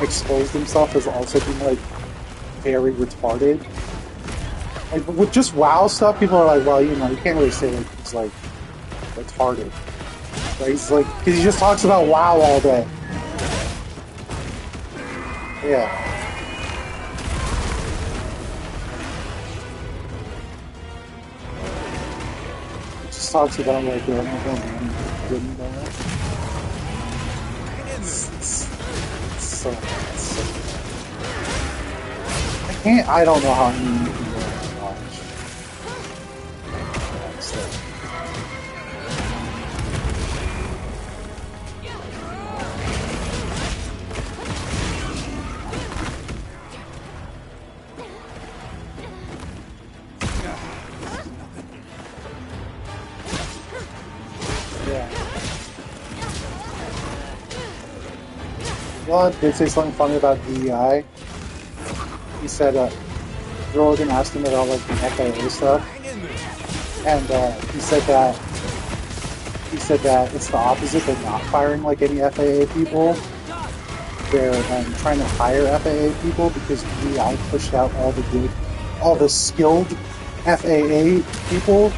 exposed himself as also being like very retarded. Like with just WoW stuff, people are like, well, you know, you can't really say like he's like retarded. Right? He's like, because he just talks about WoW all day. Yeah. He just talks about like good anymore. So, I don't know how many you can really watch. Yeah. Elon did say something funny about DEI. He said, Rogan asked him about like the FAA stuff, and he said that it's the opposite. They're not firing like any FAA people. They're trying to hire FAA people because DEI pushed out all the skilled FAA people.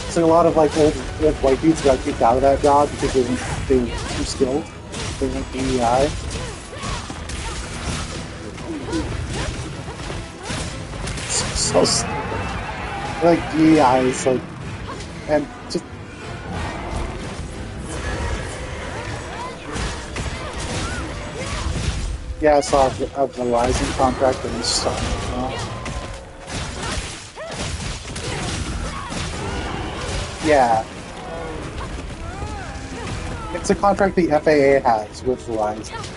So a lot of like old white dudes got kicked out of that job because they were too skilled. They went DEI. So stupid. Like DEI is like, and just Yeah, I saw a Verizon contract and it's so yeah. It's a contract the FAA has with Verizon.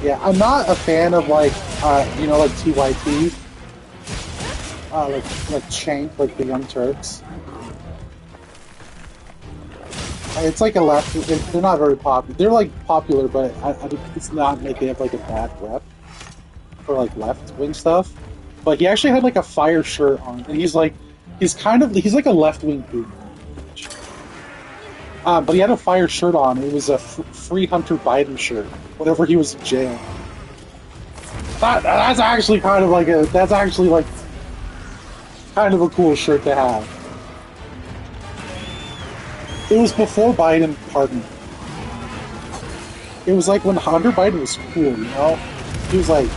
Yeah, I'm not a fan of like you know, like TYT, like Chank, like the Young Turks. It's like a left. They're not very popular. They're like popular, but it's not like they have like a bad rep for like left wing stuff. But he actually had like a fire shirt on, and he's like a left wing boot. But he had a fire shirt on. It was a free Hunter Biden shirt. Whenever he was in jail. That's actually kind of like a. That's actually like kind of a cool shirt to have. It was before Biden pardoned. It was like when Hunter Biden was cool, you know? He was like,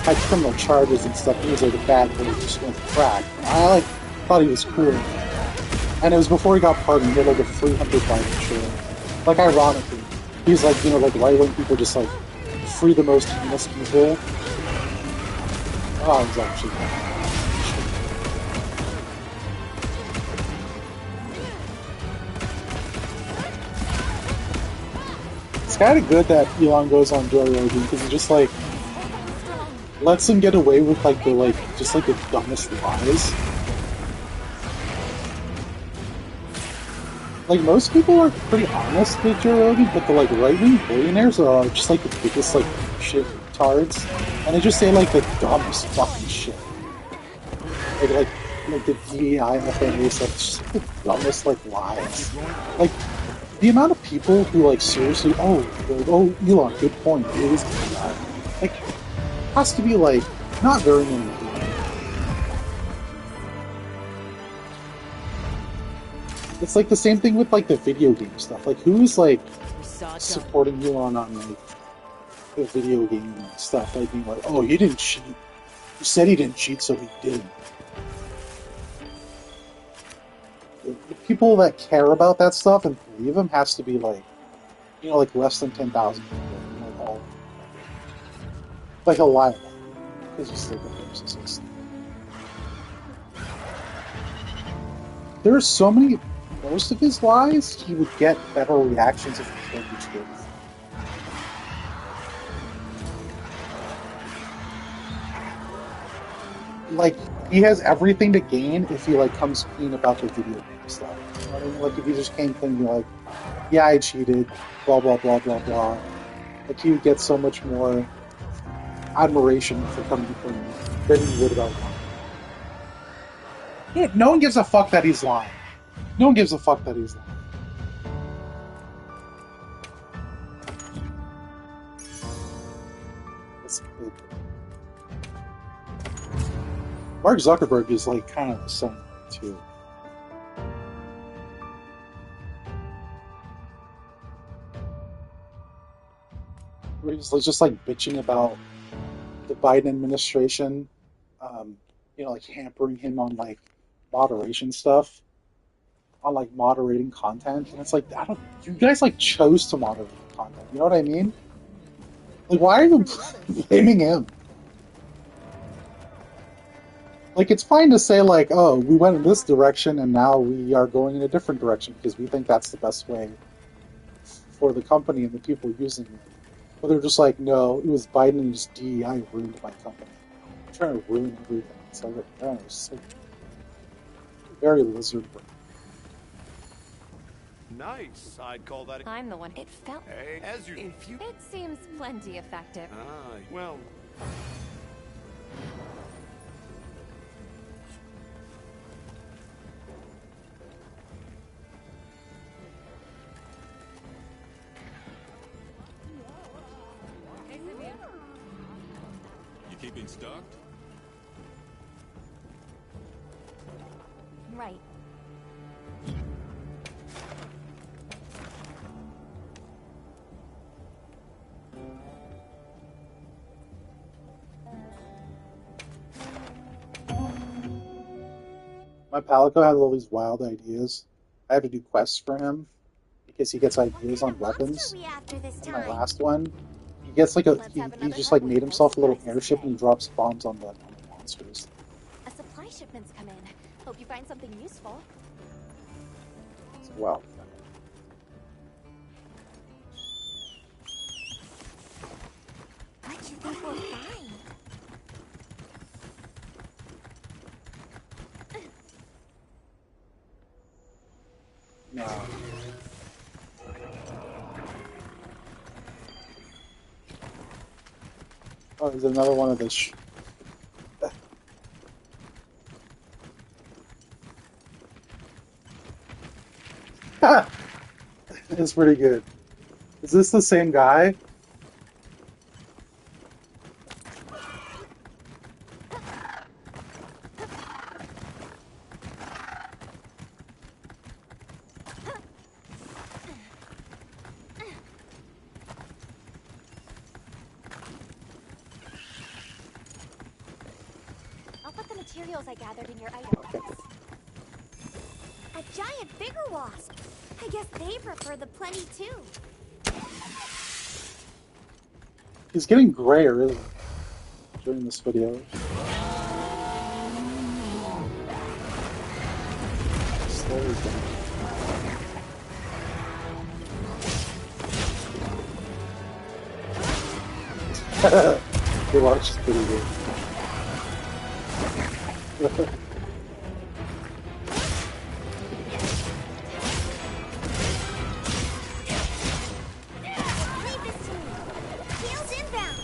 had criminal charges and stuff. He was like a bad boy who just went to crack. I like thought he was cool. And it was before he got pardoned. He had like a free Hunter Biden shirt. Like, ironically. He's like, you know, like right-wing people just like free the most heinous people. Oh, it was actually it's kind of good that Elon goes on Joe Rogan because he just like lets him get away with like the just like the dumbest lies. Like most people are pretty honest with Joe Rogan, but the like right-wing billionaires are just like the biggest like shit retards, and they just say like the dumbest fucking shit. Like the DEI, FAA stuff, it's just like the dumbest like lies. Like the amount of people who like seriously, oh Elon, good point, it is DEI. Like has to be like not very many people. It's like the same thing with like the video game stuff. Like who's like supporting Elon on like the video game stuff? Like being like, oh, he didn't cheat. He said he didn't cheat, so he did. The people that care about that stuff and believe him has to be like, you know, like less than 10,000 people. You know, like all like a lie because he's like a narcissist. There are so many. Most of his lies, he would get better reactions if he told the truth. Like, he has everything to gain if he, like, comes clean about the video game stuff. You know what I mean? Like, if he just came clean and be like, yeah, I cheated, blah, blah, blah, blah, blah. Like, he would get so much more admiration for coming clean than he would about lying. Yeah, no one gives a fuck that he's lying. No one gives a fuck that he's lying. Mark Zuckerberg is like kind of the same too. He's just like bitching about the Biden administration, you know, like hampering him on like moderation stuff, on like moderating content, and it's like I don't. You guys like chose to moderate the content. You know what I mean? Like, why are you blaming him? Like, it's fine to say like, oh, we went in this direction and now we are going in a different direction because we think that's the best way for the company and the people using it. But they're just like, no, it was Biden and his DEI ruined my company. They're trying to ruin everything. It's like, I don't know, it's like very lizard brain. Nice. I'd call that. I'm the one. It felt. Hey, as you. If you. It seems plenty effective. Ah, well. You keeping stocked? Right. My Palico has all these wild ideas. I have to do quests for him because he gets ideas on weapons. We after this In my time? last one, he gets like a Let's he, have he another just hut like with made no himself a little surprises airship today. and drops bombs on the monsters. A supply shipment's come in. Hope you find something useful. Well, What you think we'll find? no. Oh, there's another one of the. It's pretty good. Is this the same guy? I'll put the materials I gathered in your item Okay. box. A giant bigger wasp. I guess they prefer the plenty too. He's getting grayer, isn't he, during this video? Slowly down. Your watch is pretty good. Leave this to me. Heels inbound.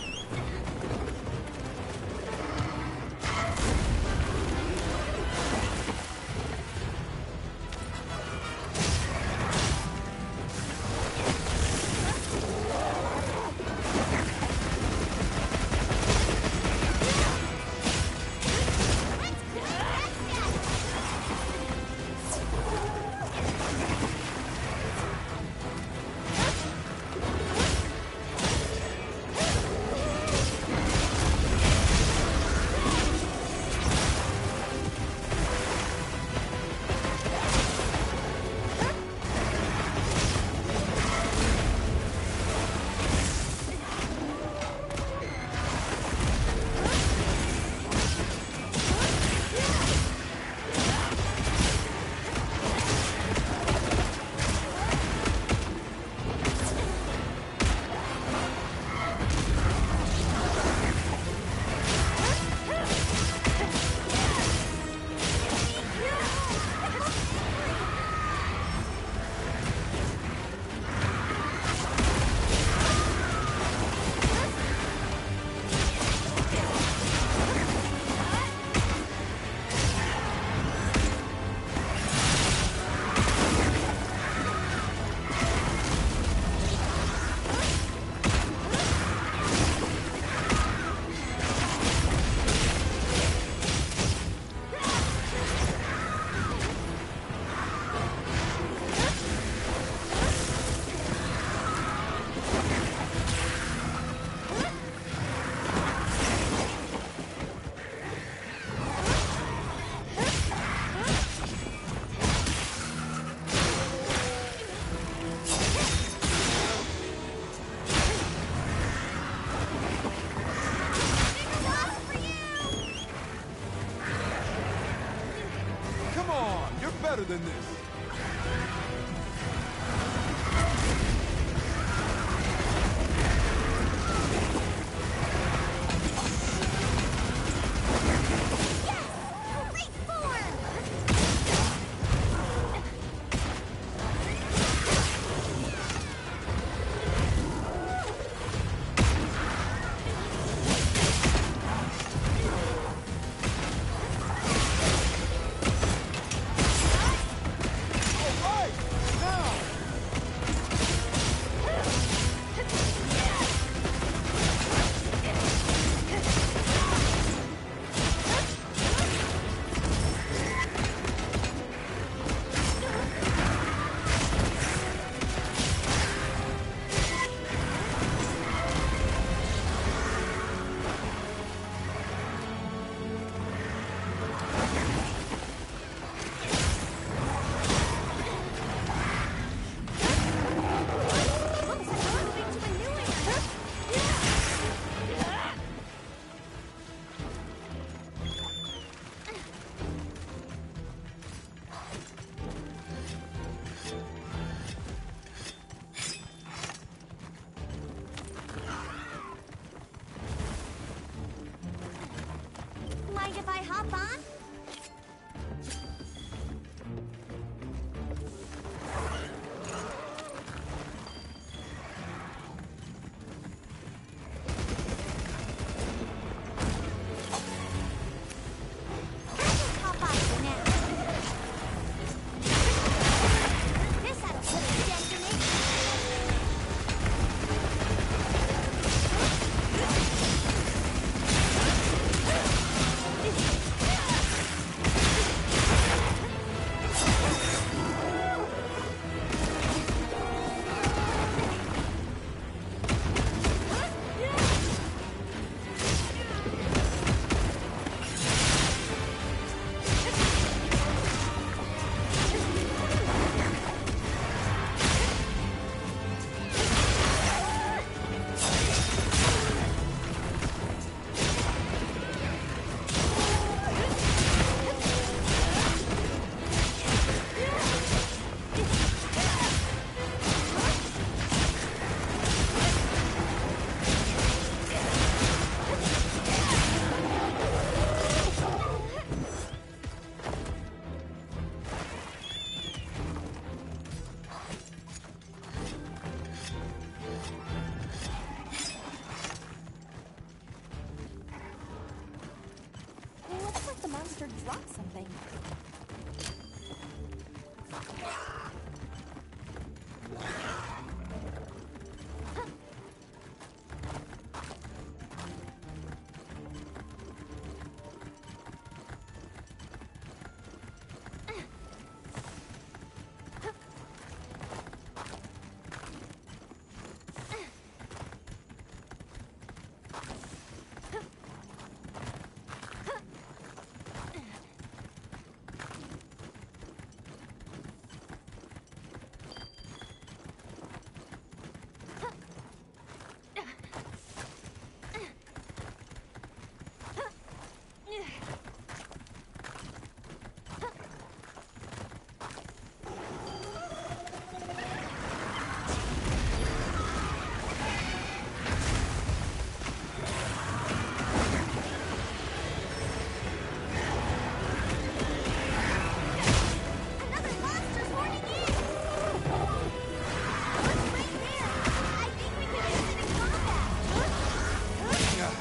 Come on, you're better than this. Great form. Mind if I hop on? Hop on for now. This had a little dent in it. Looks like the monster dropped something. Another monster's horning in! Look right there! I think we can use it in combat! Power up activated!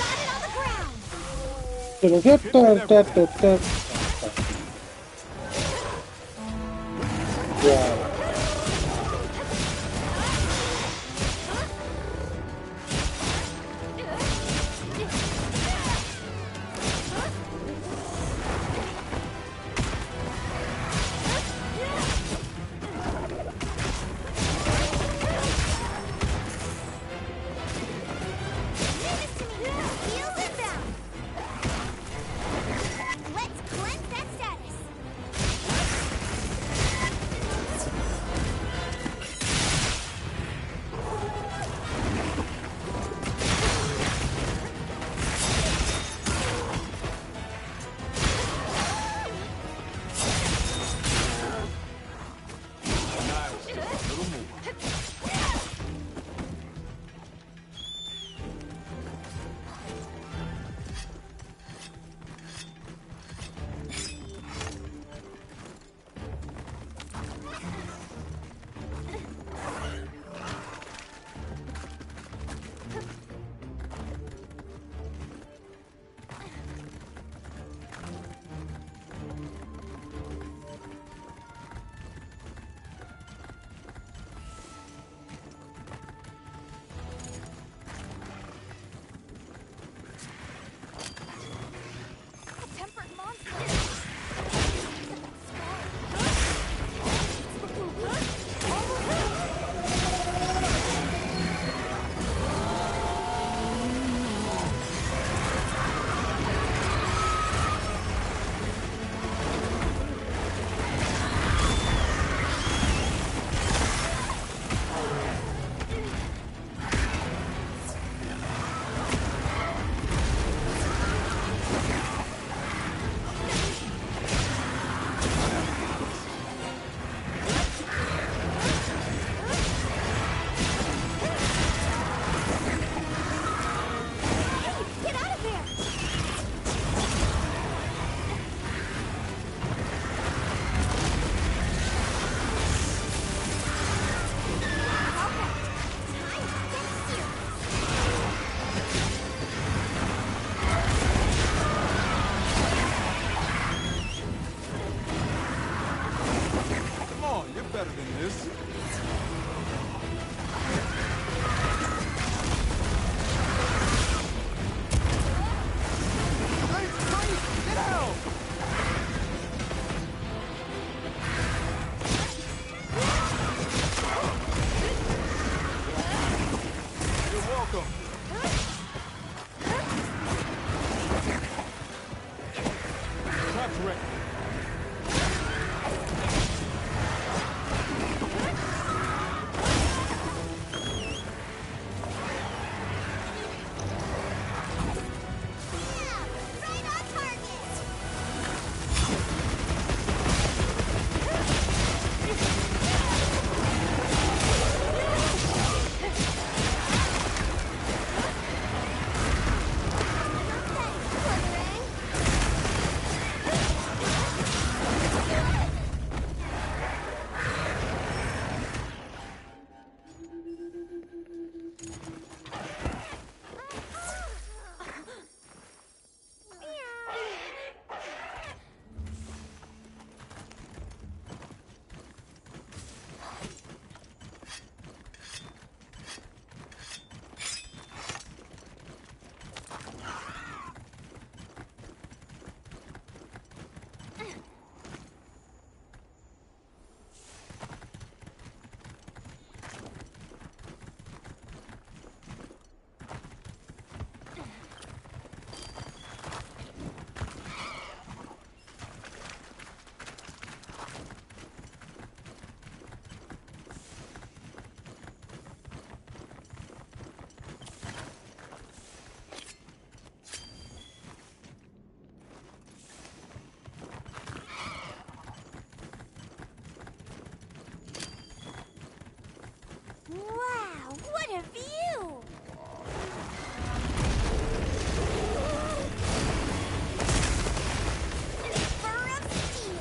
Got it on the ground! Yeah. Heels inbound! Let's cleanse! Wow, what a view! Spur of steel.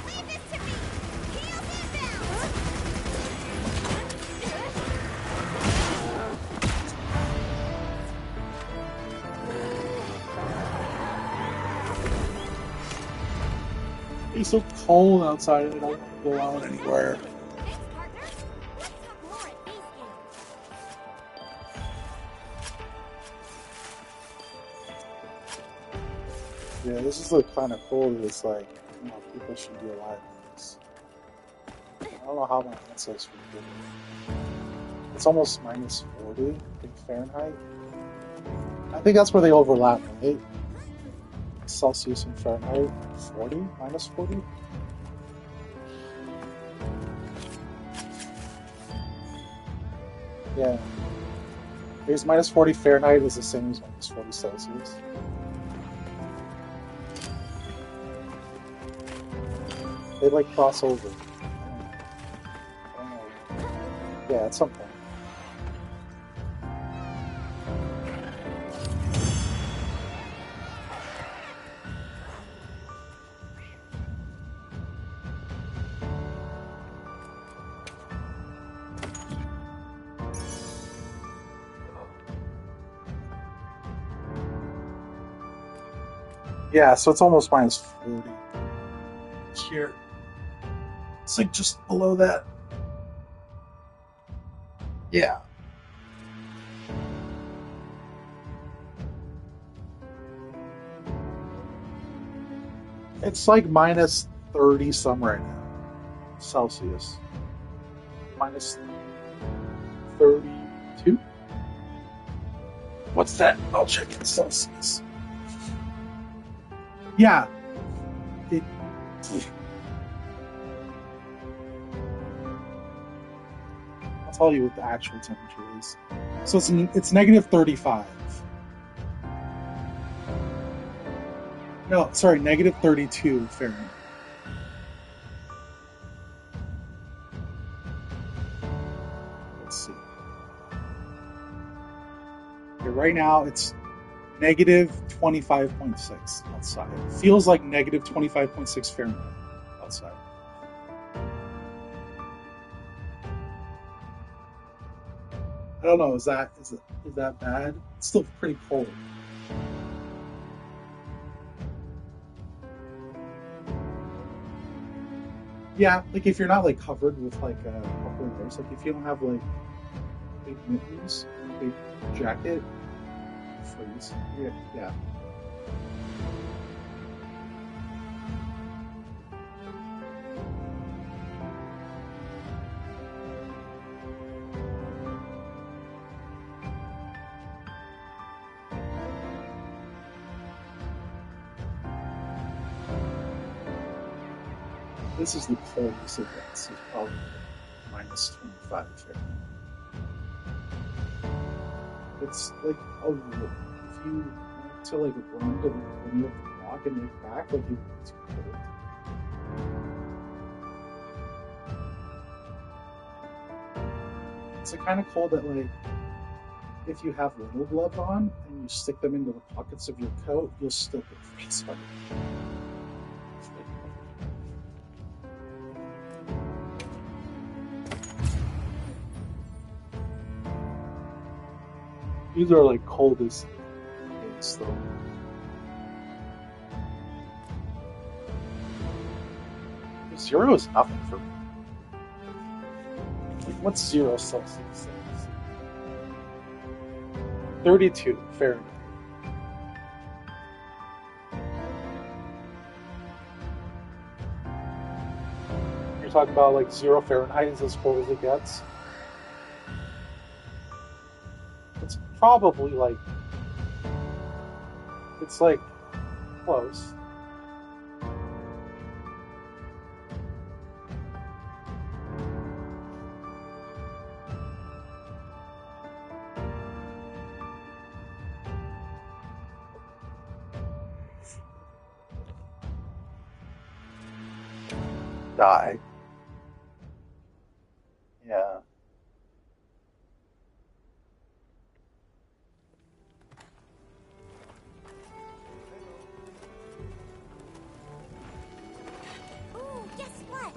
Leave this to me! Heels inbound! It's so cold outside. I don't want to go out anywhere. Thanks, partner. Let's talk more at base camp. Yeah, this is like kind of cool. It's like, you know, people should be alive in this. I don't know how my ancestors did it. It's almost minus 40 in Fahrenheit. I think that's where they overlap, right? Celsius and Fahrenheit, 40, minus 40. Yeah. Because minus 40 Fahrenheit is the same as minus 40 Celsius. They like cross over. I don't know. Yeah, at some point. Yeah, so it's almost minus 40. Here. It's like just below that. Yeah. It's like minus 30 some right now. Celsius. Minus 32? What's that? I'll check in Celsius. Yeah. It. I'll tell you what the actual temperature is. So it's negative 35. No, sorry, negative 32 Fahrenheit. Let's see. Okay, right now it's negative 25.6 outside. It feels like negative 25.6 Fahrenheit outside. I don't know. Is that bad? It's still pretty cold. Yeah, like if you're not like covered with like a couple of layers, like if you don't have like big mittens, big jacket, freeze. Yeah, yeah. This is the coldest it gets. It's probably minus 25 Fahrenheit. It's like if you went to like a run to when you have to walk and look back, like it's too cold. It's the kind of cold that, like, if you have little gloves on and you stick them into the pockets of your coat, you'll still get frostbite. These are like coldest days, though. Zero is nothing for me. Like, what's 0 Celsius? 32 Fahrenheit. You're talking about like 0 Fahrenheit is as cold as it gets? It's probably like, it's like close. Die. Yeah. Ooh, guess what?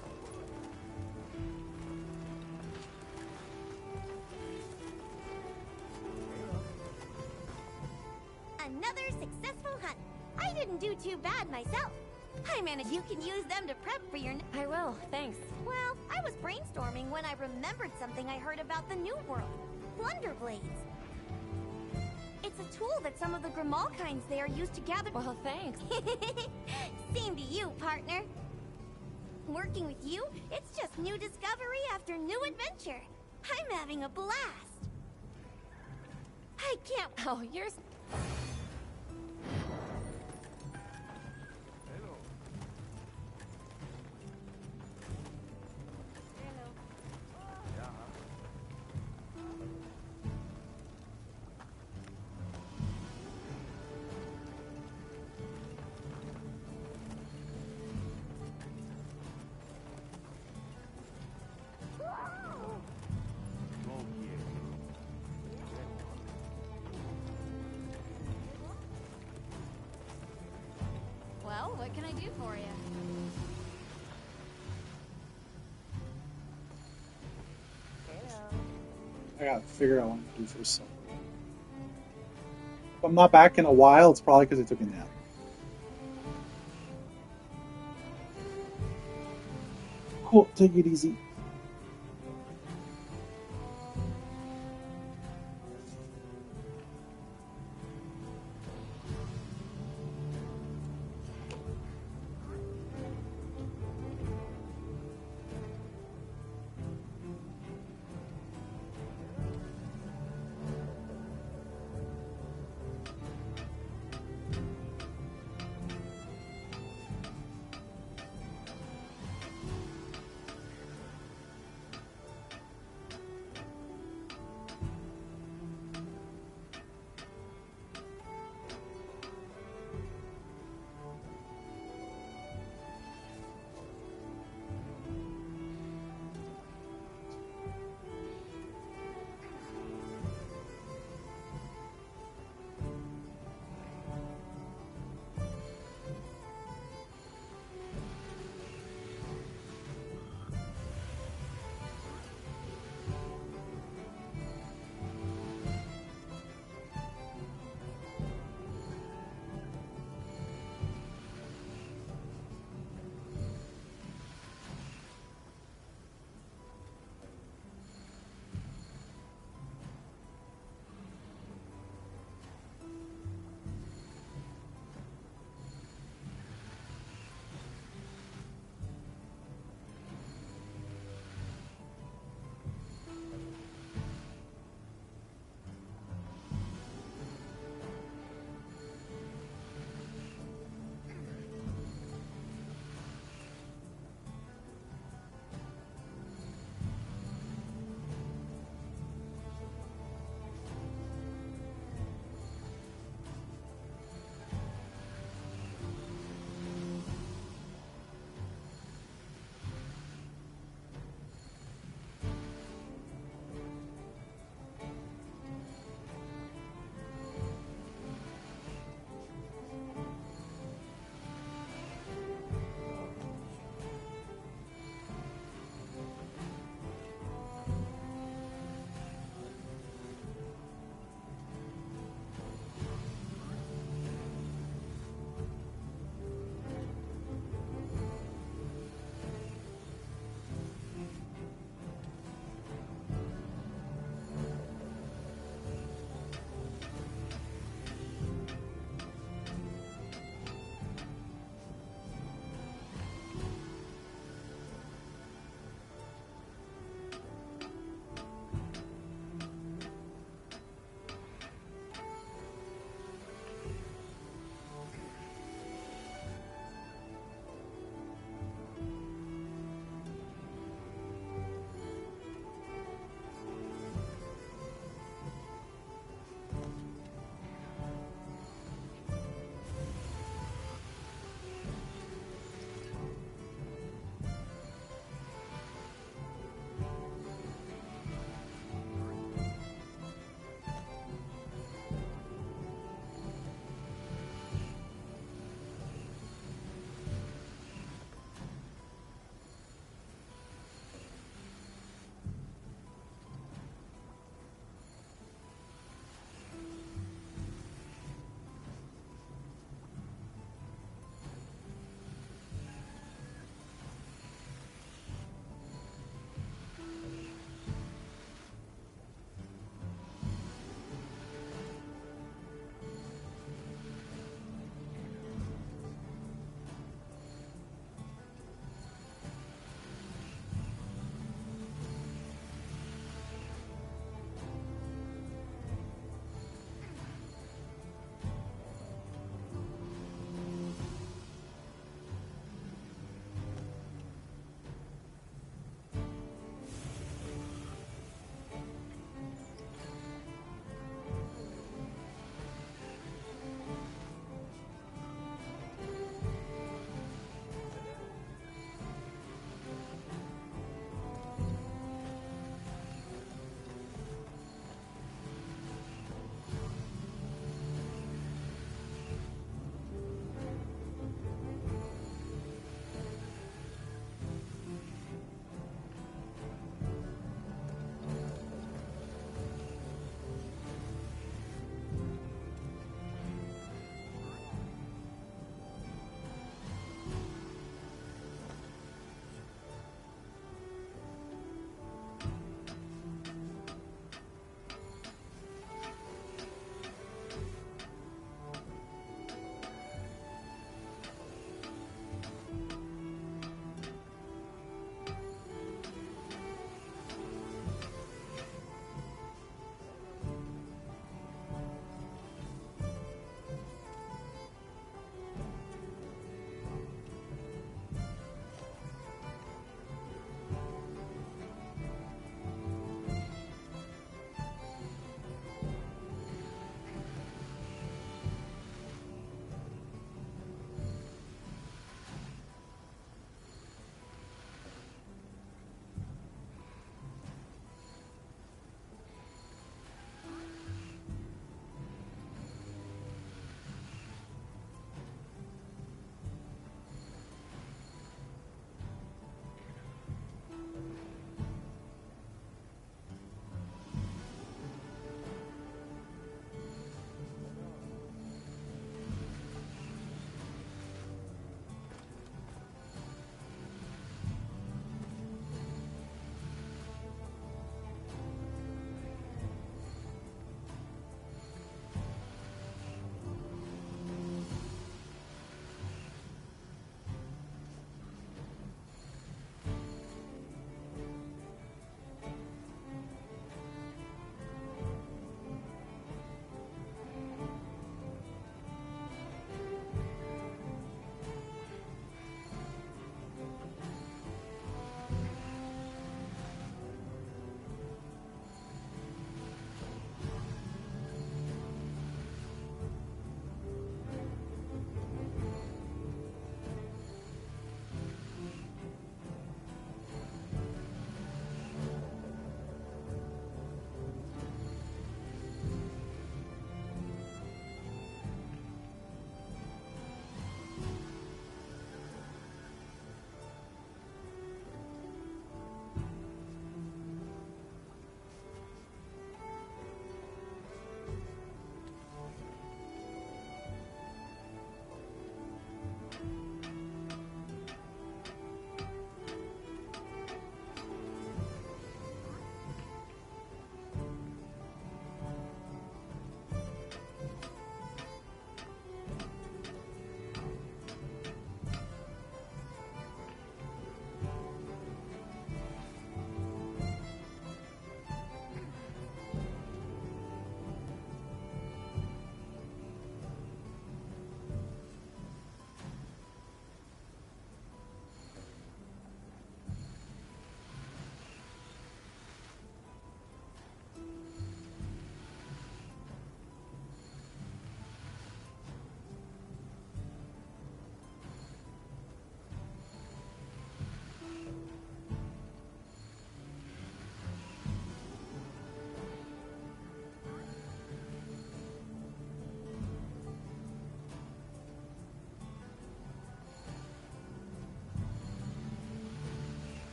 Another successful hunt. I didn't do too bad myself. I managed. You can use them to prep for your. I will, thanks. Well, I was brainstorming when I remembered something I heard about the New World. Plunder blades. It's a tool that some of the Grimalkines there used to gather. Well, thanks. Same to you, partner. Working with you, it's just new discovery after new adventure. I'm having a blast. I can't. Oh, you're... Well, what can I do for you? I gotta figure out what to do for something. If I'm not back in a while, it's probably because I took a nap. Cool, take it easy.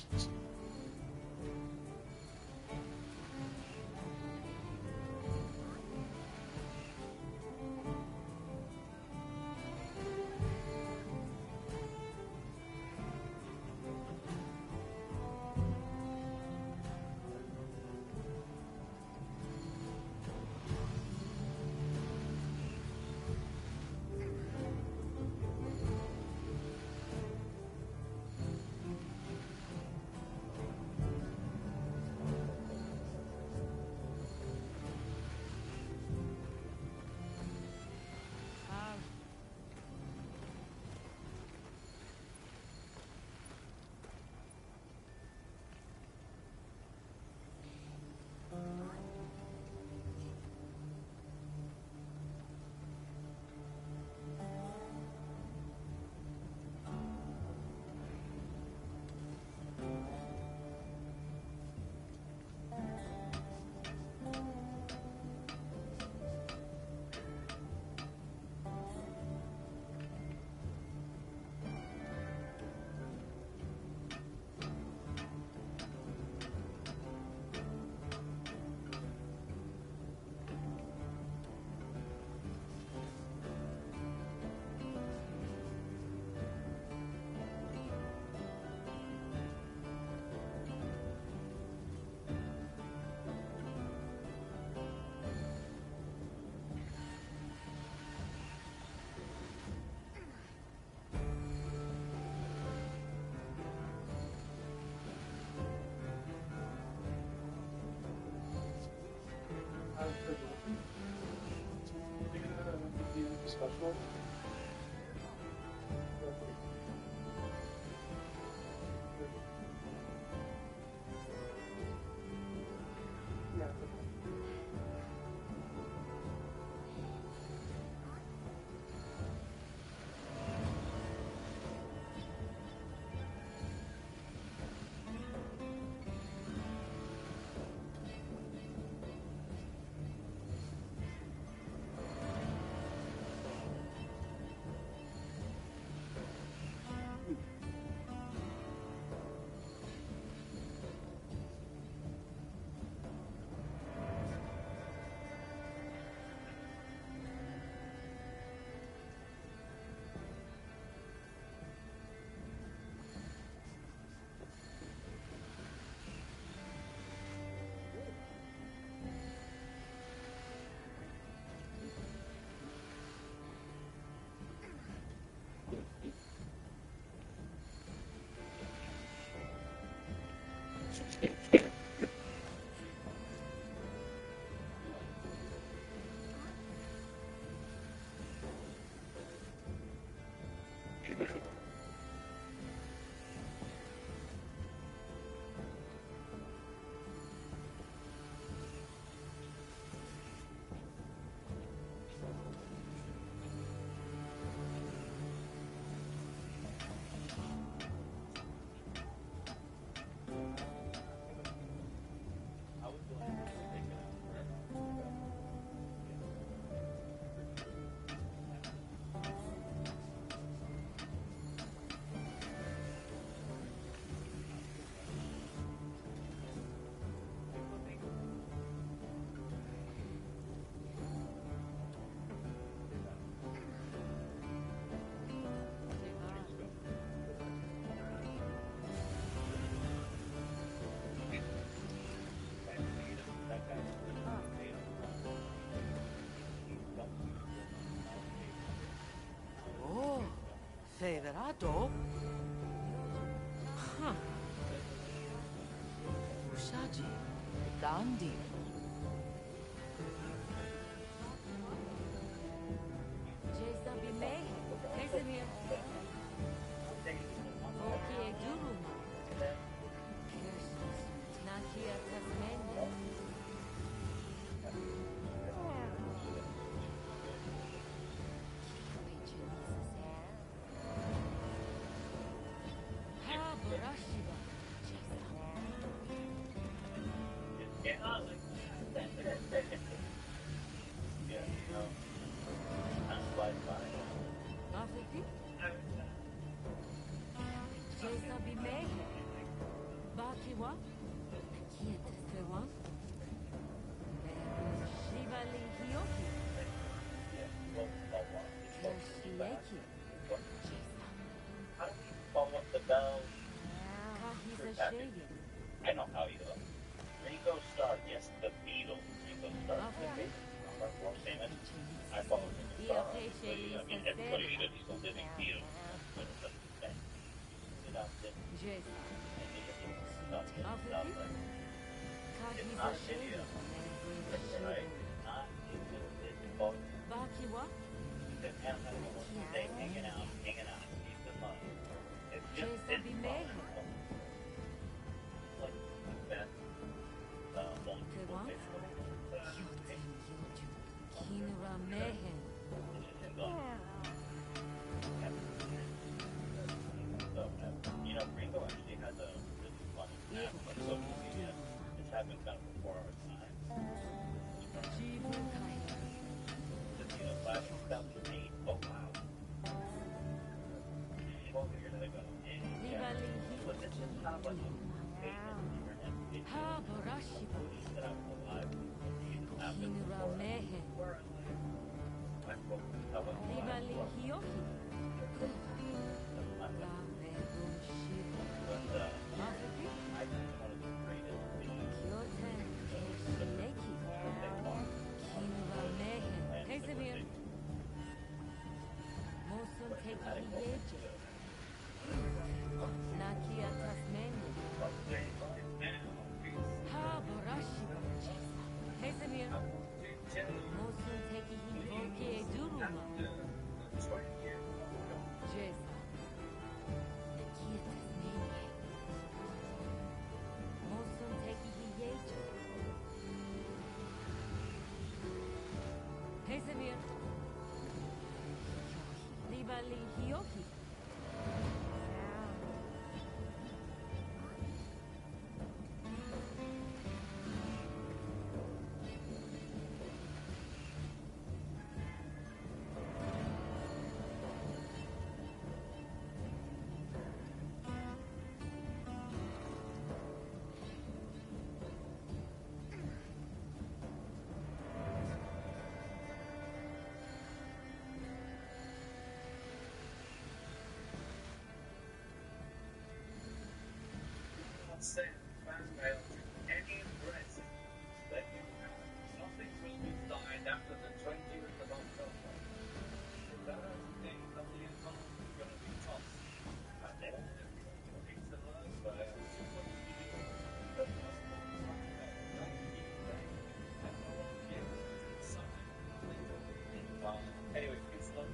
Special. Federato? Huh. Usagi. Dandy. Jason be May. Listen here. Oki e Duruma. Nakia Tasmania. Ha Barashiba. Jason. Megan. I know how you look. Ringo Starr, yes, the Beatles. Ringo Starr, the Okay. Beatles. World famous. I follow Ringo Starr. So, you know, I mean, everybody should. He's a living Beatle. But it's a thing. You know, Jess. and it's not good enough, right? It's not a video, right? It's not. It's both. Bakiwa. He's a animal. They hanging out. He's the fun. It's just, Jess it's be fun. Megan. Like the best, old Que school want? picture. Yoten yoju. Kinura Mehen. So, you know, Ringo actually has a really funny app on social media. It's happened kind of before our time. Jibu Kaila. Just, you know, 2008. Oh, wow. Well, here's the go. Nibali But this is kind of like a Ha Borashiba. that I was alive. Happened Kinura before. Mehen. I spoke to someone who Nibali Hioki. La Rebun Shiba. but Mafuki. I think one of the greatest videos Kyoten. Shineki. Kinura Mehen. Kesemir. Mosun Teki Yeje. Nakia Tasmania. Ha Borashiba. Kesemir. Mosun Teki Hivoki Eduruma. Jesa. Nakia Tasmania. Mosun Teki Hiyeje. Kesemir. Nibali Hioki. send fan mail to any address that you have. Nothing will be signed after the 20th of October. If that is the day of the income is going to be tossed. And then, it's the last by a super video. The first one is like that. Don't keep that. And no one gets to sign later. Anyway, it's not.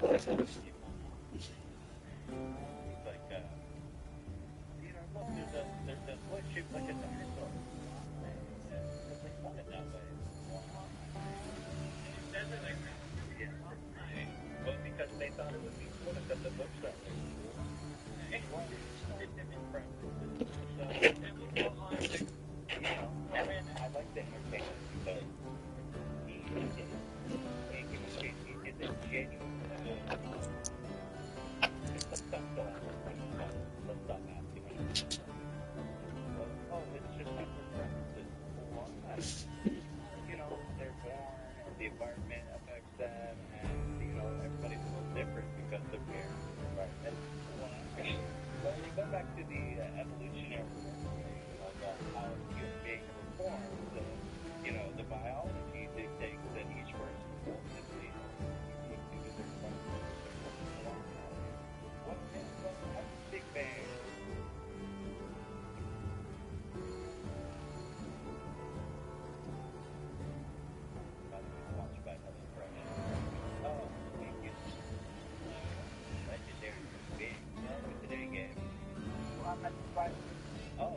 like, look, there's a foot shaped like a dinosaur. Because they cut it that way. Yeah. Well, because they thought it would be cool to cut the books that way. It's an impressive. So, I mean, I like the entertainment because he is a genuine. Some stuff still happens. Some stuff happens. Oh, it's just different preferences. Well, they're born and the environment affects them, and everybody's a little different because of their environment. Well, you go back to the evolutionary theory of how human beings were formed. The biology dictates that each person ultimately would do their What Big Bang? Watched by another correction. Oh, legendary big today game. Oh.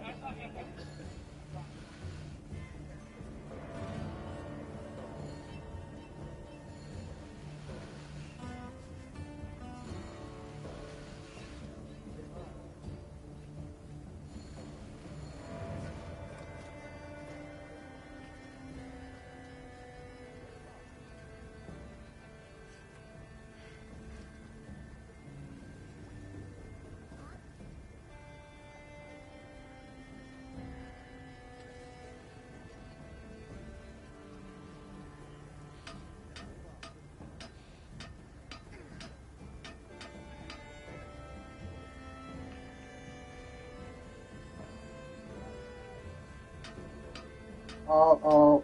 Uh-oh.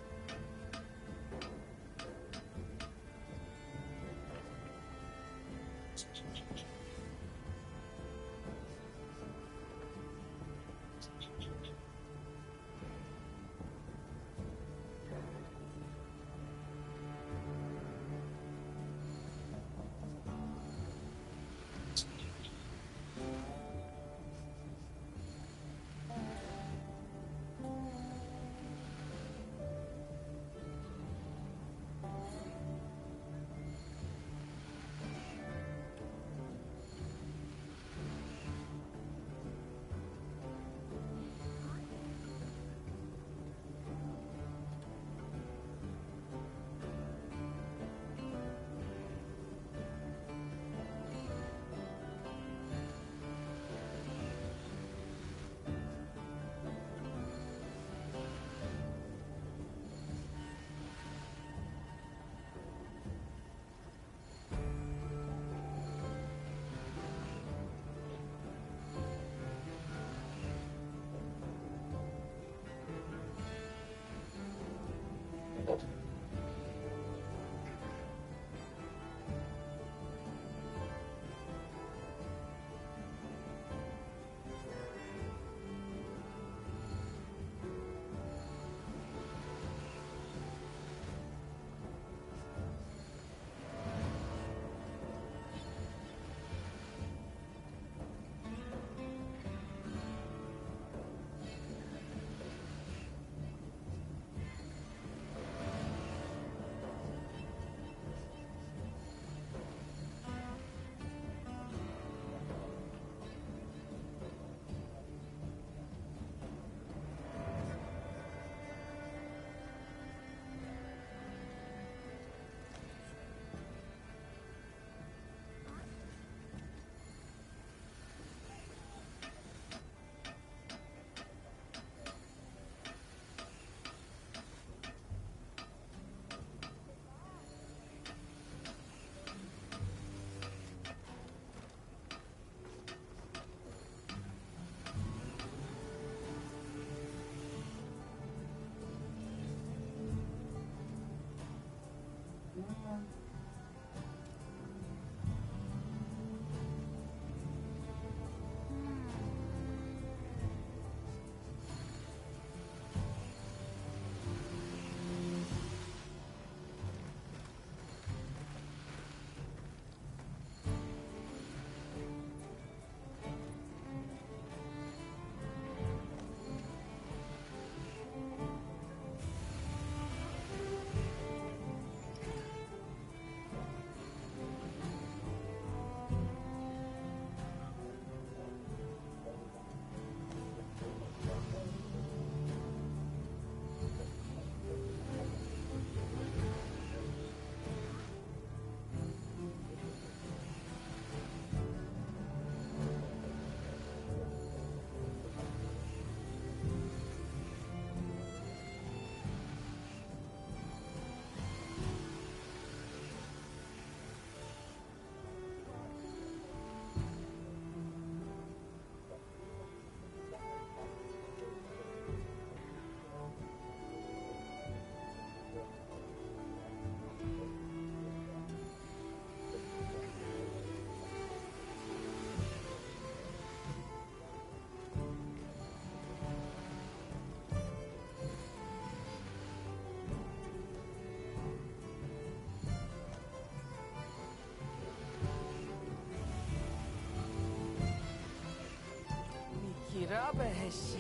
pesce.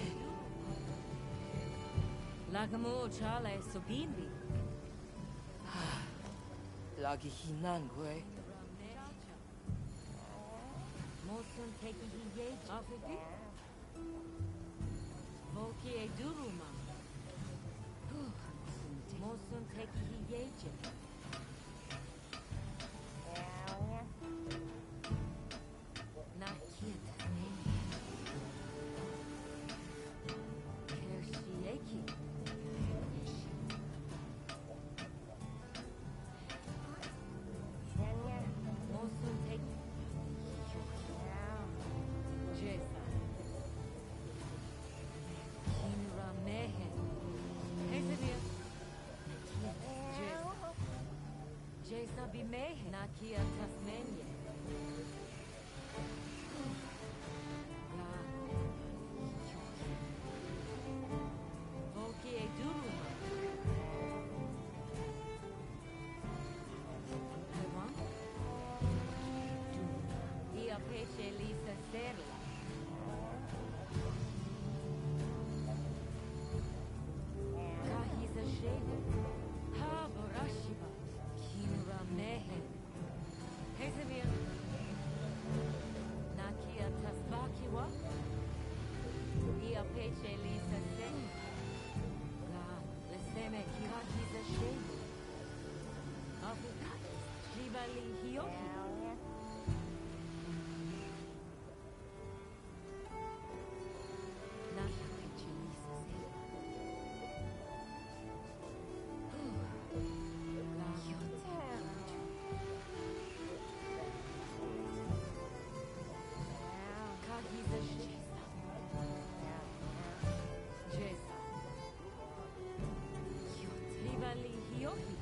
Lagamo chale sobindi. Lagi hinangwe. Mosun teki hiye afidi. Volki e duruma. Mosun teki hiye. Nakit neni. Kershieki. Mosun teki. Jesa. Kinra mehe. Hezebir. Jesa. Jesa bimehe. Nakia Tasmania. Volki e duruma. Ewan? Ia pesce lisa serla. Kahisa shade. Ha borashiba. Kinra mehe. Hezebir. Nakia tasbakiwa. Ia pesce lisa serla. Leseme kahisa shade. Afrika. Shibali hioki. Nakia pesce lisa serla. Kahisa shade. Jesa. Libali hioki.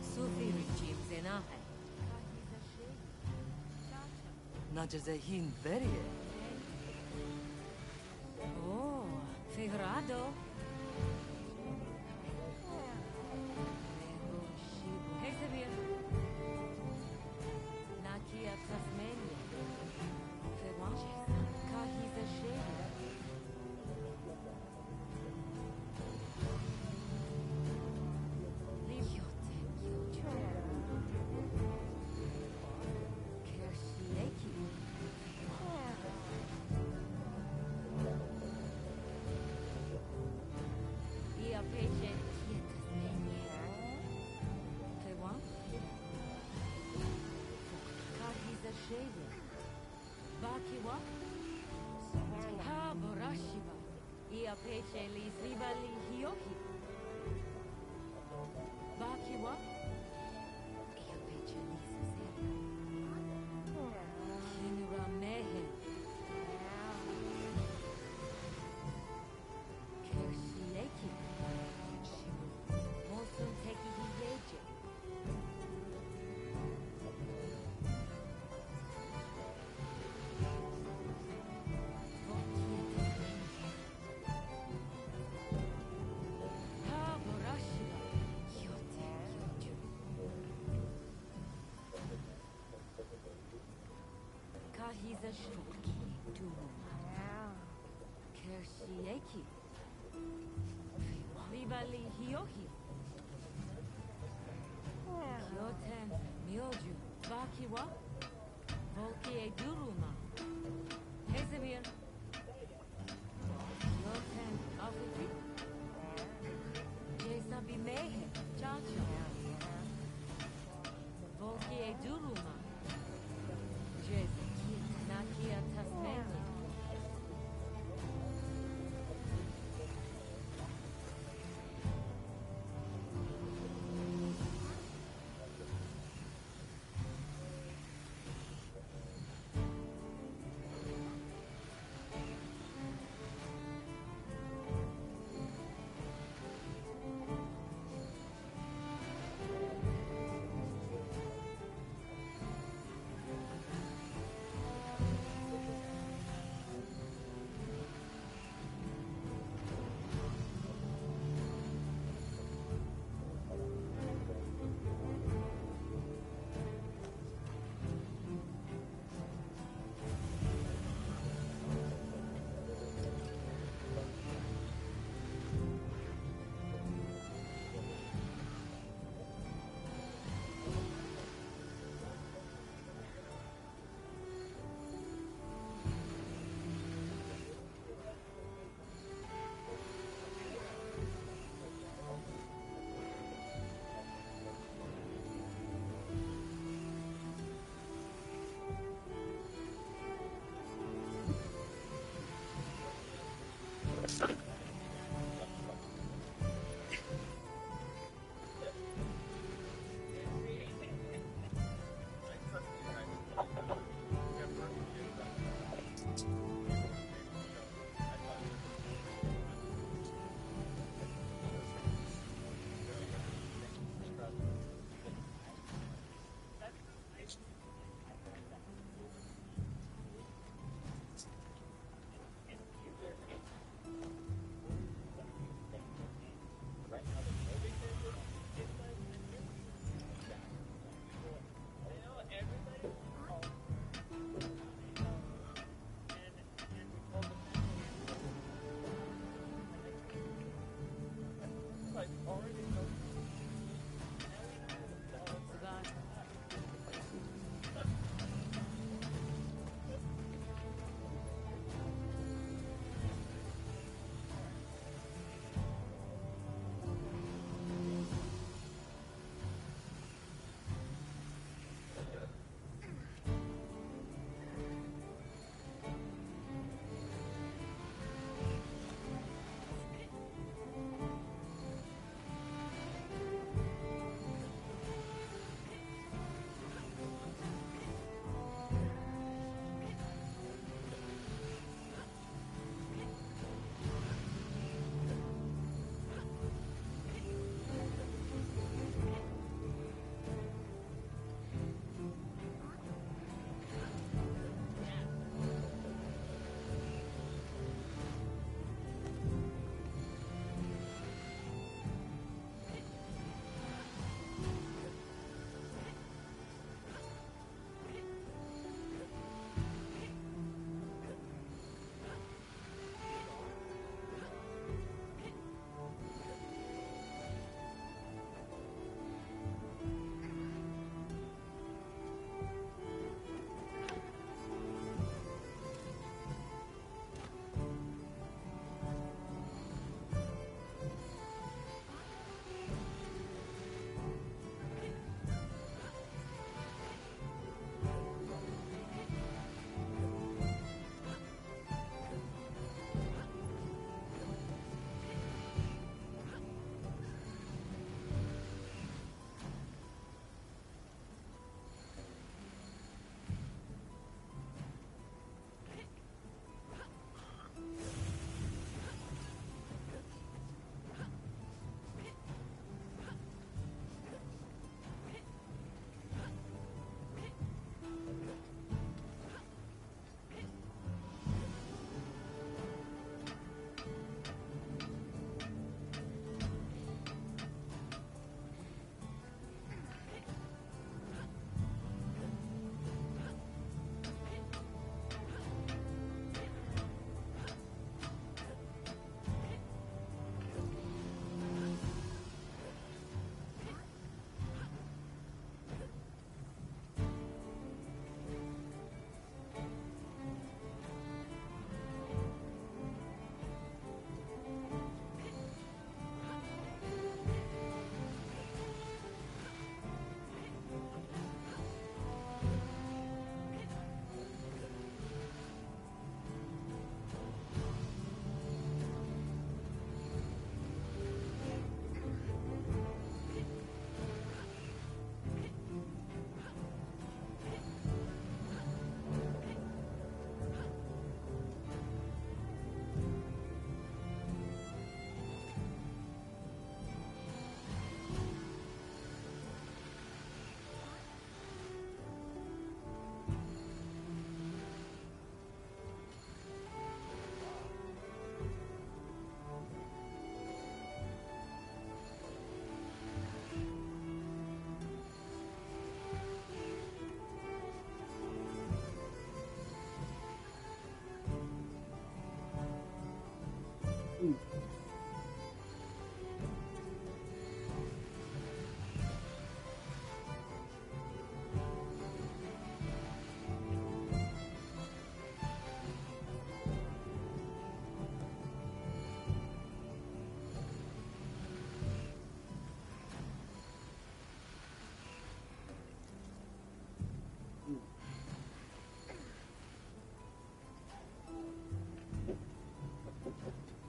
Sufi regimes in Ahe. Najazehin verie. Oh, Figurado. Hezebir. Nakia Tasmania. Fewanche. Kahisa Shade. Kershieki. Ia pesce quietas nenia. Fewan? Kahisa Shade. Bakiwa? Ha borashiba. Ia pesce lis ribali hioki. Bakiwa? Ia pesce lisa seria. Kinura mehe. Kershieki. Mosun teki hiyeje. Ha borashiba. Yote yoju. Kahisa shoki duruma. Kershieki. Ribali hiohi. Kyoten myoju. Bakiwa. Volki e duruma. Hezebir. Kyoten afiti. Jesa bimehe.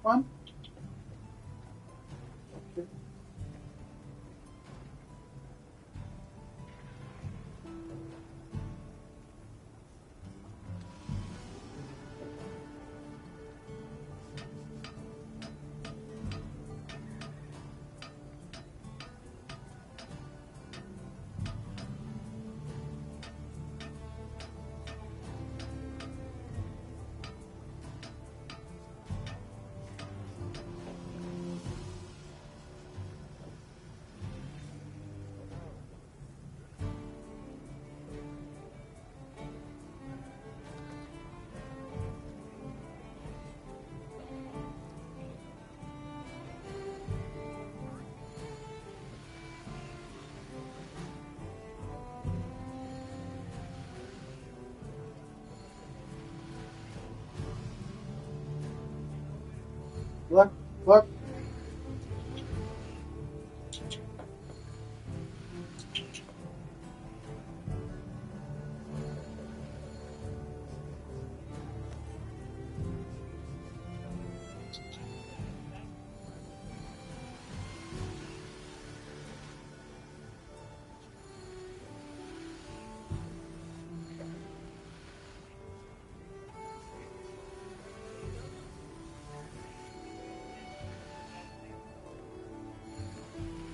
Come on. Look, look.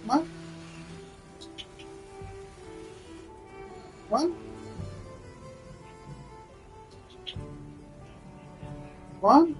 Come on. Come on. Come on.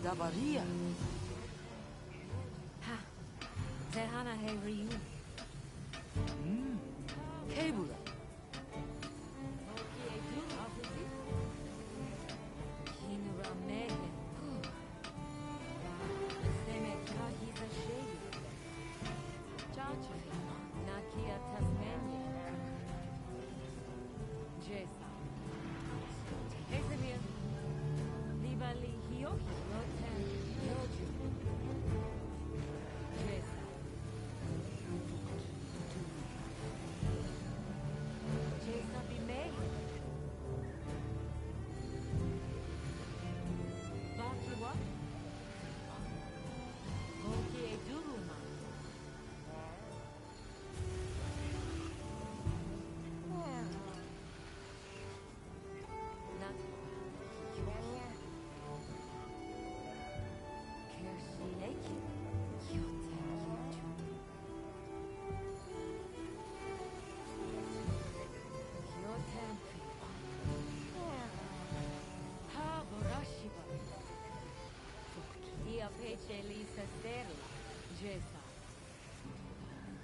Davaria. Ha. Tehana he Ryu. Kebula. Kinura Mehe. Seme Kahiza Shady. Chacha. Nakia Tasmania. Jesa. Hezemir. Libali Hioki. Rotan. Yoju. Jesa. Jesa Bimei. Bakiwa. Koki Eduruma. Not Kershileki. Haborashiba. Dia Peche Lisa Steri. Jesa.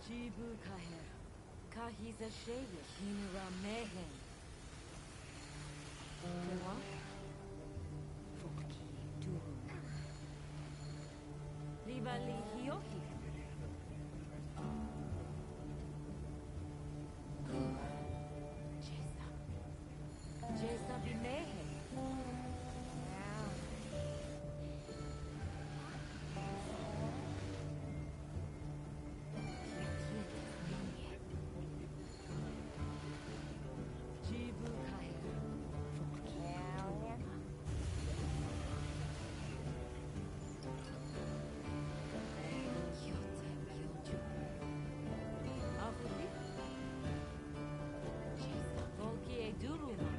Jibu Kahera. Kahiza Shaya. Hinura Mehen. Kewa? Fuki Duru. Libali Hioki. Jesa. Jesa Bimehe. Jibu Kahera. Volki Eduruma.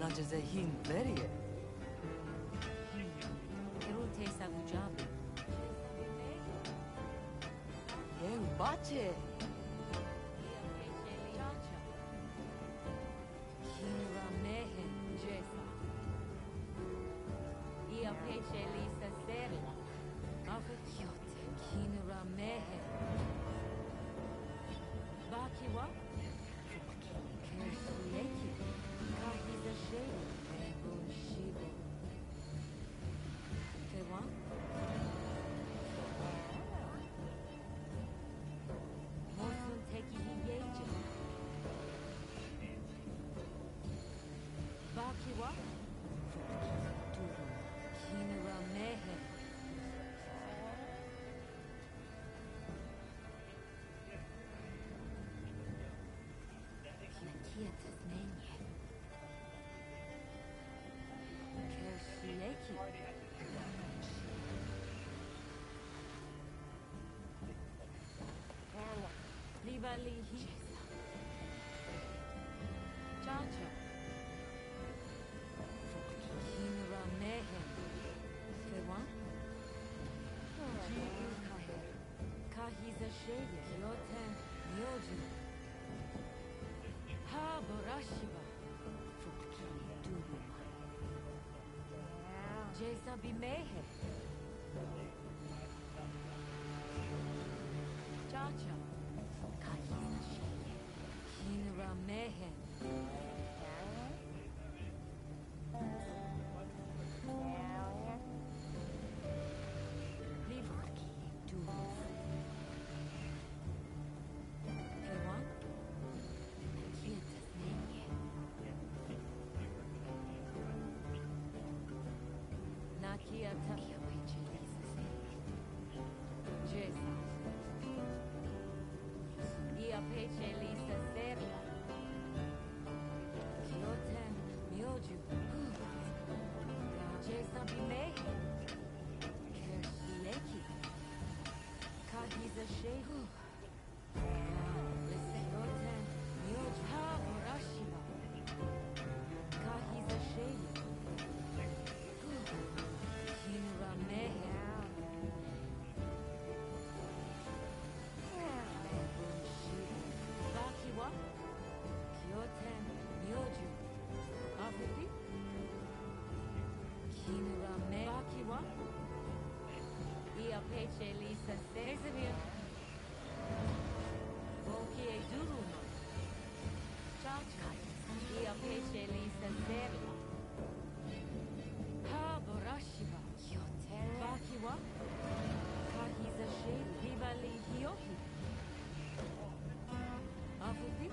Najazehin Verie. Erute Savujabu. Bache. Kinra Mehen Jesa. Ia Peche Lisa Seri. Afakyote Kinra Mehen. Bakiwa. Kersieki. Kahiza Shade. Ebon Shibo. Kewa? Mosun Teki Hiyeji. Bakiwa? Kinra Mehen. Kietas Menye. Kersieki. Libalihi. Chacha. Kinra Mehen. Kewa? Jibu Kaher. Kahiza Shade. Yoten Myoju. Ha Borashiba. Fuki Duruma. Jesa Bimehe. Chacha. Kahiza Shade. Kinra Mehen. Livaki Duruma. Kewa? Kietas Menye. Nakia Takia Weche Lisa Jesa. Ia Peche Lisa Seria. Kyoten Myoju. Jesa Bimehe. Kersieki. Kahiza Shehu. Kyoten Myoju. Ha Borashiba. Kahiza Shehu. Kinra Mehe. Bakiwa? Kyoten Myoju. Afupi? Kinra Me. Bakiwa? Ia Peche Lisa Sezemir. Boki e Duruma. Chacha. Ia Peche Lisa Seria. Ha Borashiba. Kyoten. Bakiwa? Kahiza Shade. Hibali Hiohi. Afupi?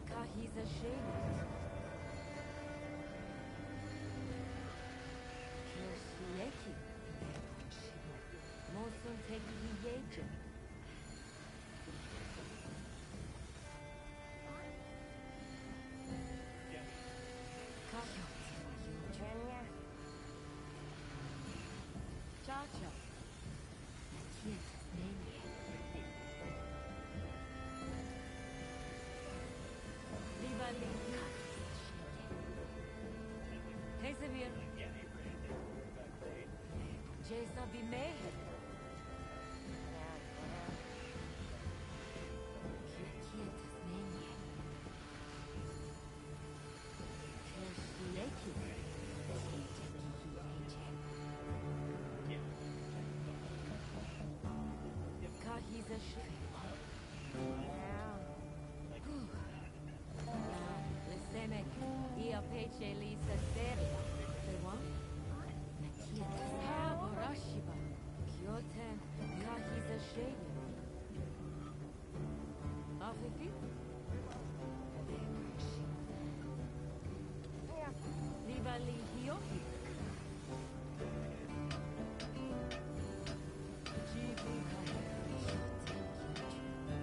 Kahiza Shade. Kersieki. Mosun Teki Hiyeji. Chacha. Kietas Menye. Livali. Hezemir. Jesa Bimehe. Kietas Menye. Kersieki. Kahiza Shade. Lisemek. Ia Peche Lisa Seria. Kewa? Ha Borashiba. Kyoten Kahiza Shade. Afifi? Livali Hiohi. Jibu Kaher.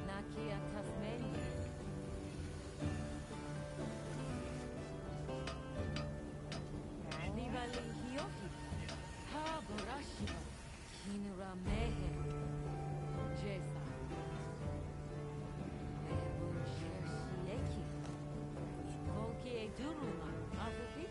Nakia Tasmania. Livali Hiohi. Ha Borashiba. Kinra Mehen. Jesa. Ebon Shersieki. Volki e Duruma. Afupi?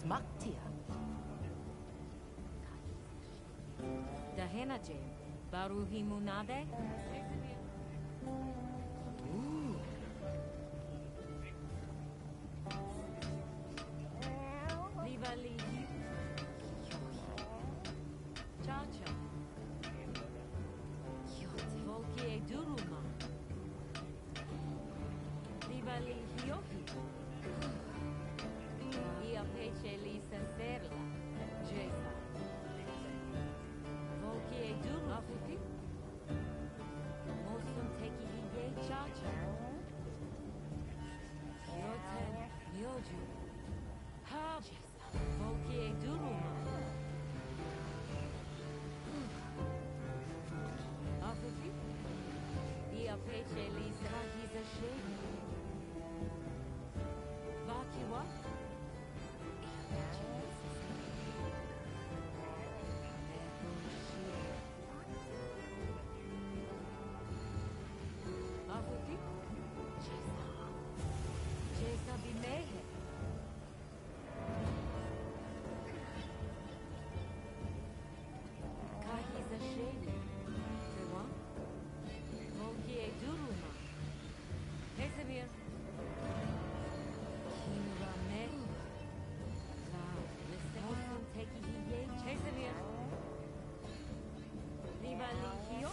Smaktia. Dahenaje. Baruhimunade. Ooh. Livali. Cha-cha. Volki e duruma. Livali hioki. Ia pece lisa serla. Jesa. Volki e duruma. Afuki. Mosun teki hiye cha-cha. Yoten yoju. Ha. Jesa. Volki e duruma. Afuki. Ia pece lisa hisa sheni. Vakiwa. Afuki. Jesa bimehe. Kahisa sheni. Sewa. Volki e duruma. Hesemir. Kinura me. La. Mosun teki hiye. Hesemir. Livali hio.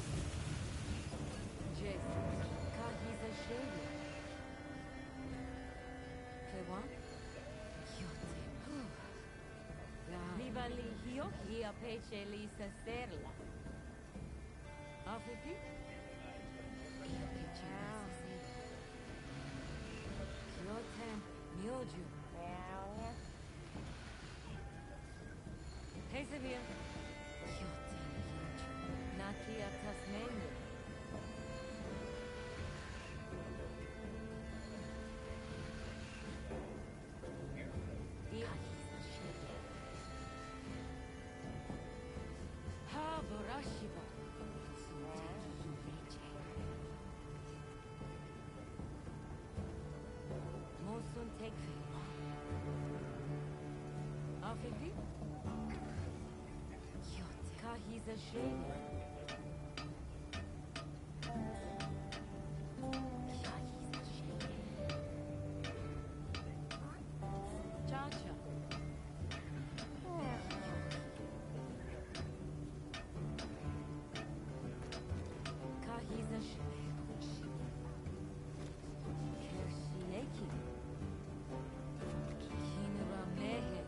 Jesa. Kahisa sheni. Sewa. Kyote. La. Livali hio. Ia pece lisa serla. Afuki. Ia pece lisa serla. Kyoten myoju. Hesemir. Kyoten myoju. Nakia tasmeni. Ia hisa shege. Ha borashiba. Sunteki hiyeche. Mosun tekfe. Afifi? Kyote. Kahisa shege. Kahisa shege. Cha-cha. Kahisa shege. Kershineki. Kinura mehe.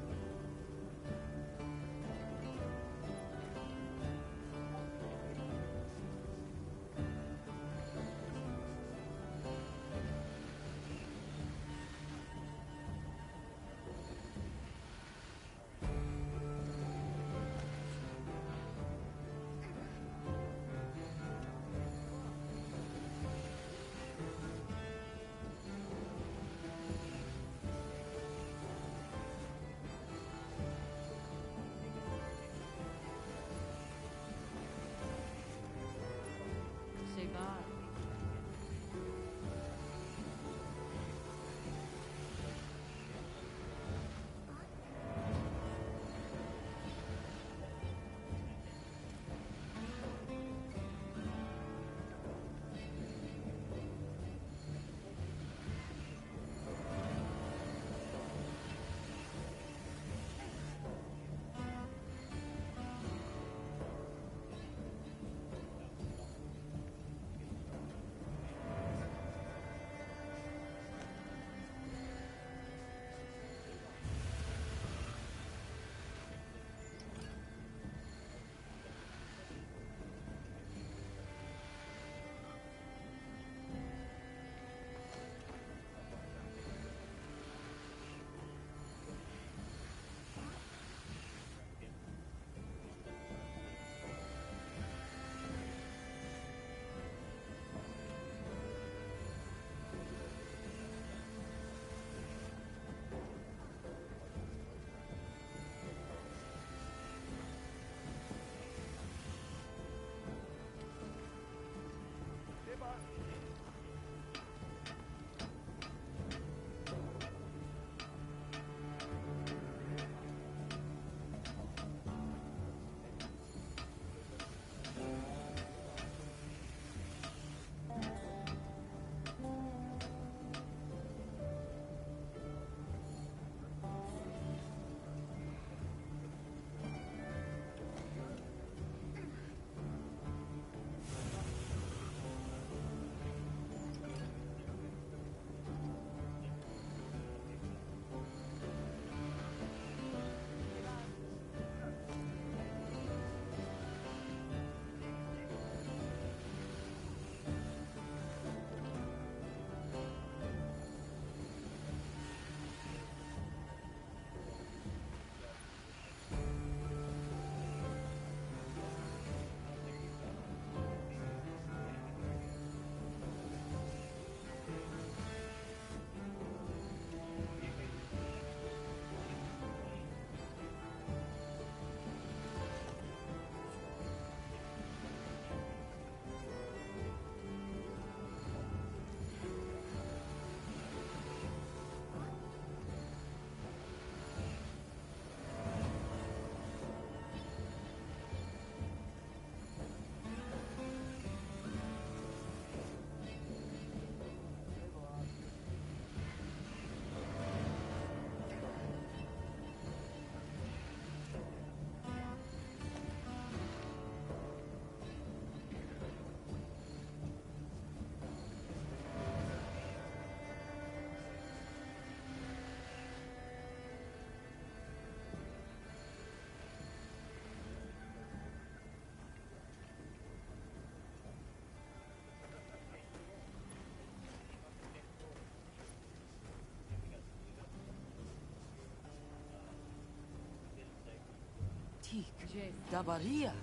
Dabaria.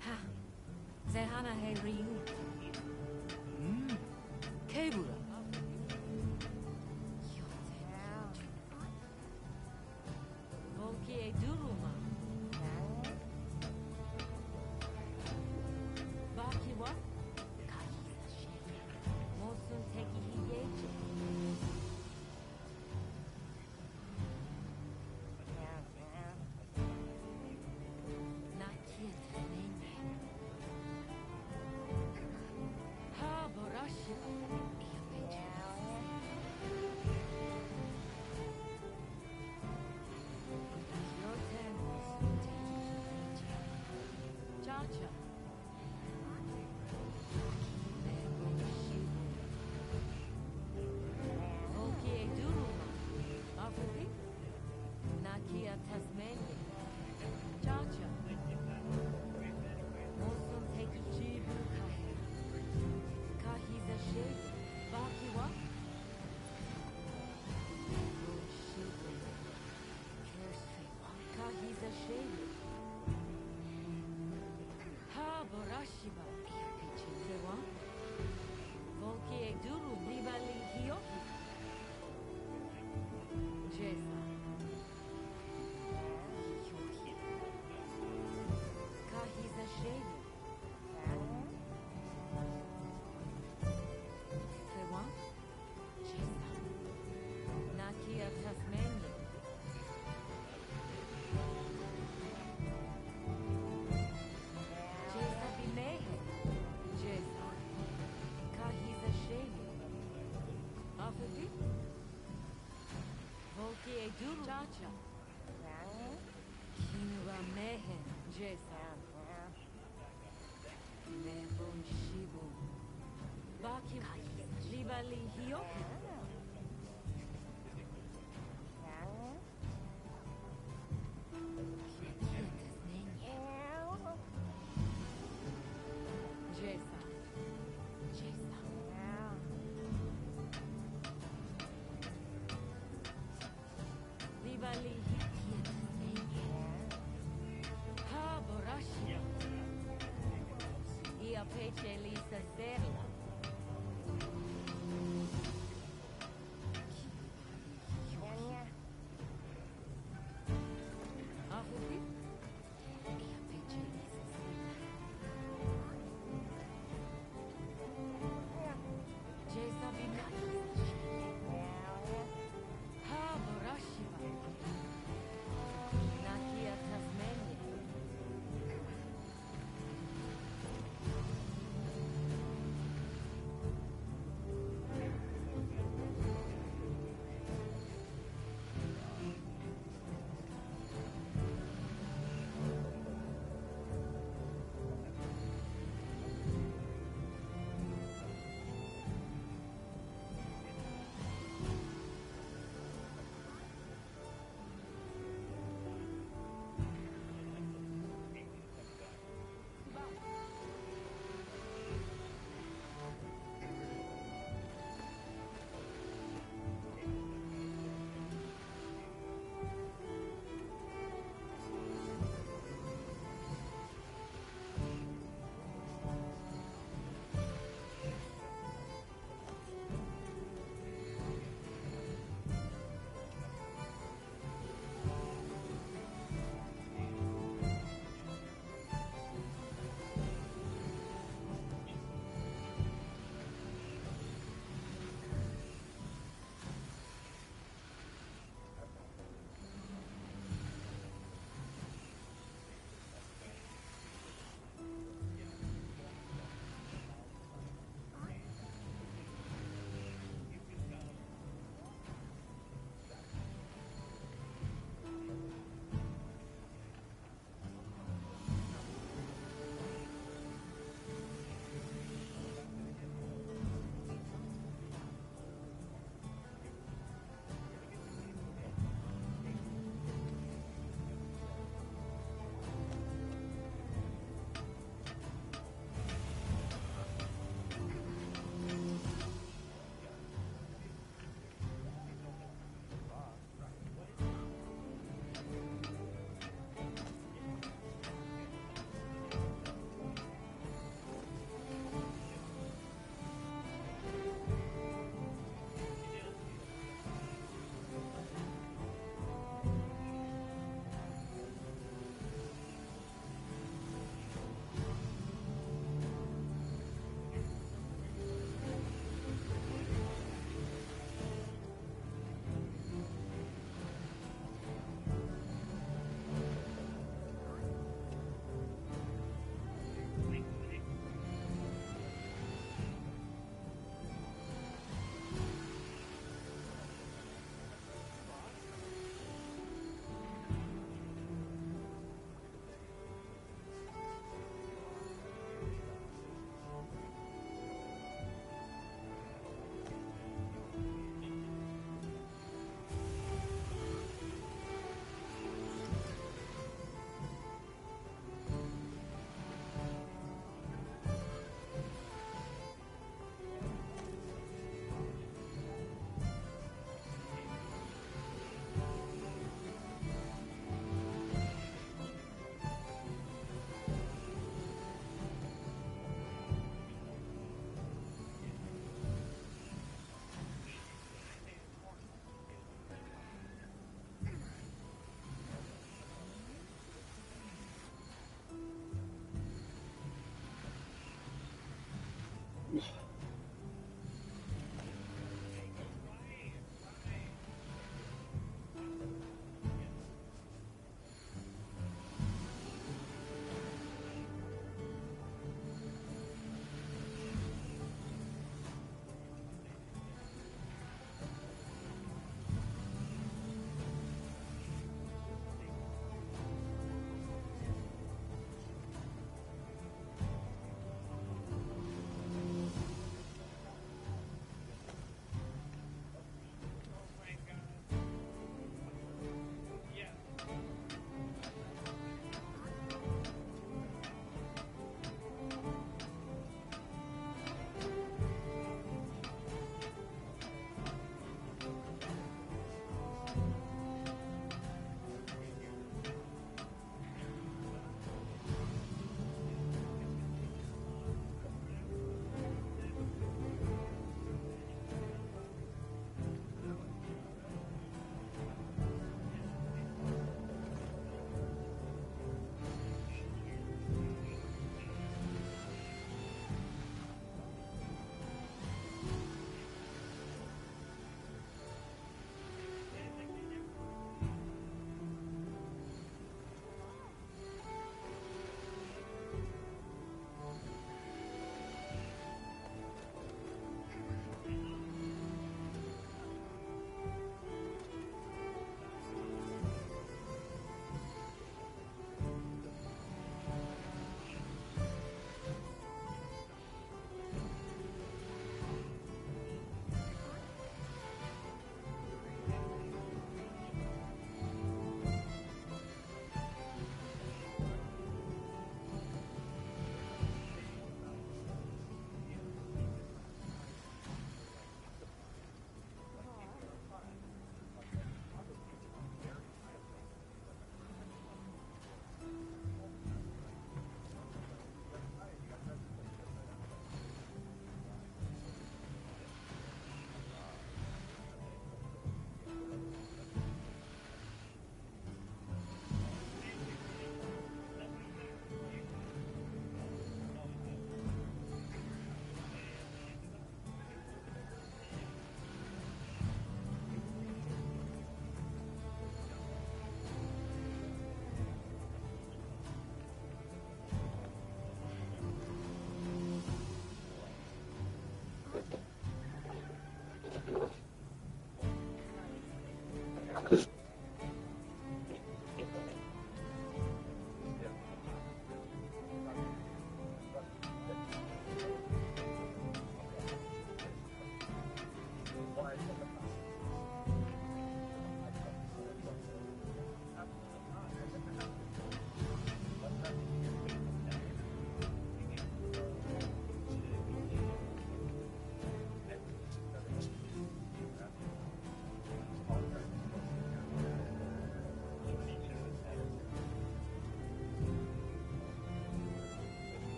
Ha. Zehana he Ryu. Kebura. Volki e Duruma. Baki wa? Mosun teki hiyeje. Nakiete nene. Ha borashi. Cha-cha. Volki e Duruma. Afri? Nakia Tasmania. Cha-cha. Mosun teki chibu kahe. Kahiza shade. Baki wa? Kahiza shade. Ha borashiba. Sewa? Volki e duru libali hioki. Jesa. Kahiza shade. Sewa? Jesa. Nakia Tasmania. Jesa bimehe. Jesa. Kahiza shade. Afeti? Volki e duru chacha. Kinua mehe. Jesa. Mebun shibu. Baki libali hioki. Jesa. Jesa. Libali ha borashi. Ia peche lisa serla.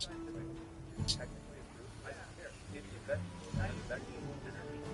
technically approved. I don't care. It's vegetable energy.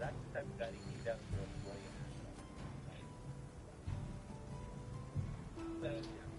That's the type of guy that you down to enjoy it.